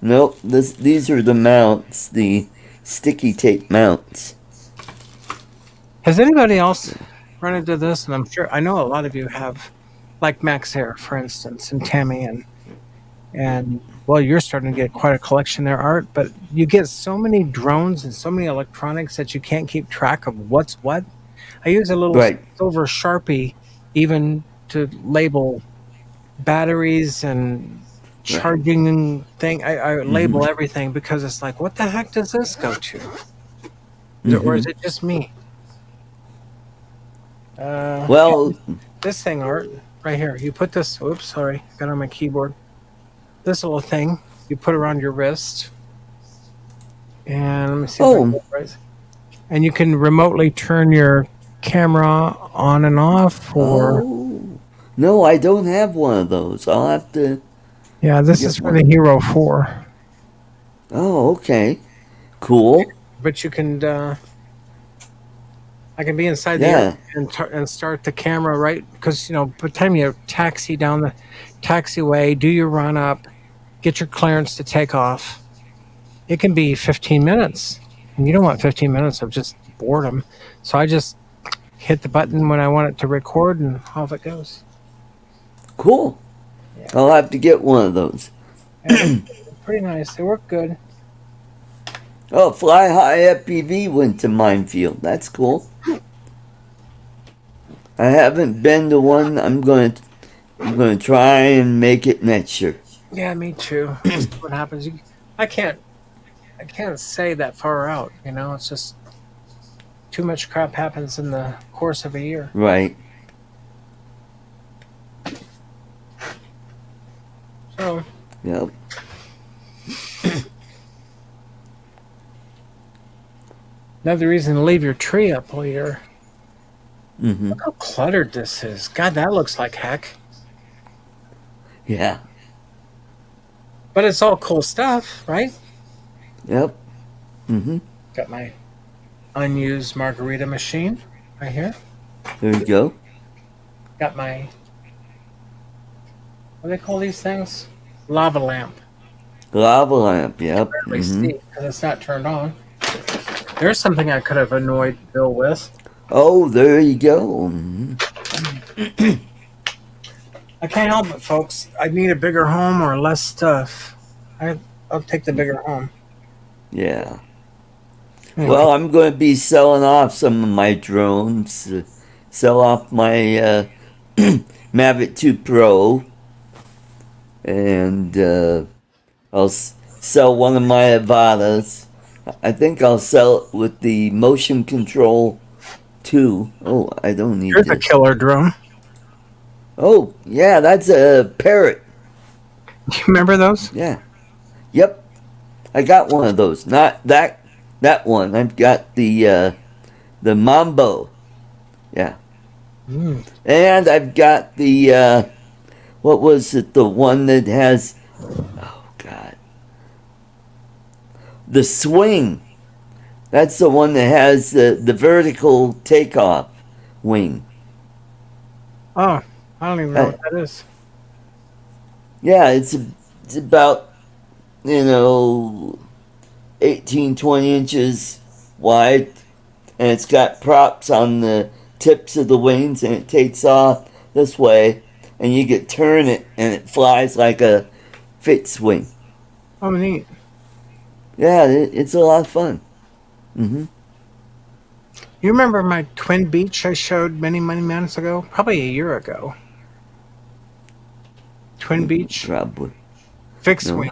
Nope. These are the mounts, the sticky tape mounts. Has anybody else run into this? And I'm sure I know a lot of you have, like Max Air, for instance, and Tammy, and well, you're starting to get quite a collection there, Art. But you get so many drones and so many electronics that you can't keep track of what's what. I use a little Right. silver Sharpie even to label batteries and charging thing. I label everything because it's like, what the heck does this go to? Or is it just me? Well, This thing, Art, right here. You put this. Oops, sorry, got on my keyboard. This little thing you put around your wrist, and let me see. If I can get it right. And you can remotely turn your camera on and off, or no, I don't have one of those. I'll have to. yeah, this get is for one. the Hero 4. Oh, okay, cool. But you can. I can be inside the Yeah. air and start the camera right because by the time you taxi down the taxiway, do your run up, get your clearance to take off. It can be 15 minutes, and you don't want 15 minutes of just boredom. So I just hit the button when I want it to record, and off it goes. Cool. Yeah. I'll have to get one of those. And they're pretty nice. They work good. Oh, Fly High FPV went to Mindfield. That's cool. I haven't been to one. I'm going to try and make it next year. Yeah, me too. Just what happens? I can't say that far out. It's just too much crap happens in the course of a year. Right. So Yep. another reason to leave your tree up all year. Mhm. Look how cluttered this is. God, that looks like heck. Yeah. But it's all cool stuff, right? Yep. Mhm. Got my unused margarita machine right here. There you go. Got my, what do they call these things? Lava lamp. Lava lamp. Yep. Barely Mhm. see because it's not turned on. There's something I could have annoyed Bill with. Oh, there you go. Mhm. I can't help it, folks. I need a bigger home or less stuff. I'll take the bigger home. Yeah. Anyway. Well, I'm going to be selling off some of my drones. Sell off my Mavic 2 Pro, and I'll sell one of my Avadas. I think I'll sell it with the motion control 2. Oh, I don't need Here's a this. killer drone. Oh, yeah, that's a Parrot. You remember those? Yeah. Yep. I got one of those. Not that That one. I've got the Mambo. Yeah. Mm. And I've got the what was it? The one that has, oh God, the Swing. That's the one that has the vertical takeoff wing. Oh, I don't even know what that is. Yeah, it's about, 18, 20 inches wide, and it's got props on the tips of the wings, and it takes off this way, and you can turn it, and it flies like a fixed wing. Oh, neat. Yeah, it's a lot of fun. You remember my twin beach I showed many, many months ago? Probably a year ago. Twin beach, Probably. fixed No. wing.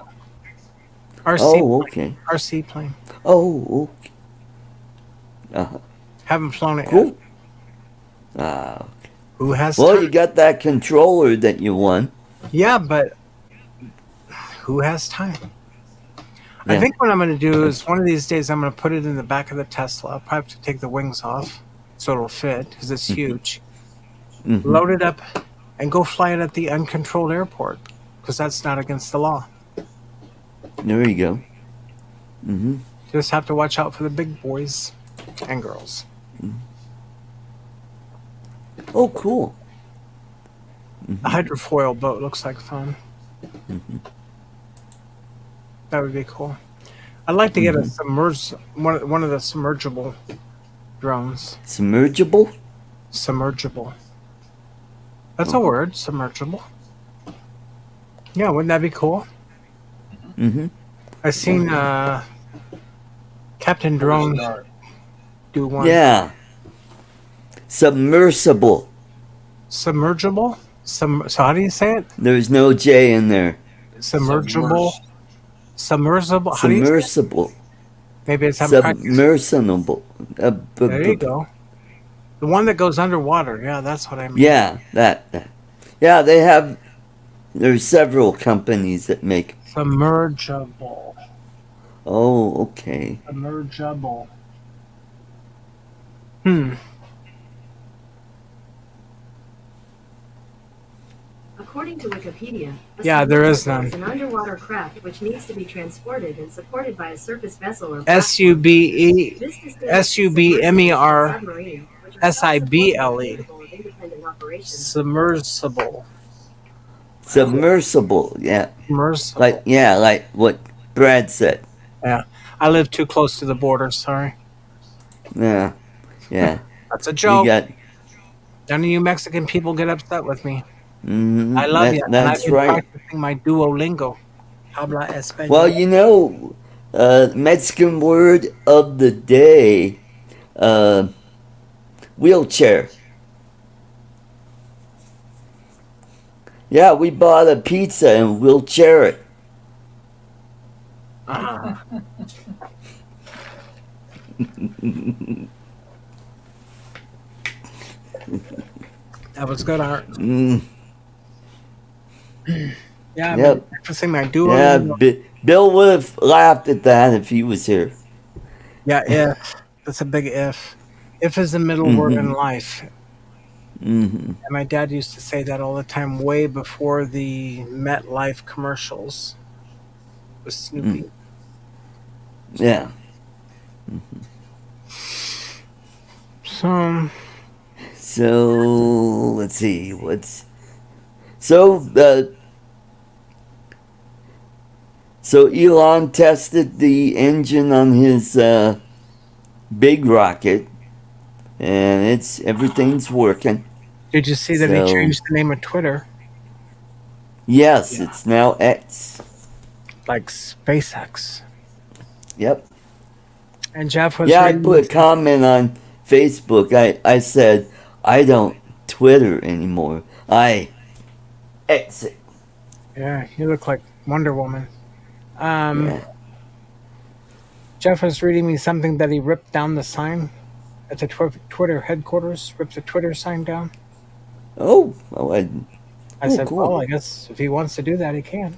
RC, Oh, okay. RC plane. Oh, okay. Uh-huh. Haven't flown it yet. Cool. Ah. Who has Well, time? you got that controller that you won. Yeah, but who has time? I Yeah. think what I'm going to do is one of these days I'm going to put it in the back of the Tesla. I'll probably have to take the wings off so it'll fit because it's huge. Mhm. Load it up and go fly it at the uncontrolled airport because that's not against the law. There you go. Just have to watch out for the big boys and girls. Oh, cool. The hydrofoil boat looks like fun. That would be cool. I'd like to get a one of the submergible drones. Submergible? Submergible. That's a word, submergible. Yeah, wouldn't that be cool? Mm-hmm. I seen Captain Drone do one. Yeah. Submersible. Submergible? So how do you say it? There's no J in there. Submergible. Submersible. How do you say it? Submersible. Maybe it's practice. Submersible. There you go. The one that goes underwater. Yeah, that's what I mean. Yeah, that. Yeah, there's several companies that make. Submergible. Oh, okay. Submergible. According to Wikipedia, Yeah, there is none. an underwater craft which needs to be transported and supported by a surface vessel or SUBE. This is the SUBMER submarine, which are SIBLE. capable of independent operations. Submersible. Submersible, yeah. Submersible. Like what Brad said. Yeah. I live too close to the border, sorry. Yeah. That's a joke. You got. None of you Mexican people get upset with me. Mhm, I love you. And I've That's been right. practicing my Duolingo. Habla español. Well, Mexican word of the day, wheelchair. Yeah, we bought a pizza and we'll chair it. That was good, Art. Mm, Yeah, I've Yep. been practicing my yeah, Duolingo. Bill would have laughed at that if he was here. Yeah, if. That's a big if. If is the middle word in life. hmm And my dad used to say that all the time, way before the MetLife commercials with Snoopy. Yeah. So, So let's see so Elon tested the engine on his big rocket, and everything's working. did you see that he So- changed the name of Twitter? Yes, it's now X. Like SpaceX. Yep. And Jeff was Yeah, I reading- put a comment on Facebook. I said I don't Twitter anymore. I exit. Yeah, you look like Wonder Woman. Yeah. Jeff was reading me something that he ripped down the sign at the Twitter headquarters. Ripped the Twitter sign down. Oh, well, I Oh, said, cool. well, I guess if he wants to do that, he can.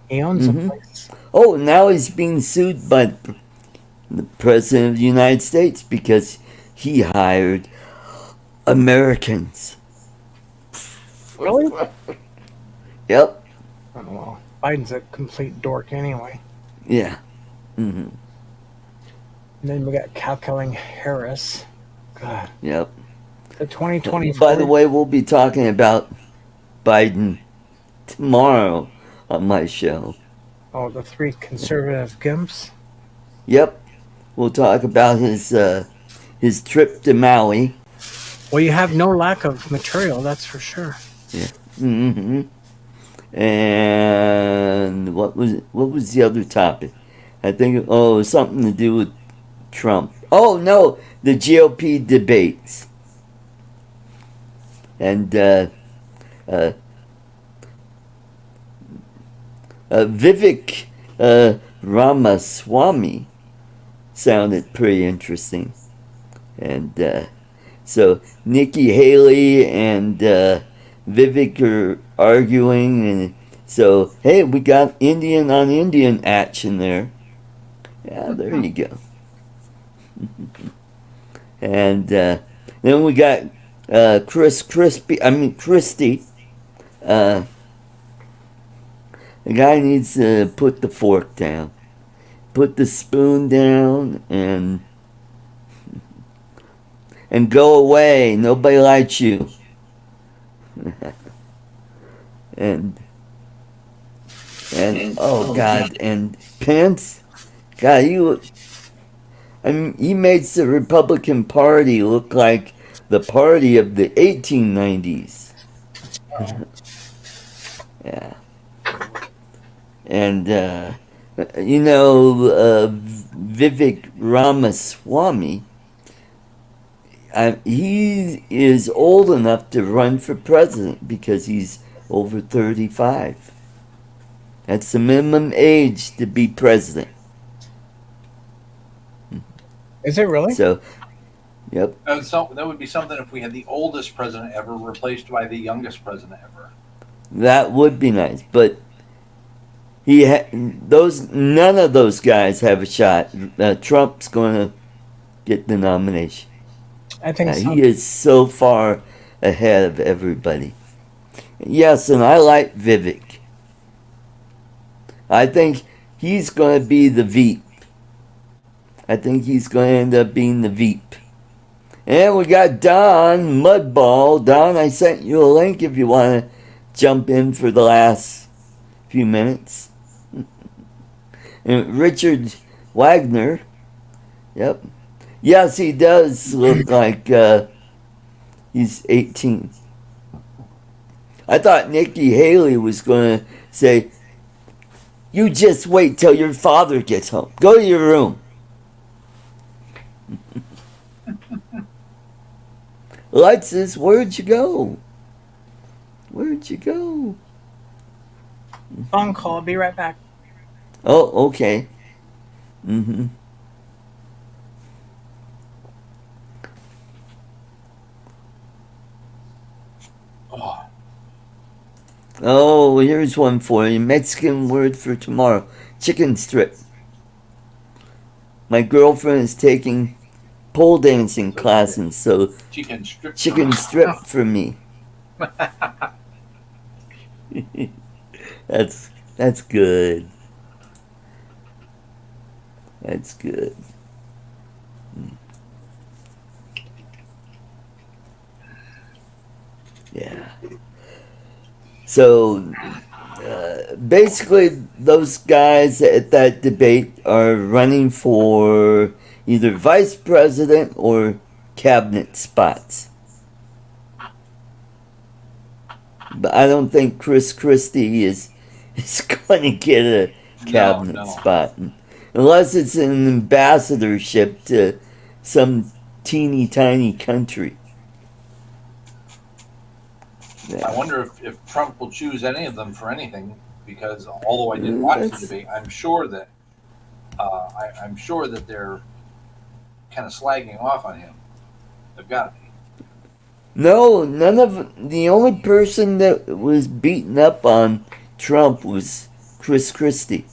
He owns the place. oh, now he's being sued by the President of the United States, because he hired Americans. Really? Yep. Oh, well, Biden's a complete dork anyway. Yeah. Mm-hmm. And then we got Calculating Harris. God. Yep. The 2024. By the way, we'll be talking about Biden tomorrow on my show. Oh, the 3 conservative gimps. Yep. We'll talk about his trip to Maui. Well, you have no lack of material, that's for sure. Yeah. Mm-hmm. And what was the other topic? I think something to do with Trump. Oh no, the GOP debates. And Vivek Ramaswamy sounded pretty interesting. And so Nikki Haley and Vivek are arguing, and so hey, we got Indian on Indian action there. Yeah, there you go. And then we got Christie. The guy needs to put the fork down, put the spoon down, and go away. Nobody likes you. and oh God, and Pence, God, he makes the Republican Party look like the party of the 1890s. Yeah. And Vivek Ramaswamy, he is old enough to run for president because he's over 35. That's the minimum age to be president. Is it really? So, yep. That would be something if we had the oldest president ever replaced by the youngest president ever. That would be nice, but none of those guys have a shot. Trump's going to get the nomination. I think so. He is so far ahead of everybody. Yes, and I like Vivek. I think he's going to be the Veep. I think he's going to end up being the Veep. And we got Don Mudball. Don, I sent you a link if you want to jump in for the last few minutes. And Richard Wagner. Yep. Yes, he does look like he's 18. I thought Nikki Haley was going to say, "You just wait till your father gets home. Go to your room." Alexis, where'd you go? Where'd you go? Phone call. I'll be right back. Oh, okay. Mm-hmm. Oh, here's one for you. Mexican word for tomorrow. Chicken strip. My girlfriend is taking pole dancing classes, so Chicken strip for me. That's good. That's good. Yeah. So basically, those guys at that debate are running for either vice president or cabinet spots. But I don't think Chris Christie is going to get a cabinet spot. Unless it's an ambassadorship to some teeny tiny country. Yeah. I wonder if Trump will choose any of them for anything, because although I didn't watch the debate, I'm sure that I'm sure that they're kind of slagging off on him. They've got to be. No, none of the only person that was beaten up on Trump was Chris Christie.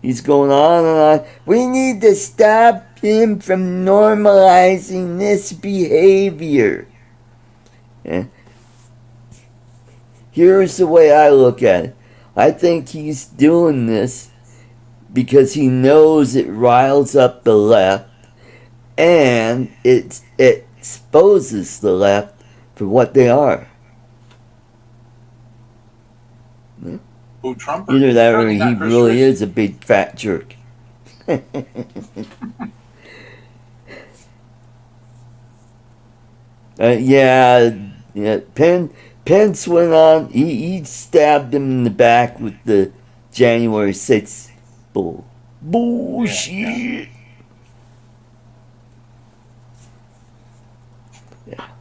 He's going on and on. We need to stop him from normalizing this behavior. Yeah. Here's the way I look at it. I think he's doing this because he knows it riles up the left and it exposes the left for what they are. Who, Trump? Either that or Certainly he not Chris really Christie. is a big fat jerk. Yeah. Pence went on. He stabbed him in the back with the January 6th bullshit.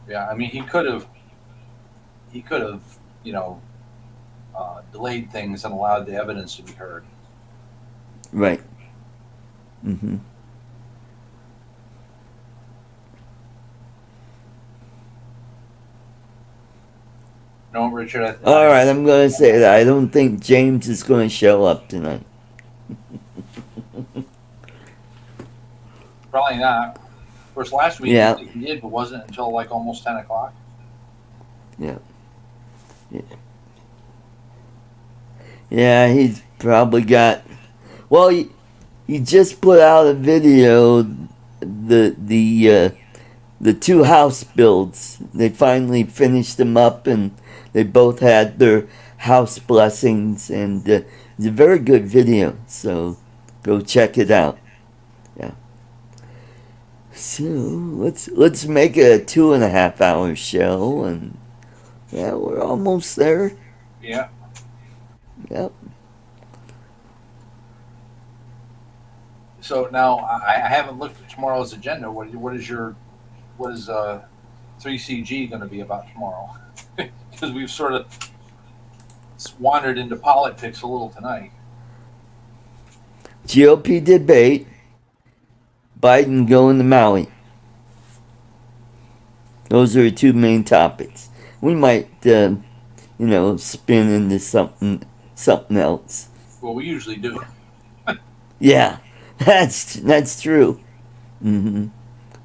Yeah, I mean, he could have, delayed things and allowed the evidence to be heard. Right. Mm-hmm. No, Richard. All right, I'm going to say that I don't think James is going to show up tonight. Probably not. Of course, last week Yeah. he did, but wasn't until like almost 10 o'clock. Yeah. Yeah, he's probably got. Well, he just put out a video. The two house builds. They finally finished them up, and they both had their house blessings, and it's a very good video. So go check it out. Yeah. So let's make a 2.5 hour show, and yeah, we're almost there. Yeah. Yep. So now I haven't looked at tomorrow's agenda. What is 3CG going to be about tomorrow? Because we've sort of wandered into politics a little tonight. GOP debate. Biden going to Maui. Those are the two main topics. We might, spin into something else. Well, we usually do. Yeah, that's true. Mm-hmm.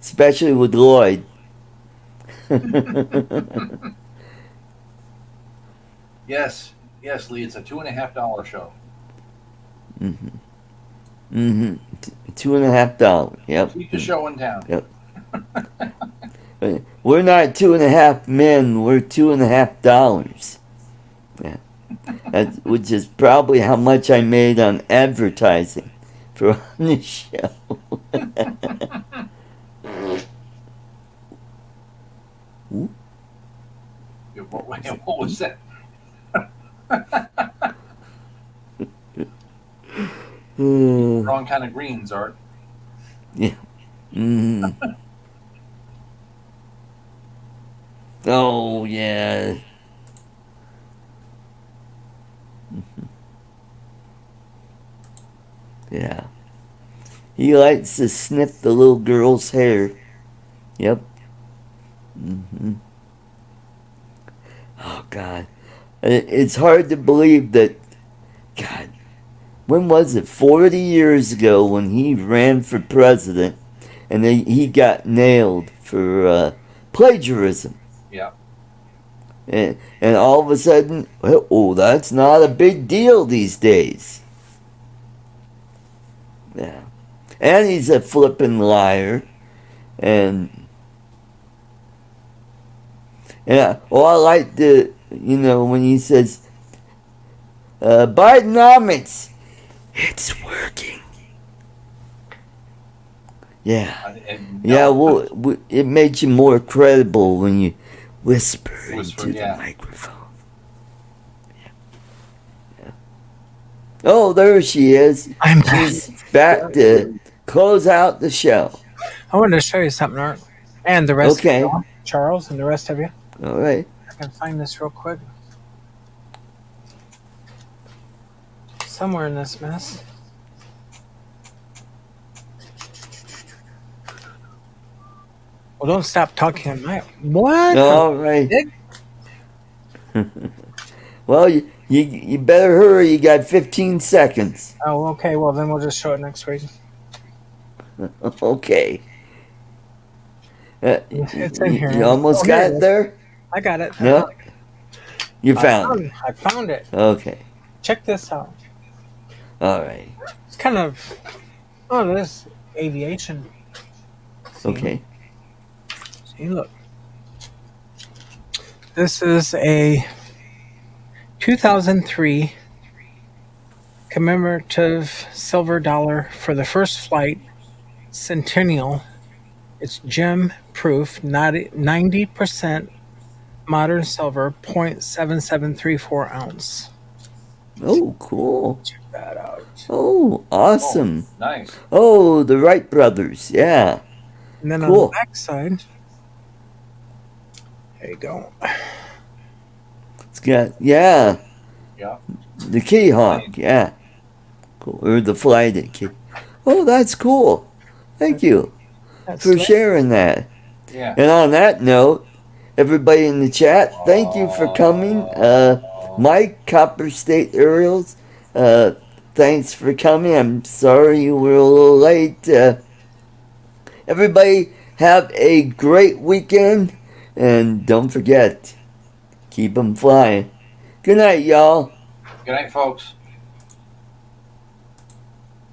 Especially with Lloyd. Yes, Lee. It's a $2.50 show. $2.50. Yep. Cheapest show in town. Yep. We're not 2.5 men. We're $2.50. Yeah. Which is probably how much I made on advertising for on this show. What was that? Wrong kind of greens, Art. Yeah. Oh, yeah. Yeah. He likes to sniff the little girl's hair. Yep. Oh, God. It's hard to believe that, God, when was it? 40 years ago when he ran for president and he got nailed for plagiarism. Yeah. And all of a sudden, that's not a big deal these days. Yeah. And he's a flippin' liar. And I like when he says, Bidenomics, it's working. Yeah. Well, it makes you more credible when you whisper into the microphone. Yeah. Oh, there she is. She's back to close out the show. I wanted to show you something, Art. And the rest of you, Charles, and the rest of you. All right. I can find this real quick. Somewhere in this mess. Well, don't stop talking. What? All right. Well, You better hurry. You got 15 seconds. Oh, okay. Well, then we'll just show it next week. Okay. It's in here. You almost Oh, got here it is. there? I got it. No? You found it. I found it. Okay. Check this out. All right. It's kind of, oh, this aviation. Okay. See, look. This is a 2003 commemorative silver dollar for the first flight centennial. It's gem proof, 90% modern silver, 0.7734 ounce. Oh, cool. Check that out. Oh, awesome. Oh, nice. Oh, the Wright brothers. Yeah. And then Cool. on the back side, there you go. It's got, yeah. Yeah. The Key Hawk. Yeah. Cool. Or the flight key. Oh, that's cool. Thank you That's for lit. sharing that. Yeah. And on that note, everybody in the chat, thank you for coming. Mike, Copper State Aerials, thanks for coming. I'm sorry you were a little late. Everybody have a great weekend, and don't forget, keep 'em flying. Good night, y'all. Good night, folks.